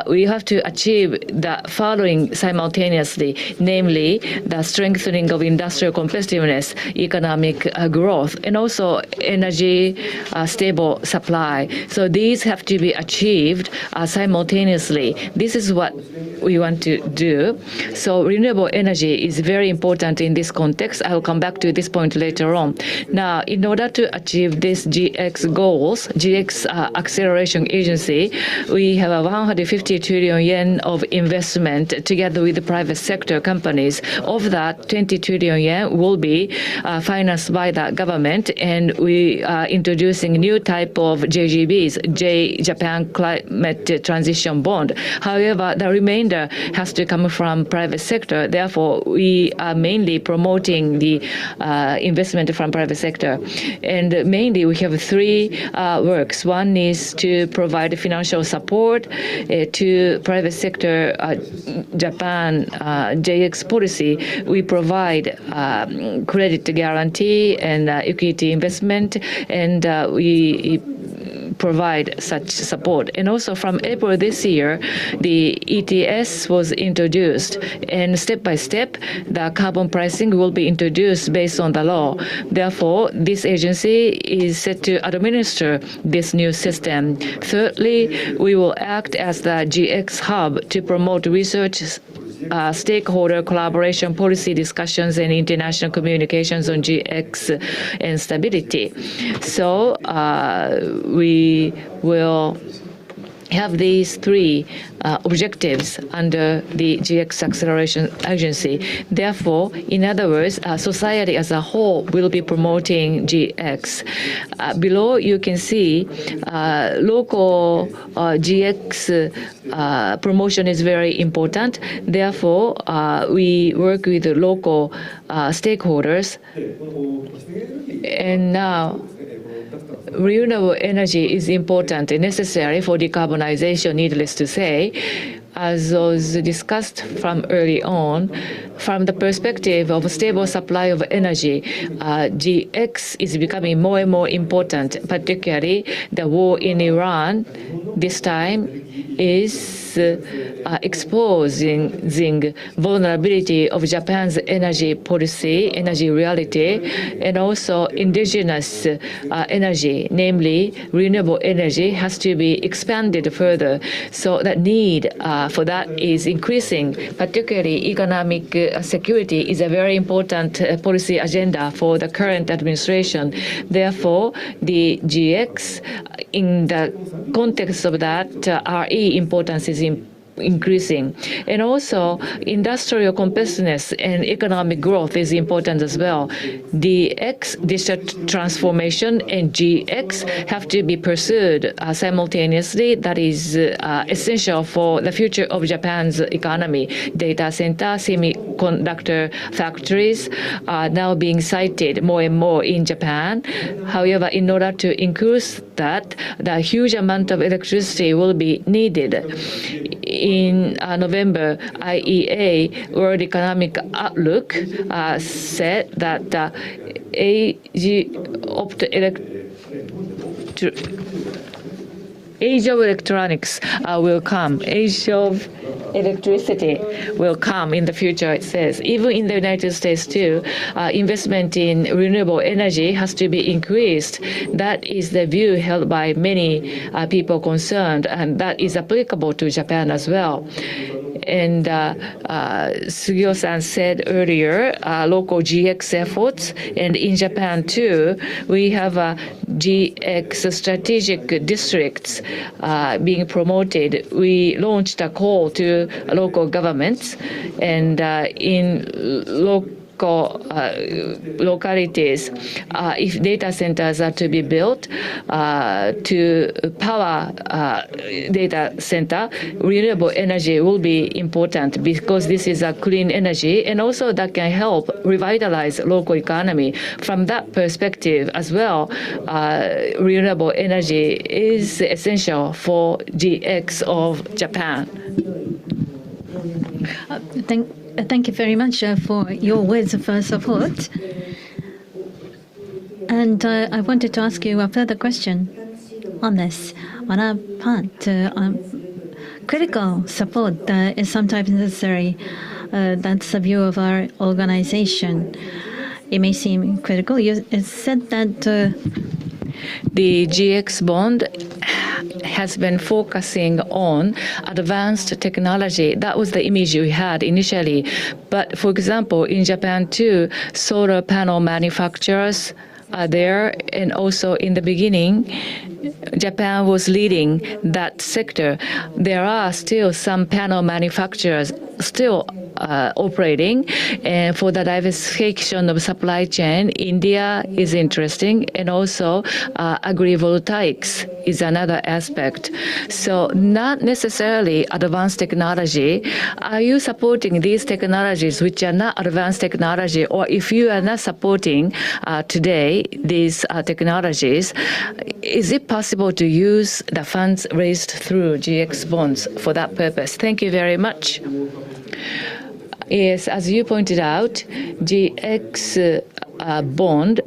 Speaker 5: we have to achieve the following simultaneously, namely the strengthening of industrial competitiveness, economic growth, and also energy stable supply. So these have to be achieved simultaneously. This is what we want to do. So renewable energy is very important in this context. I will come back to this point later on. Now, in order to achieve these GX goals, GX Acceleration Agency, we have a 150 trillion yen of investment together with the private sector companies. Of that, 20 trillion yen will be financed by the government, and we are introducing new type of JGBs, Japan Climate Transition Bond. However, the remainder has to come from private sector. Therefore, we are mainly promoting the investment from private sector. And mainly, we have three works. One is to provide financial support to private sector Japan JX policy. We provide credit guarantee and equity investment, and we provide such support. And also from April this year, the ETS was introduced, and step by step, the carbon pricing will be introduced based on the law. Therefore, this agency is set to administer this new system. Thirdly, we will act as the GX hub to promote research, stakeholder collaboration, policy discussions, and international communications on GX and stability. So we will have these three objectives under the GX Acceleration Agency. Therefore, in other words, society as a whole will be promoting GX. Below, you can see local GX promotion is very important. Therefore, we work with the local stakeholders. And now, renewable energy is important and necessary for decarbonization, needless to say. As was discussed from early on, from the perspective of a stable supply of energy, GX is becoming more and more important, particularly the war in Iran this time is exposing vulnerability of Japan's energy policy, energy reality, and also indigenous energy, namely renewable energy, has to be expanded further. So the need for that is increasing. Particularly economic security is a very important policy agenda for the current administration. Therefore, the GX, in the context of that, RE importance is increasing. And also, industrial competitiveness and economic growth is important as well. DX, digital transformation, and GX have to be pursued simultaneously. That is essential for the future of Japan's economy. Data center, semiconductor factories are now being cited more and more in Japan. However, in order to increase that, the huge amount of electricity will be needed. In November, IEA, World Economic Outlook, said that age of electronics will come. Age of electricity will come in the future, it says. Even in the United States, too, investment in renewable energy has to be increased. That is the view held by many people concerned, and that is applicable to Japan as well. And Sugio-san said earlier, local GX efforts, and in Japan too, we have GX strategic districts being promoted. We launched a call to local governments, and in localities, if data centers are to be built to power data center, renewable energy will be important because this is a clean energy, and also that can help revitalize local economy. From that perspective as well, renewable energy is essential for GX of Japan.
Speaker 2: thank you very much for your words of support. And I wanted to ask you a further question on this. On our part, critical support is sometimes necessary. That's the view of our organization. It may seem critical. You said that
Speaker 5: the GX bond has been focusing on advanced technology. That was the image we had initially. But for example, in Japan too, solar panel manufacturers are there, and also in the beginning, Japan was leading that sector. There are still some panel manufacturers still operating, and for the diversification of supply chain, India is interesting, and also agrivoltaics is another aspect. So not necessarily advanced technology. Are you supporting these technologies which are not advanced technology, or if you are not supporting today these technologies, is it possible to use the funds raised through GX bonds for that purpose? Thank you very much. Yes, as you pointed out, GX bond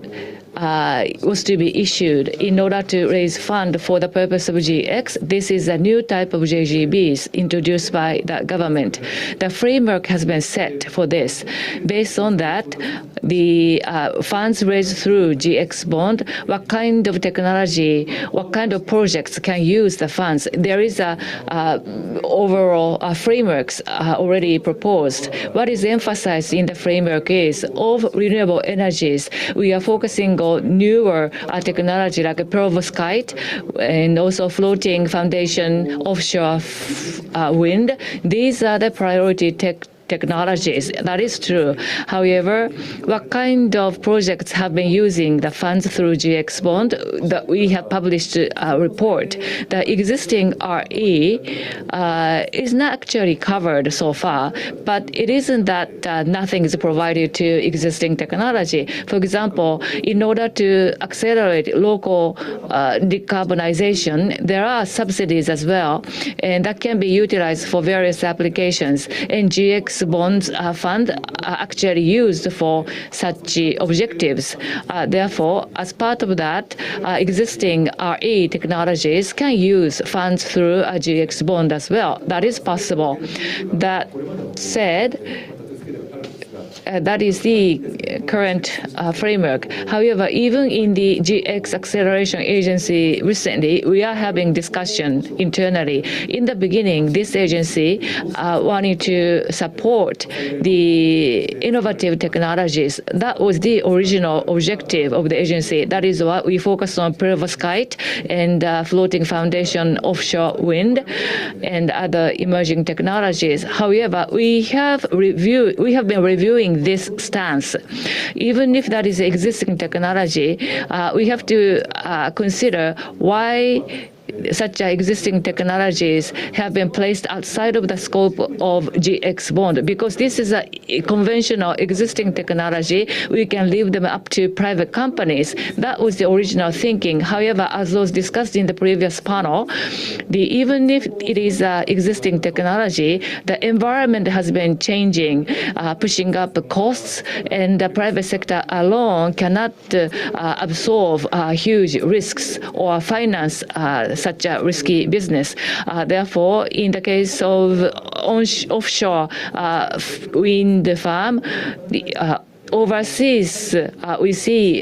Speaker 5: was to be issued in order to raise fund for the purpose of GX. This is a new type of JGBs introduced by the government. The framework has been set for this. Based on that, the funds raised through GX bond, what kind of technology, what kind of projects can use the funds? There is a overall frameworks already proposed. What is emphasized in the framework is of renewable energies. We are focusing on newer technology like perovskite and also floating foundation offshore wind. These are the priority technologies. That is true. However, what kind of projects have been using the funds through GX bond? That we have published a report. The existing RE is not actually covered so far, but it isn't that nothing is provided to existing technology. For example, in order to accelerate local decarbonization, there are subsidies as well, and that can be utilized for various applications. And GX bonds fund are actually used for such objectives. Therefore, as part of that, existing RE technologies can use funds through a GX bond as well. That is possible. That said, that is the current framework. However, even in the GX Acceleration Agency recently, we are having discussion internally. In the beginning, this agency wanted to support the innovative technologies. That was the original objective of the agency. That is what we focus on: perovskite and floating foundation offshore wind and other emerging technologies. However, we have been reviewing this stance. Even if that is existing technology, we have to consider why such existing technologies have been placed outside of the scope of GX bond. Because this is a conventional existing technology, we can leave them up to private companies. That was the original thinking. However, as was discussed in the previous panel, even if it is existing technology, the environment has been changing, pushing up the costs, and the private sector alone cannot absorb huge risks or finance such a risky business. Therefore, in the case of offshore wind farm, overseas, we see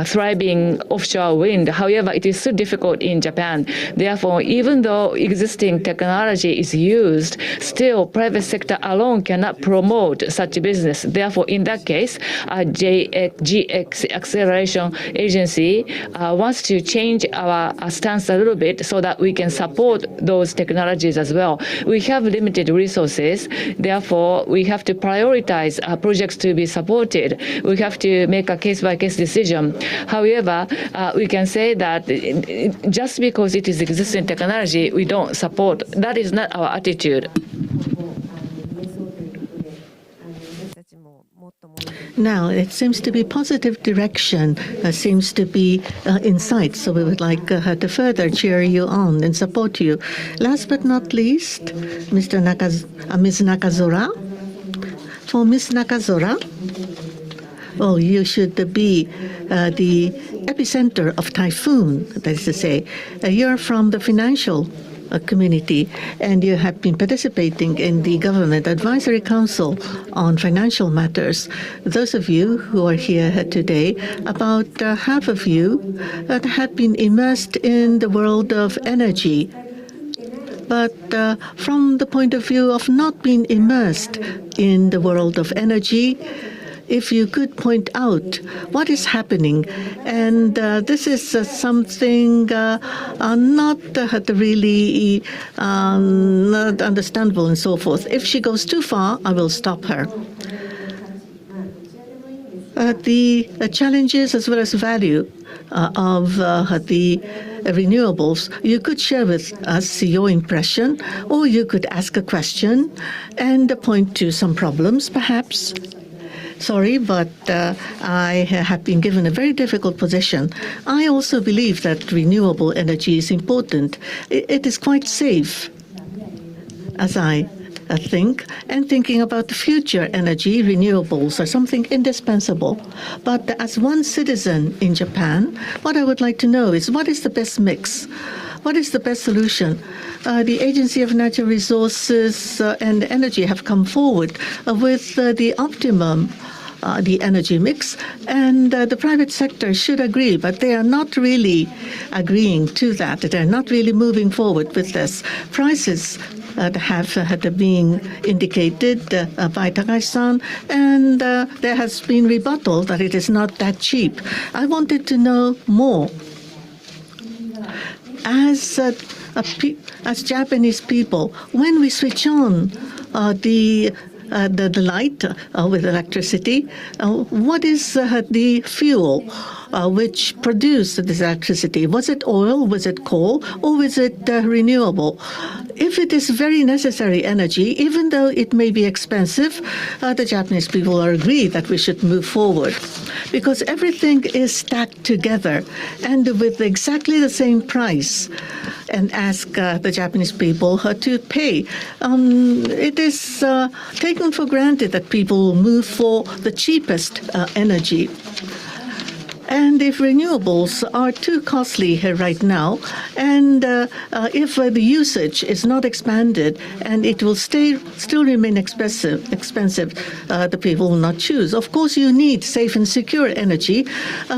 Speaker 5: thriving offshore wind. However, it is so difficult in Japan. Therefore, even though existing technology is used, still private sector alone cannot promote such business. Therefore, in that case, GX Acceleration Agency wants to change our stance a little bit so that we can support those technologies as well. We have limited resources. Therefore, we have to prioritize projects to be supported. We have to make a case-by-case decision. However, we can say that just because it is existing technology, we don't support. That is not our attitude.
Speaker 3: Now, it seems to be positive direction, seems to be in sight. So we would like to further cheer you on and support you. Last but not least, Ms. Nakazura. For Ms. Nakazora, oh, you should be the epicenter of typhoon, that is to say. You're from the financial community, and you have been participating in the Government Advisory Council on financial matters. Those of you who are here today, about half of you have been immersed in the world of energy. But from the point of view of not being immersed in the world of energy, if you could point out what is happening, and this is something not really not understandable and so forth. If she goes too far, I will stop her. The challenges as well as value of the renewables, you could share with us your impression, or you could ask a question and point to some problems, perhaps. Sorry, but I have been given a very difficult position. I also believe that renewable energy is important. It is quite safe, as I think, and thinking about the future energy, renewables are something indispensable. But as one citizen in Japan, what I would like to know is, what is the best mix? What is the best solution? The Agency of Natural Resources and Energy have come forward with the optimum the energy mix, and the private sector should agree, but they are not really agreeing to that. They're not really moving forward with this. Prices have been indicated by Takashi-san, and there has been rebuttal that it is not that cheap. I wanted to know more. As Japanese people, when we switch on the light with electricity, what is the fuel which produced this electricity? Was it oil, was it coal, or was it renewable? If it is very necessary energy, even though it may be expensive, the Japanese people agree that we should move forward, because everything is stacked together and with exactly the same price, and ask the Japanese people to pay. It is taken for granted that people move for the cheapest energy. And if renewables are too costly right now, and if the usage is not expanded and it will still remain expensive, the people will not choose. Of course, you need safe and secure energy,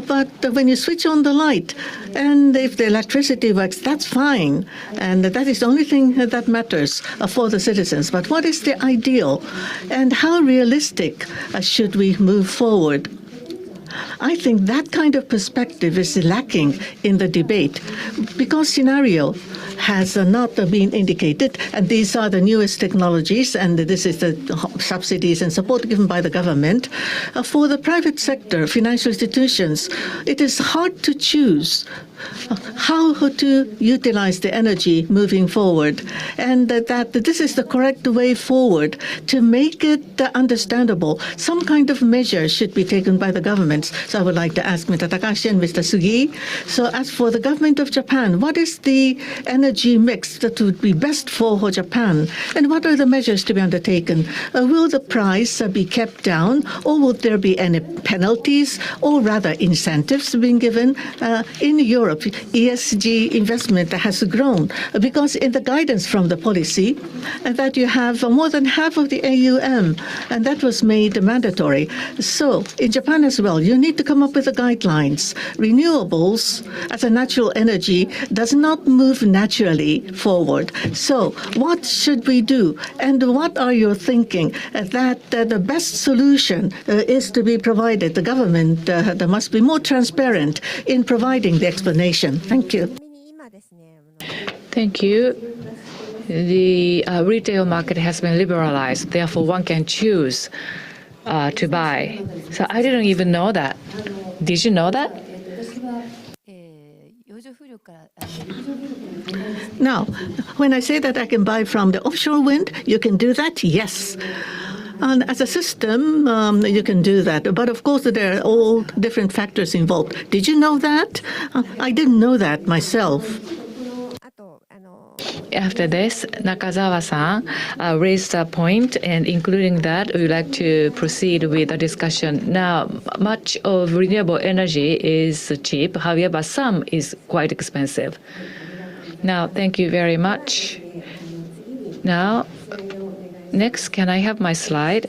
Speaker 3: but when you switch on the light, and if the electricity works, that's fine, and that is the only thing that matters for the citizens. But what is the ideal, and how realistic should we move forward? I think that kind of perspective is lacking in the debate, because scenario has not been indicated, and these are the newest technologies, and this is the subsidies and support given by the government. For the private sector, financial institutions, it is hard to choose how to utilize the energy moving forward, and that this is the correct way forward to make it understandable. Some kind of measure should be taken by the governments. So I would like to ask Mr. Takashi and Mr. Sugi. So as for the government of Japan, what is the energy mix that would be best for Japan, and what are the measures to be undertaken? Will the price be kept down, or will there be any penalties, or rather incentives being given? In Europe, ESG investment has grown because in the guidance from the policy that you have more than half of the AUM, and that was made mandatory. So in Japan as well, you need to come up with the guidelines. Renewables as a natural energy does not move naturally forward. So what should we do, and what are you thinking that the best solution is to be provided? The government there must be more transparent in providing the explanation. Thank you.
Speaker 5: Thank you. The retail market has been liberalized, therefore one can choose to buy. So I didn't even know that. Did you know that?
Speaker 3: Now, when I say that I can buy from the offshore wind, you can do that? Yes. And as a system, you can do that. But of course, there are all different factors involved. Did you know that? I didn't know that myself.
Speaker 5: After this, Nakazawa-san raised a point, and including that, we would like to proceed with the discussion. Now, much of renewable energy is cheap. However, some is quite expensive. Now, thank you very much. Now, next, can I have my slide?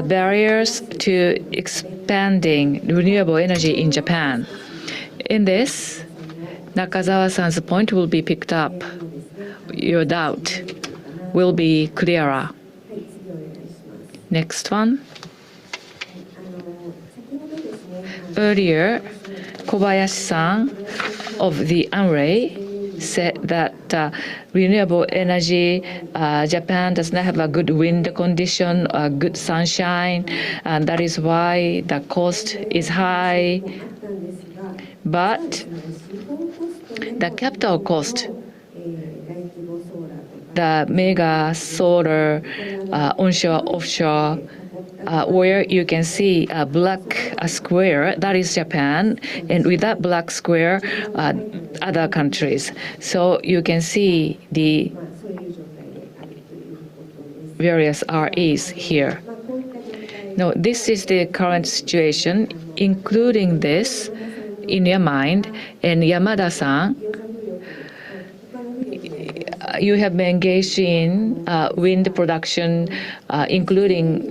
Speaker 5: Barriers to expanding renewable energy in Japan. In this, Nakazawa-san's point will be picked up. Your doubt will be clearer. Next one. Earlier, Kobayashi-san of the UNREI said that renewable energy, Japan does not have a good wind condition, good sunshine, and that is why the cost is high. But the capital cost, the mega solar, onshore, offshore, where you can see a black square, that is Japan, and with that black square, other countries. So you can see the various REs here. Now, this is the current situation, including this in your mind, and Yamada-san, you have been engaged in wind production, including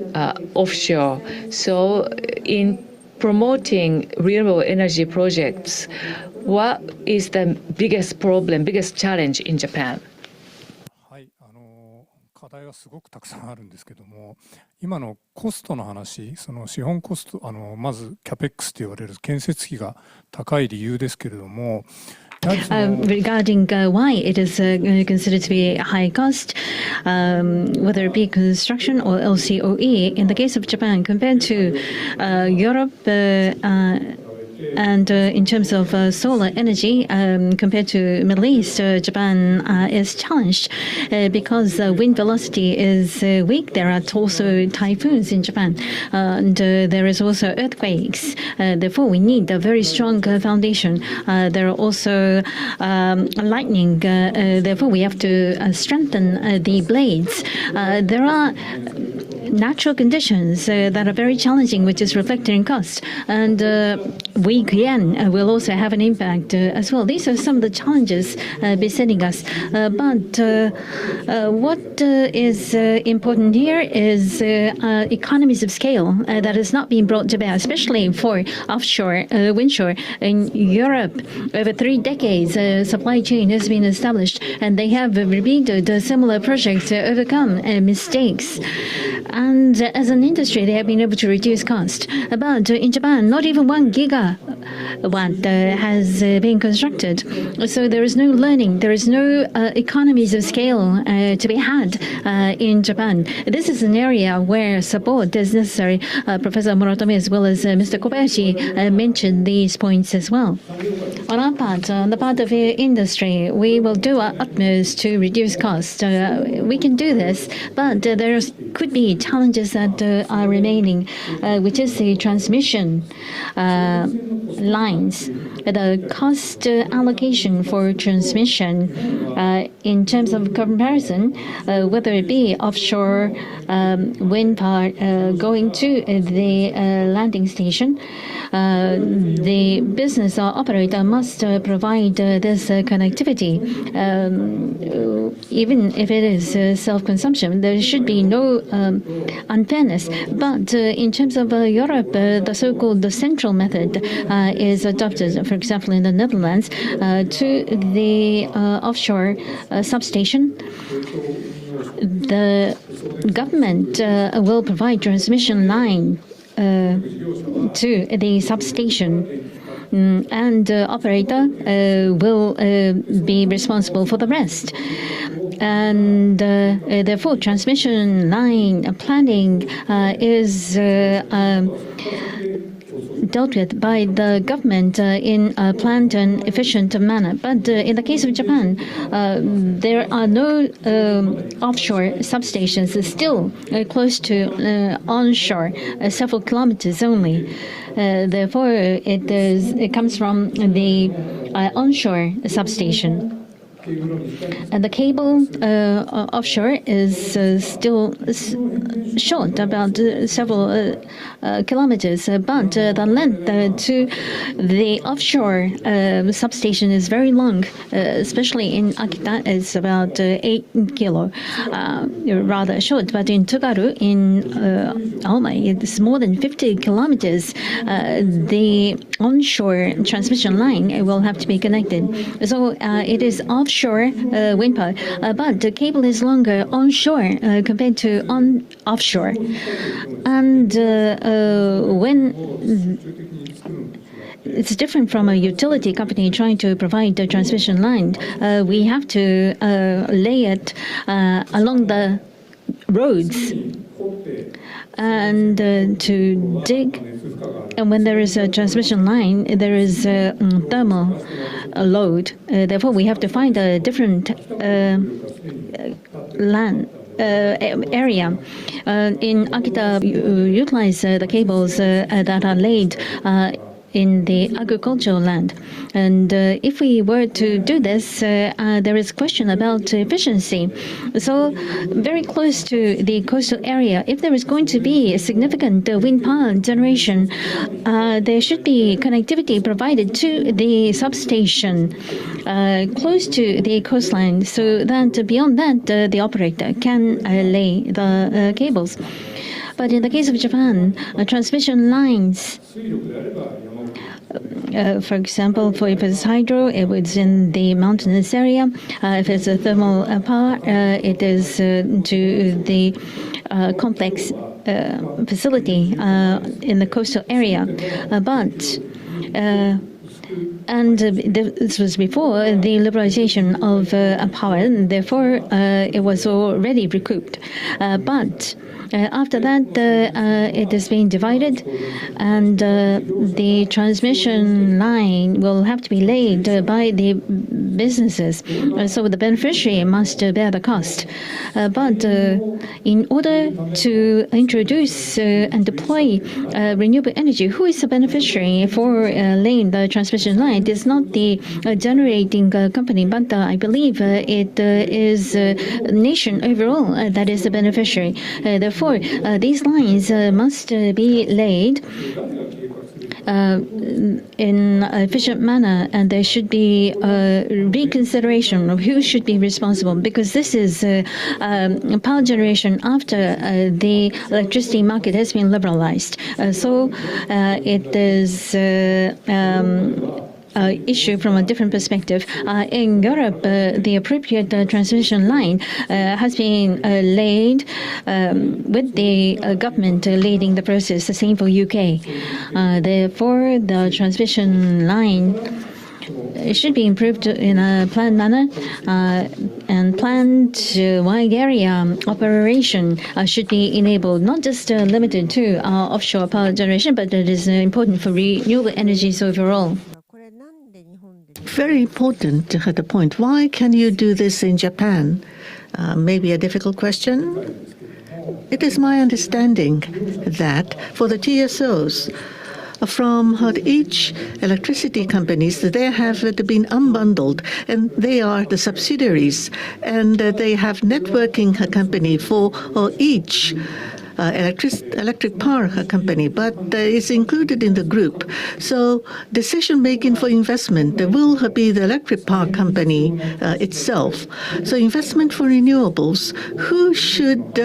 Speaker 5: offshore. So in promoting renewable energy projects, what is the biggest problem, biggest challenge in Japan?
Speaker 6: はい、課題はすごくたくさんあるんですけども、今のコストの話、その資本コスト、まずキャペックスと言われる建設費が高い理由ですけれども、
Speaker 2: regarding why it is considered to be a high cost, whether it be construction or LCOE, in the case of Japan, compared to Europe, and in terms of solar energy, compared to Middle East, Japan is challenged because wind velocity is weak. There are also typhoons in Japan, and there is also earthquakes. Therefore, we need a very strong foundation. There are also lightning. Therefore, we have to strengthen the blades. There are natural conditions that are very challenging, which is reflected in cost. And weak yen will also have an impact as well. These are some of the challenges besetting us. But what is important here is economies of scale that has not been brought to bear, especially for offshore, windshore. In Europe, over 3 decades, a supply chain has been established, and they have repeated similar projects to overcome mistakes. And as an industry, they have been able to reduce cost. But in Japan, not even 1 gigawatt has been constructed. So there is no learning, there is no economies of scale to be had in Japan. This is an area where support is necessary. Professor Muratomi as well as Mr. Kobayashi mentioned these points as well. On our part, on the part of the industry, we will do our utmost to reduce cost. We can do this, but there could be challenges that are remaining, which is the transmission lines. The cost allocation for transmission in terms of comparison, whether it be offshore wind power going to the landing station, the business operator must provide this connectivity. Even if it is self-consumption, there should be no unfairness. But in terms of Europe, the so-called central method is adopted. For example, in the Netherlands, to the offshore substation, the government will provide transmission line to the substation, and operator will be responsible for the rest. And therefore, transmission line planning is dealt with by the government in a planned and efficient manner. But in the case of Japan, there are no offshore substations, still close to onshore, several kilometers only. Therefore, it comes from the onshore substation. And the cable offshore is still short, about several kilometers, but the length to the offshore substation is very long, especially in Akita, it's about 8 kilo, rather short. But in Tsugaru, in Aomai, it's more than 50 kilometers. The onshore transmission line will have to be connected. So it is offshore wind power, but the cable is longer onshore compared to offshore. And when it's different from a utility company trying to provide the transmission line, we have to lay it along the roads and to dig. And when there is a transmission line, there is a thermal load. Therefore, we have to find a different land area. In Akita, utilize the cables that are laid in the agricultural land. And if we were to do this, there is question about efficiency. So very close to the coastal area, if there is going to be a significant wind power generation, there should be connectivity provided to the substation close to the coastline, so that beyond that, the operator can lay the cables. But in the case of Japan, transmission lines, for example, if it's hydro, it was in the mountainous area. If it's a thermal power, it is to the complex facility in the coastal area. And this was before the liberalization of power, and therefore it was already recouped. But after that, it is being divided, and the transmission line will have to be laid by the businesses. So the beneficiary must bear the cost. But in order to introduce and deploy renewable energy, who is the beneficiary for laying the transmission line? It is not the generating company, but I believe it is the nation overall that is the beneficiary. Therefore, these lines must be laid in an efficient manner, and there should be reconsideration of who should be responsible, because this is power generation after the electricity market has been liberalized. So it is issue from a different perspective. In Europe, the appropriate transmission line has been laid with the government leading the process, the same for UK. Therefore, the transmission line should be improved in a planned manner, and planned wide area operation should be enabled, not just limited to offshore power generation, but it is important for renewable energies overall.
Speaker 3: Very important to the point. Why can you do this in Japan? Maybe a difficult question. It is my understanding that for the TSOs, from each electricity companies, they have been unbundled, and they are the subsidiaries, and they have networking company for each electric power company, but is included in the group. So decision making for investment will be the electric power company itself. So investment for renewables, who should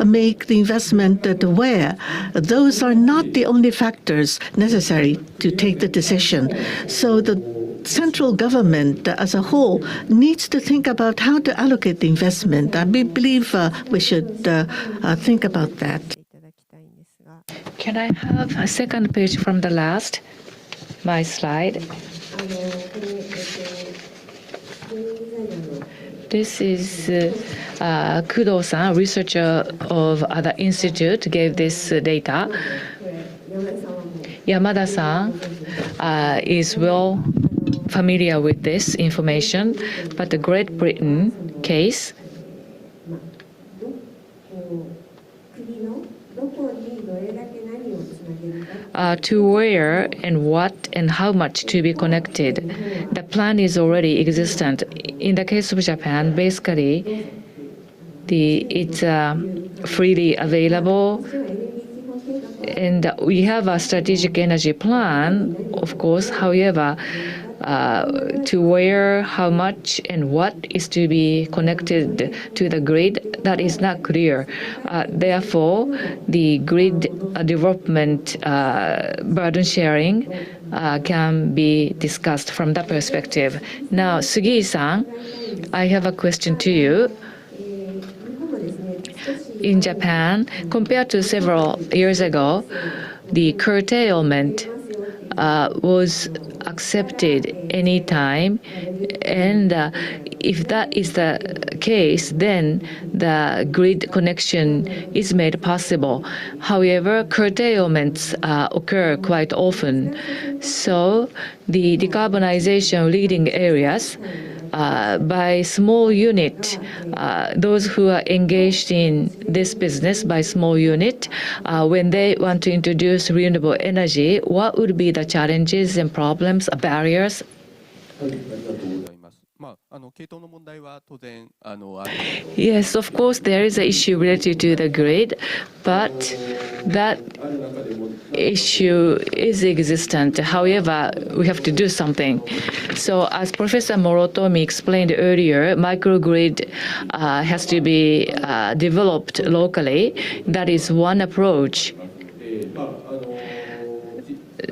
Speaker 3: make the investment where? Those are not the only factors necessary to take the decision. So the central government as a whole needs to think about how to allocate the investment. I believe we should think about that.
Speaker 5: Can I have a second page from the last, my slide? This is Kudo-san, researcher of the institute, gave this data. Yamada-san is well familiar with this information, but the Great Britain case, to where and what and how much to be connected. the plan is already existent. In the case of Japan, basically, it's freely available, and we have a strategic energy plan, of course. However, to where, how much, and what is to be connected to the grid, that is not clear. Therefore, the grid development burden sharing can be discussed from that perspective. Now, Sugi-san, I have a question to you. In Japan, compared to several years ago, the curtailment was accepted anytime, and if that is the case, then the grid connection is made possible. However, curtailments occur quite often, so the decarbonization leading areas by small unit, those who are engaged in this business by small unit, when they want to introduce renewable energy, what would be the challenges and problems, barriers? Yes, of course, there is an issue related to the grid, but that issue is existent. However, we have to do something. So as Professor Morotomi explained earlier, microgrid has to be developed locally. That is one approach.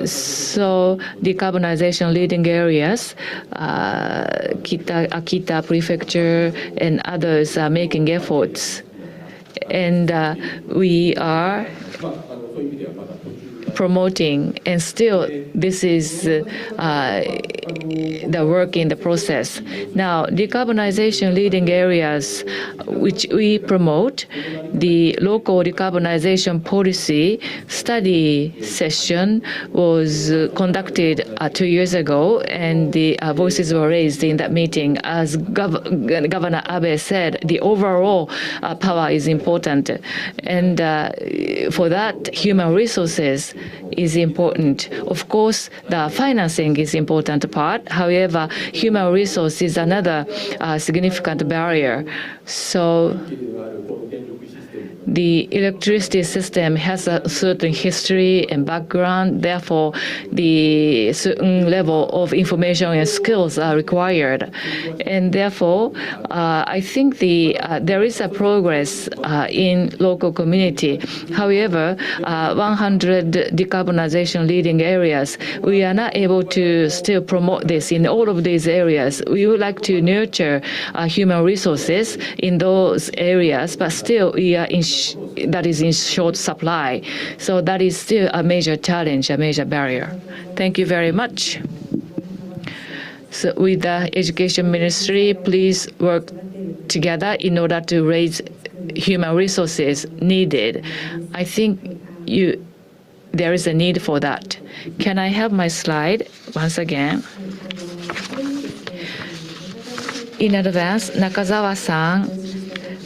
Speaker 5: So decarbonization leading areas, Akita Prefecture and others are making efforts. And we are promoting, and still this is the work in the process. Now, decarbonization leading areas which we promote, the local decarbonization policy study session was conducted 2 years ago, and the voices were raised in that meeting. As Governor Abe said, the overall power is important, and for that, human resources is important. Of course, the financing is important part. However, human resource is another significant barrier. So the electricity system has a certain history and background. Therefore, the certain level of information and skills are required. And therefore, I think there is a progress in local community. However, 100 decarbonization leading areas, we are not able to still promote this in all of these areas. We would like to nurture human resources in those areas, but still we are that is in short supply. So that is still a major challenge, a major barrier. Thank you very much. So with the Education Ministry, please work together in order to raise human resources needed. I think there is a need for that. Can I have my slide once again? In advance, Nakazawa-san,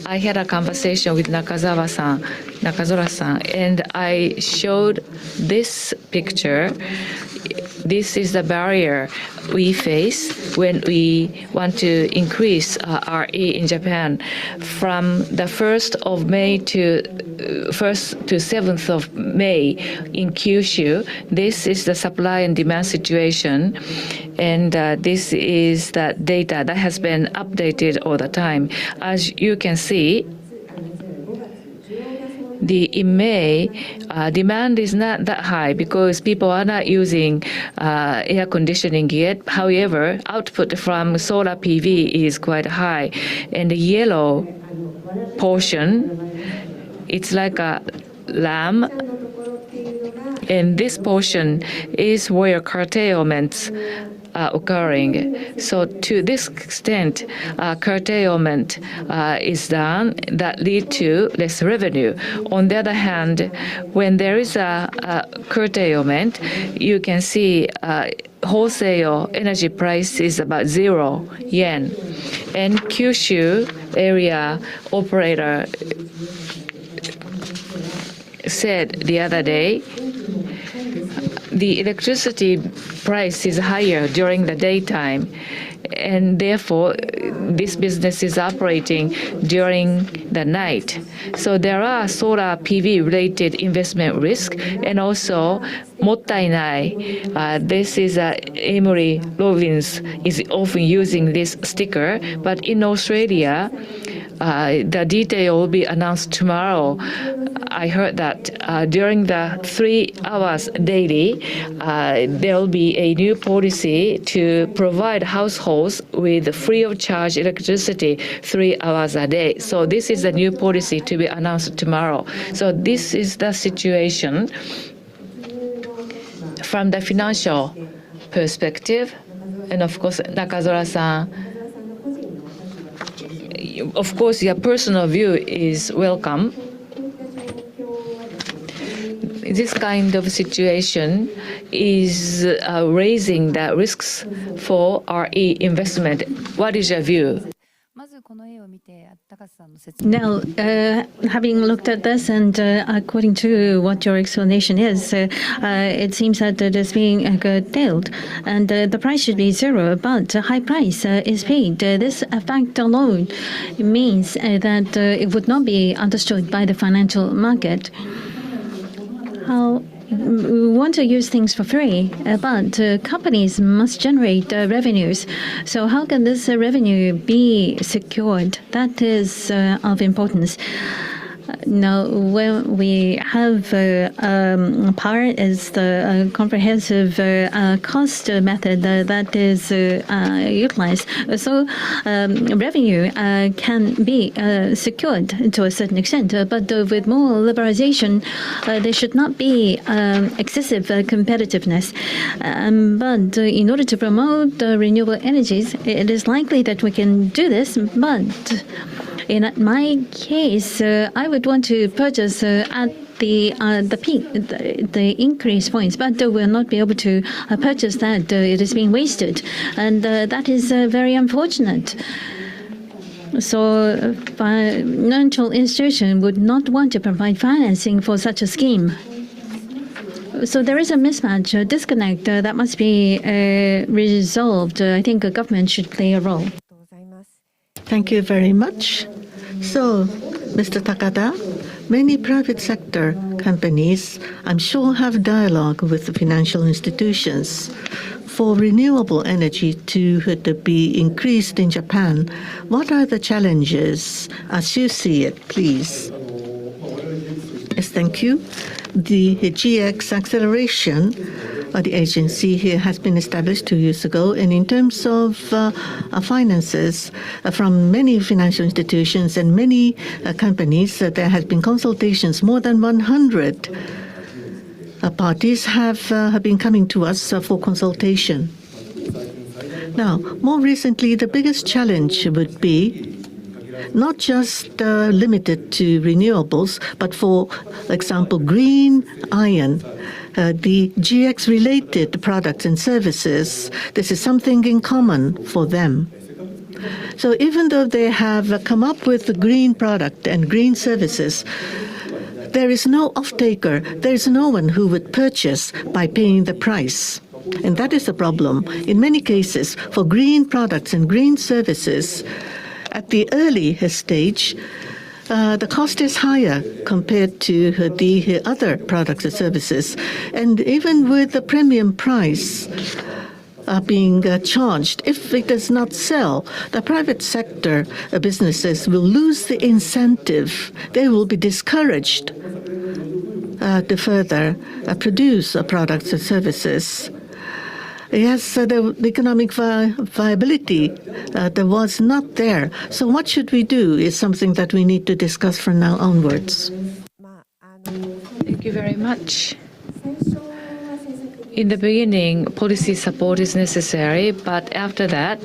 Speaker 5: I had a conversation with Nakazora-san, and I showed this picture. This is the barrier we face when we want to increase RE in Japan. From the 1st of May to 7th of May in Kyushu, this is the supply and demand situation, and this is the data that has been updated all the time. As you can see, in May, demand is not that high because people are not using air conditioning yet. However, output from solar PV is quite high. And the yellow portion, it's like a lamb. And this portion is where curtailments are occurring. So to this extent, curtailment is done that lead to less revenue. On the other hand, when there is a curtailment, you can see wholesale energy price is about 0 yen. And Kyushu area operator said the other day the electricity price is higher during the daytime, and therefore this business is operating during the night. So there are solar PV related investment risk, and also mottainai. This is Amory Robbins is often using this sticker, but in Australia, the detail will be announced tomorrow. I heard that during the 3 hours daily, there will be a new policy to provide households with free of charge electricity 3 hours a day. So this is a new policy to be announced tomorrow. So this is the situation from the financial perspective. And of course, Nakazura-san, of course, your personal view is welcome. This kind of situation is raising the risks for RE investment. What is your view?
Speaker 2: Now, having looked at this and according to what your explanation is, it seems that it is being curtailed and the price should be zero, but a high price is paid. This fact alone means that it would not be understood by the financial market. How we want to use things for free, but companies must generate revenues. So how can this revenue be secured? That is of importance. Now, when we have power is the comprehensive cost method that is utilized. So revenue can be secured to a certain extent, but with more liberalization, there should not be excessive competitiveness. But in order to promote renewable energies, it is likely that we can do this, but in my case, I would want to purchase at the peak, the increase points, but will not be able to purchase that. It is being wasted, and that is very unfortunate. So, financial institution would not want to provide financing for such a scheme. So there is a mismatch, a disconnect that must be resolved. I think a government should play a role.
Speaker 3: Thank you very much. So, Mr. Takada, many private sector companies, I'm sure, have dialogue with the financial institutions. For renewable energy to be increased in Japan, what are the challenges as you see it, please? Yes, thank you. The GX acceleration, the agency here has been established 2 years ago, and in terms of finances from many financial institutions and many companies, there has been consultations. More than 100 parties have been coming to us for consultation. Now, more recently, the biggest challenge would be not just limited to renewables, but for example, green iron, the GX-related products and services. This is something in common for them. So even though they have come up with the green product and green services, there is no off-taker. There is no one who would purchase by paying the price. And that is the problem. In many cases, for green products and green services, at the early stage, the cost is higher compared to the other products and services. And even with the premium price being charged, if it does not sell, the private sector businesses will lose the incentive. They will be discouraged to further produce products and services. Yes, the economic viability that was not there. So what should we do is something that we need to discuss from now onwards.
Speaker 5: Thank you very much. In the beginning, policy support is necessary, but after that,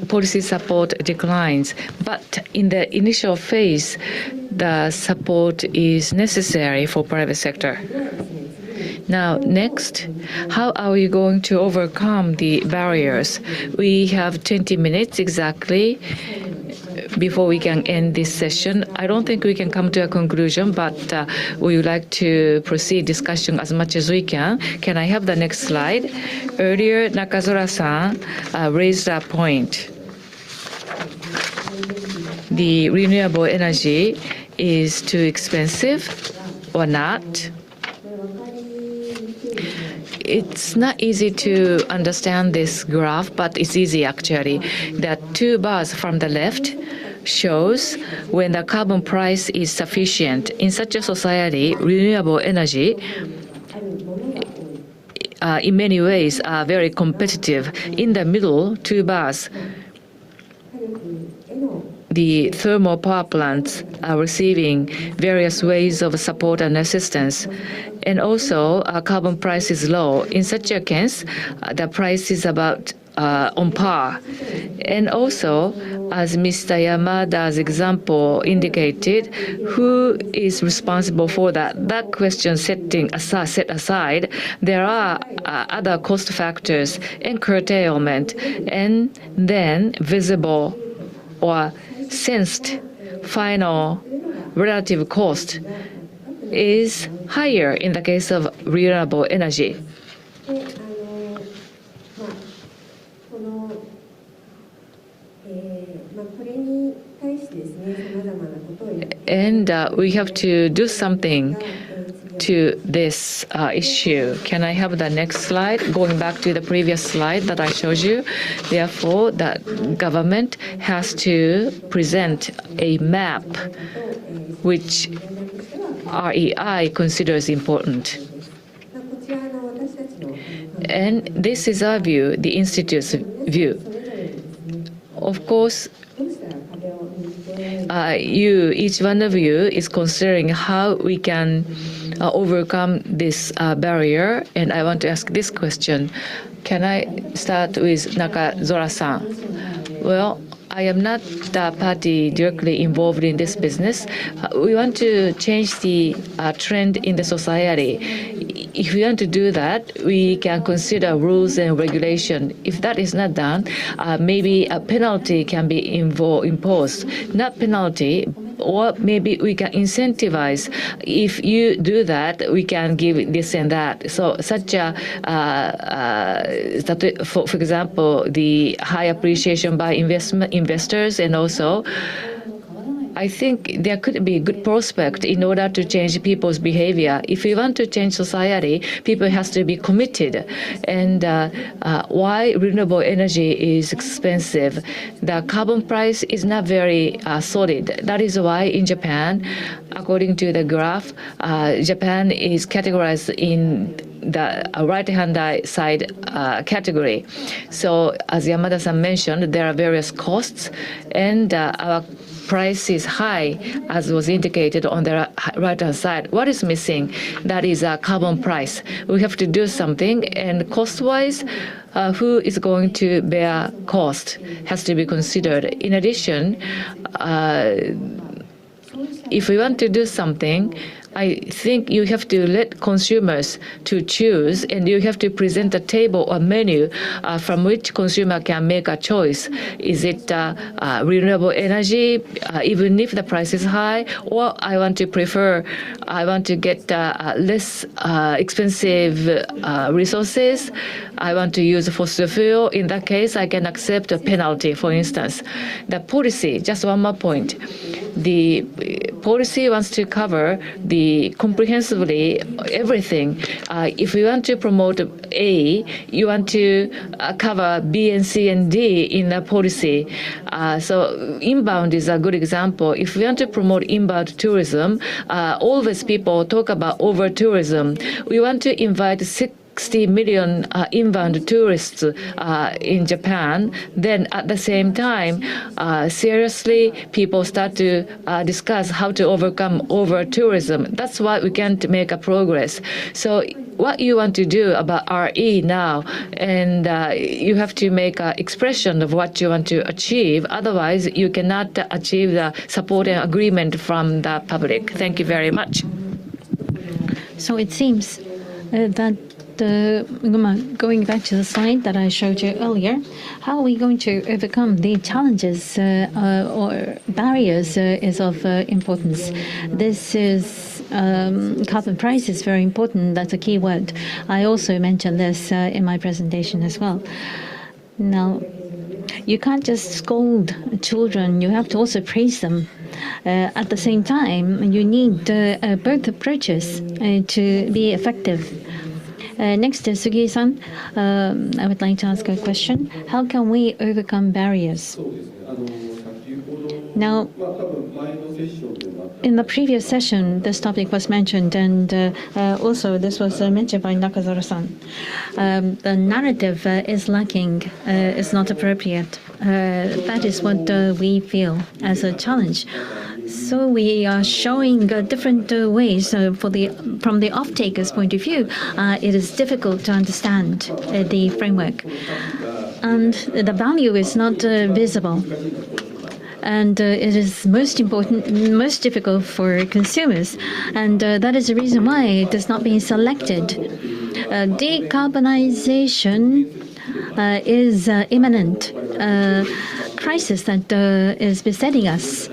Speaker 5: policy support declines. But in the initial phase, the support is necessary for private sector. Now, next, how are we going to overcome the barriers? We have 20 minutes exactly before we can end this session. I don't think we can come to a conclusion, but we would like to proceed discussion as much as we can. Can I have the next slide? Earlier, Nakazora-san raised a point. The renewable energy is too expensive or not? It's not easy to understand this graph, but it's easy actually. The two bars from the left shows when the carbon price is sufficient. In such a society, renewable energy in many ways are very competitive. In the middle, two bars, the thermal power plants are receiving various ways of support and assistance. And also, carbon price is low. In such a case, the price is about on par. And also, as Mr. Yamada's example indicated, who is responsible for that? That question set aside, there are other cost factors and curtailment, and then visible or sensed final relative cost is higher in the case of renewable energy. And we have to do something to this issue. Can I have the next slide? Going back to the previous slide that I showed you. Therefore, the government has to present a map which REI considers important. And this is our view, the Institute's view. Of course, each one of you is considering how we can overcome this barrier, and I want to ask this question. Can I start with Nakazora-san? Well, I am not the party directly involved in this business. We want to change the trend in the society. If we want to do that, we can consider rules and regulation. If that is not done, maybe a penalty can be imposed. Not penalty, or maybe we can incentivize. If you do that, we can give this and that. So such a, for example, the high appreciation by investors, and also I think there could be a good prospect in order to change people's behavior. If we want to change society, people has to be committed. And why renewable energy is expensive? The carbon price is not very solid. That is why in Japan, according to the graph, Japan is categorized in the right-hand side category. So as Yamada-san mentioned, there are various costs, and our price is high, as was indicated on the right-hand side. What is missing? That is a carbon price. We have to do something, and cost-wise, who is going to bear cost has to be considered. In addition, if we want to do something, I think you have to let consumers to choose, and you have to present a table or menu from which consumer can make a choice. Is it renewable energy, even if the price is high, or I want to get less expensive resources. I want to use fossil fuel. In that case, I can accept a penalty, for instance. The policy, just one more point. The policy wants to cover the comprehensively everything. If we want to promote A, you want to cover B and C and D in the policy. So inbound is a good example. If we want to promote inbound tourism, always people talk about over tourism. We want to invite 60 million inbound tourists in Japan. Then at the same time, seriously, people start to discuss how to overcome over-tourism. That's why we can't make a progress. So what you want to do about RE now, and you have to make an expression of what you want to achieve. Otherwise, you cannot achieve the support and agreement from the public. Thank you very much.
Speaker 2: So it seems going back to the slide that I showed you earlier, how are we going to overcome the challenges or barriers is of importance. This is carbon price is very important. That's a key word. I also mentioned this in my presentation as well. Now, you can't just scold children. You have to also praise them. At the same time, you need both approaches to be effective. Next, Sugi-san, I would like to ask a question. How can we overcome barriers? Now, in the previous session, this topic was mentioned, and also this was mentioned by Nakazara-san. The narrative is lacking, is not appropriate. That is what we feel as a challenge. So we are showing different ways from the off-taker's point of view. It is difficult to understand the framework, and the value is not visible. And it is most difficult for consumers, and that is the reason why it is not being selected. Decarbonization is imminent crisis that is besetting us.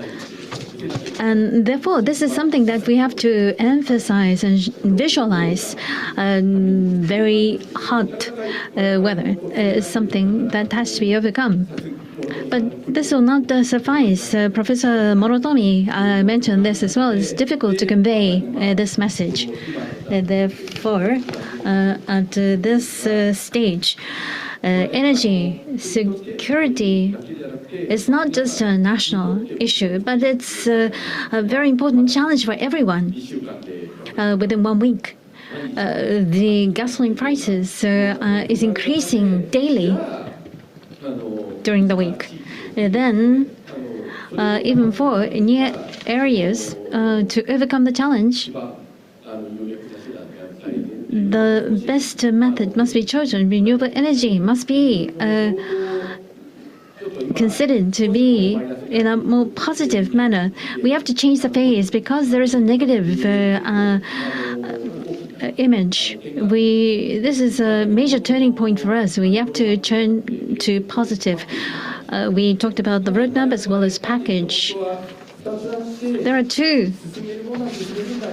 Speaker 2: And therefore, this is something that we have to emphasize and visualize. Very hot weather is something that has to be overcome. But this will not suffice. Professor Morotomi mentioned this as well. It's difficult to convey this message. Therefore, at this stage, energy security is not just a national issue, but it's a very important challenge for everyone. Within 1 week, the gasoline prices is increasing daily during the week. Then, even for near areas, to overcome the challenge, the best method must be chosen. Renewable energy must be considered to be in a more positive manner. We have to change the phase because there is a negative image. This is a major turning point for us. We have to turn to positive. We talked about the roadmap as well as package. There are two,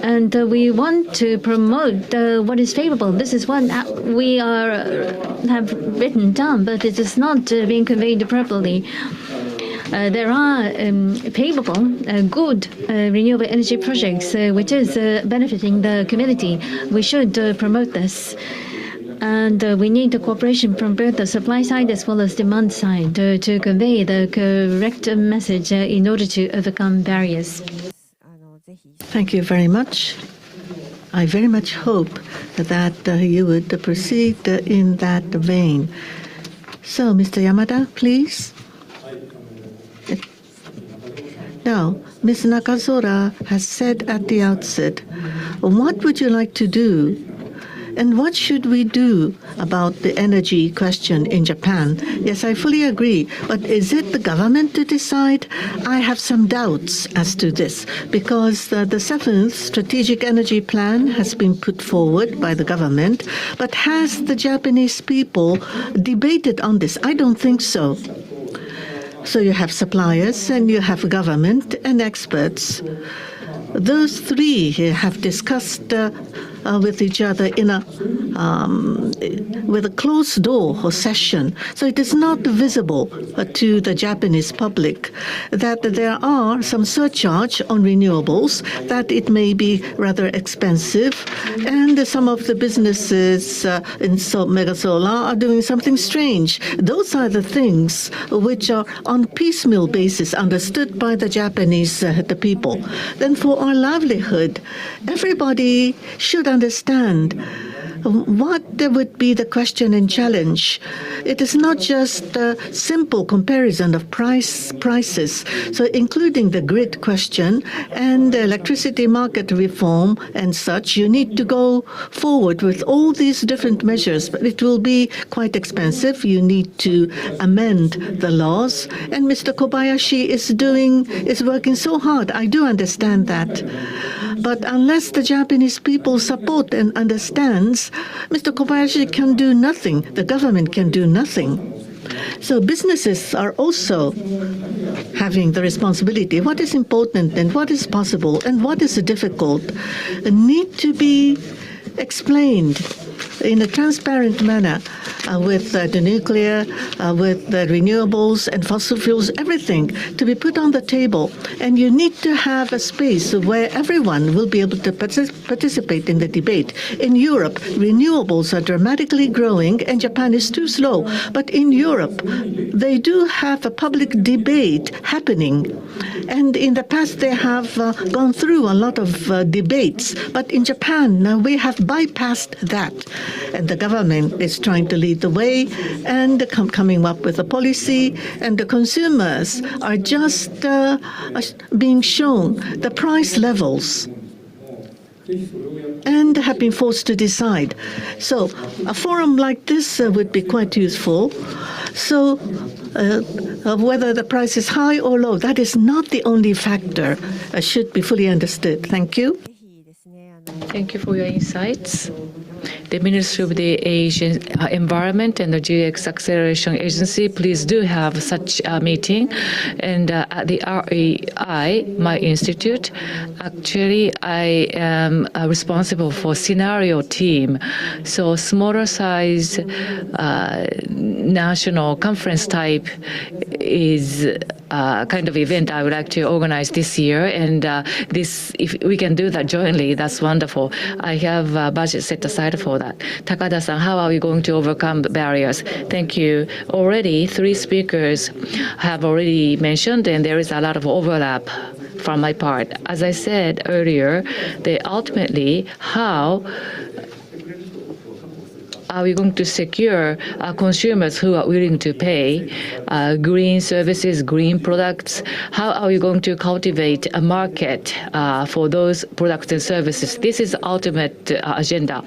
Speaker 2: and we want to promote what is favorable. This is what we have written down, but it is not being conveyed properly. There are favorable, good renewable energy projects which is benefiting the community. We should promote this. And we need the cooperation from both the supply side as well as demand side to convey the correct message in order to overcome barriers.
Speaker 3: Thank you very much. I very much hope that you would proceed in that vein. So, Mr. Yamada, please. Now, Ms. Nakazora has said at the outset, what would you like to do? And what should we do about the energy question in Japan? Yes, I fully agree. But is it the government to decide? I have some doubts as to this, because the seventh strategic energy plan has been put forward by the government. But has the Japanese people debated on this? I don't think so. So you have suppliers and you have government and experts. Those three have discussed with each other in with a closed door session. So it is not visible to the Japanese public that there are some surcharge on renewables, that it may be rather expensive, and some of the businesses in mega solar are doing something strange. Those are the things which are on piecemeal basis understood by the Japanese the people. Then for our livelihood, everybody should understand what would be the question and challenge. It is not just a simple comparison of prices. So including the grid question and the electricity market reform and such, you need to go forward with all these different measures, but it will be quite expensive. You need to amend the laws, and Mr. Kobayashi is working so hard. I do understand that. But unless the Japanese people support and understands, Mr. Kobayashi can do nothing. The government can do nothing. So businesses are also having the responsibility. What is important and what is possible and what is difficult need to be explained in a transparent manner with the nuclear, with the renewables and fossil fuels, everything to be put on the table. And you need to have a space where everyone will be able to participate in the debate. In Europe, renewables are dramatically growing and Japan is too slow. But in Europe, they do have a public debate happening. And in the past, they have gone through a lot of debates. But in Japan, now we have bypassed that. And the government is trying to lead the way and coming up with a policy. And the consumers are just being shown the price levels and have been forced to decide. So a forum like this would be quite useful. So whether the price is high or low, that is not the only factor, should be fully understood. Thank you.
Speaker 5: Thank you for your insights. The Ministry of the Asian Environment and the GX Acceleration Agency, please do have such a meeting. And at the REI, my institute, actually I am responsible for scenario team. So smaller size national conference type is kind of event I would like to organize this year. And this, if we can do that jointly, that's wonderful. I have a budget set aside for that. Takada-san, how are we going to overcome the barriers? Thank you. Already, 3 speakers have already mentioned, and there is a lot of overlap from my part. As I said earlier, ultimately, how are we going to secure consumers who are willing to pay green services, green products? How are we going to cultivate a market for those products and services? This is the ultimate agenda.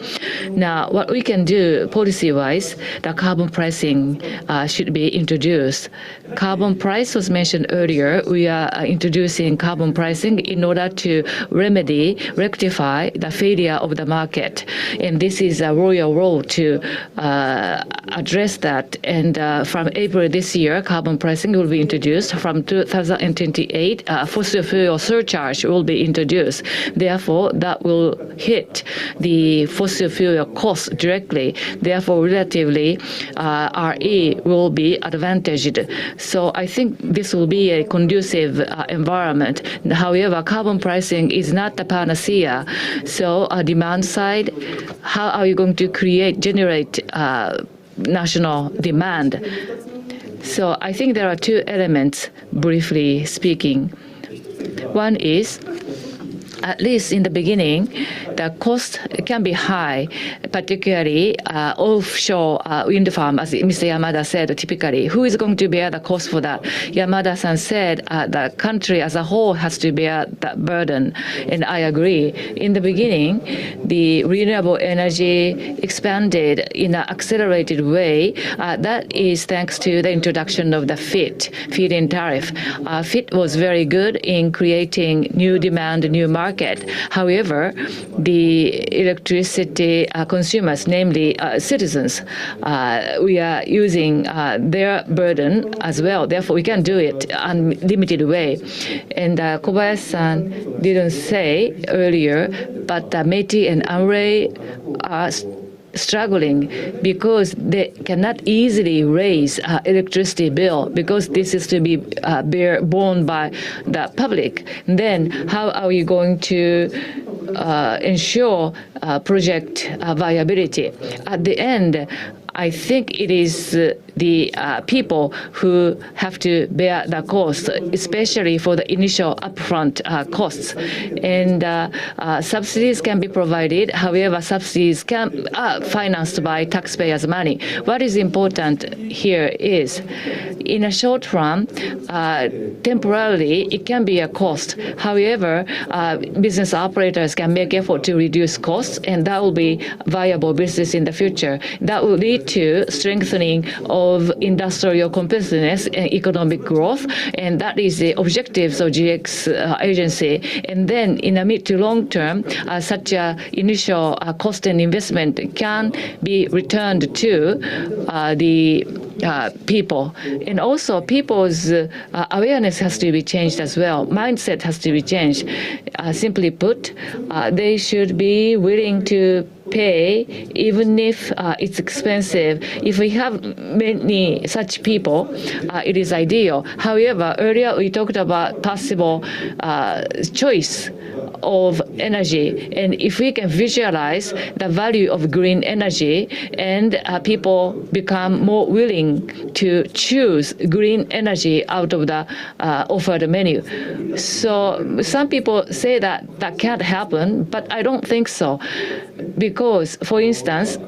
Speaker 5: Now, what we can do policy-wise, the carbon pricing should be introduced. Carbon price was mentioned earlier. We are introducing carbon pricing in order to rectify the failure of the market. And this is a royal role to address that. And from April this year, carbon pricing will be introduced. From 2028, fossil fuel surcharge will be introduced. Therefore, that will hit the fossil fuel cost directly. Therefore, relatively, RE will be advantaged. So I think this will be a conducive environment. However, carbon pricing is not the panacea. So demand side, how are you going to generate national demand? So I think there are 2 elements, briefly speaking. One is, at least in the beginning, the cost can be high, particularly offshore wind farm, as Mr. Yamada said, typically. Who is going to bear the cost for that? Yamada-san said the country as a whole has to bear that burden, and I agree. In the beginning, the renewable energy expanded in an accelerated way. That is thanks to the introduction of the feed-in tariff. FIT was very good in creating new demand, new market. However, the electricity consumers, namely citizens, we are using their burden as well. Therefore, we can do it unlimited way. And Kobayashi-san didn't say earlier, but Métis and Amway are struggling because they cannot easily raise electricity bill because this is to be borne by the public. Then how are we going to ensure project viability? At the end, I think it is the people who have to bear the cost, especially for the initial upfront costs. And subsidies can be provided. However, subsidies are financed by taxpayers' money. What is important here is, in a short run, temporarily, it can be a cost. However, business operators can make effort to reduce costs, and that will be viable business in the future. That will lead to strengthening of of industrial competitiveness and economic growth, and that is the objectives of GX agency. And then in the mid to long term, such a initial cost and investment can be returned to the people. And also people's awareness has to be changed as well. Mindset has to be changed. Simply put, they should be willing to pay even if it's expensive. If we have many such people, it is ideal. However, earlier we talked about possible choice of energy, and if we can visualize the value of green energy, and people become more willing to choose green energy out of the offered menu. So some people say that that can't happen, but I don't think so, because, for instance,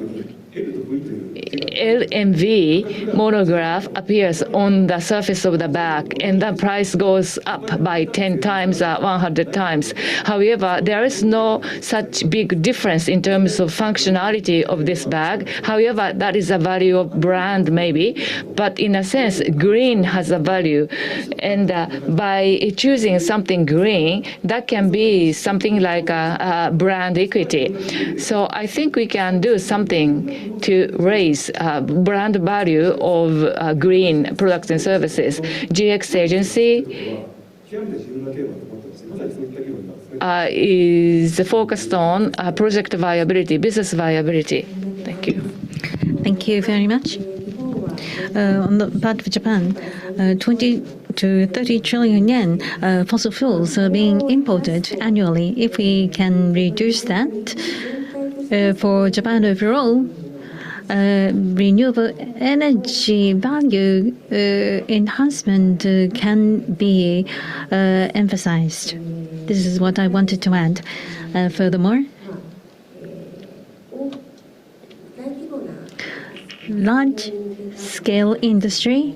Speaker 5: LMV monograph appears on the surface of the bag, and the price goes up by 10 times, 100 times. However, there is no such big difference in terms of functionality of this bag. However, that is a value of brand maybe, but in a sense, green has a value. And by choosing something green, that can be something like a brand equity. So I think we can do something to raise brand value of green products and services. GX agency is focused on project viability, business viability. Thank you.
Speaker 2: Thank you very much. On the part of Japan, 20 to 30 trillion yen fossil fuels are being imported annually. If we can reduce that for Japan overall, renewable energy value enhancement can be emphasized. This is what I wanted to add. Furthermore, large-scale industry,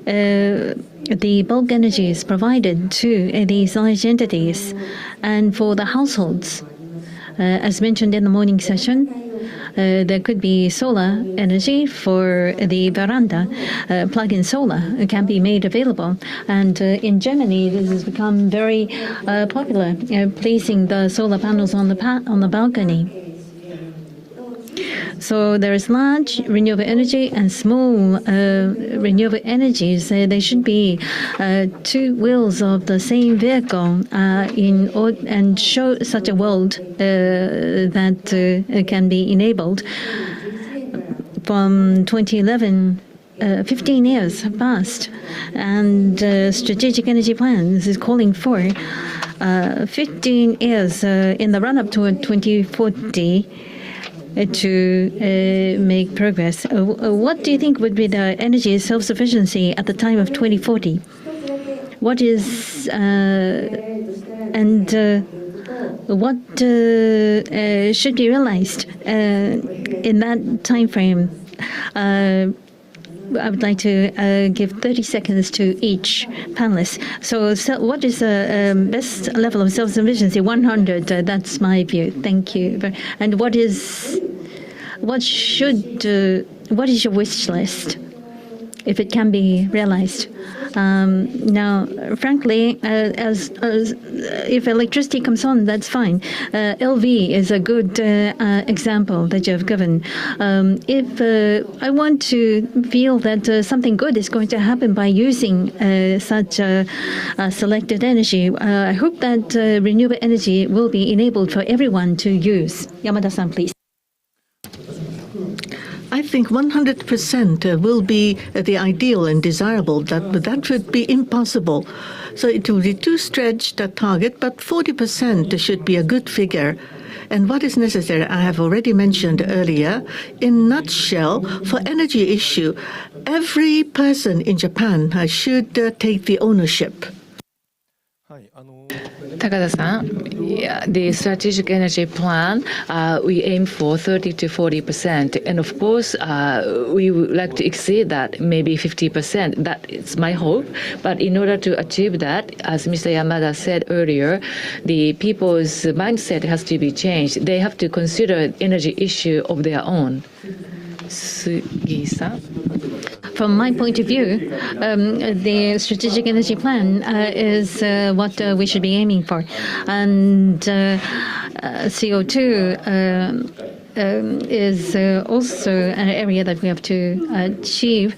Speaker 2: the bulk energy is provided to these large entities, and for the households, as mentioned in the morning session, there could be solar energy for the veranda. Plug-in solar can be made available. And in Germany, this has become very popular, placing the solar panels on the balcony. So there is large renewable energy and small renewable energies. They should be two wheels of the same vehicle and show such a world that can be enabled. From 2011, 15 years have passed, and strategic energy plans is calling for 15 years in the run-up to 2040 to make progress. What do you think would be the energy self-sufficiency at the time of 2040? What is what should be realized in that time frame? I would like to give 30 seconds to each panelist. So what is the best level of self-sufficiency? 100, that's my view. Thank you. And what is your wish list, if it can be realized? Now, frankly, as if electricity comes on, that's fine. LV is a good example that you have given. If I want to feel that something good is going to happen by using such selected energy, I hope that renewable energy will be enabled for everyone to use. Yamada-san, please.
Speaker 3: I think 100% will be the ideal and desirable, but that would be impossible. So it will be too stretched a target, but 40% should be a good figure. And what is necessary, I have already mentioned earlier. In a nutshell, for energy issue, every person in Japan should take the ownership.
Speaker 5: Takada-san, the strategic energy plan, we aim for 30 to 40%. And of course, we would like to exceed that, maybe 50%. That is my hope. But in order to achieve that, as Mr. Yamada said earlier, the people's mindset has to be changed. They have to consider energy issue of their own. Sugi-san.
Speaker 2: From my point of view, the strategic energy plan is what we should be aiming for. And CO2 is also an area that we have to achieve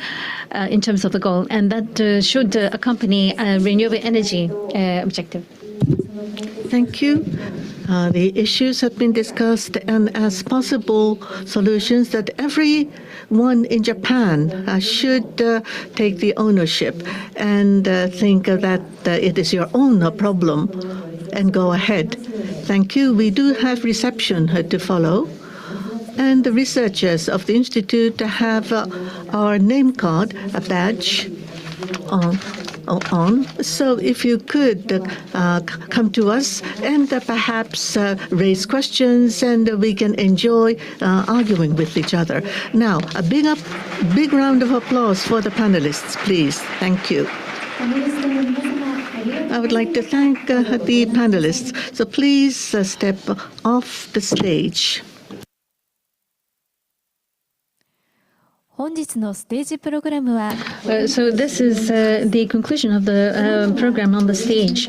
Speaker 2: in terms of the goal, and that should accompany a renewable energy objective.
Speaker 3: Thank you. The issues have been discussed, and as possible solutions, that everyone in Japan should take the ownership and think that it is your own problem and go ahead. Thank you. We do have reception to follow. And the researchers of the Institute have our name card, a badge on. So if you could come to us and perhaps raise questions, and we can enjoy arguing with each other. Now, a big round of applause for the panelists, please. Thank you. I would like to thank the panelists. So please step off the stage.
Speaker 1: 本日のステージプログラムは
Speaker 2: So this is the conclusion of the program on the stage.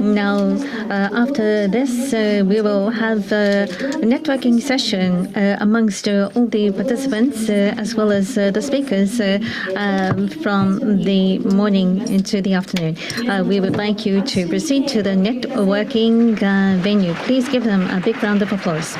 Speaker 2: Now, after this, we will have a networking session amongst all the participants as well as the speakers from the morning into the afternoon. We would like you to proceed to the networking venue. Please give them a big round of applause.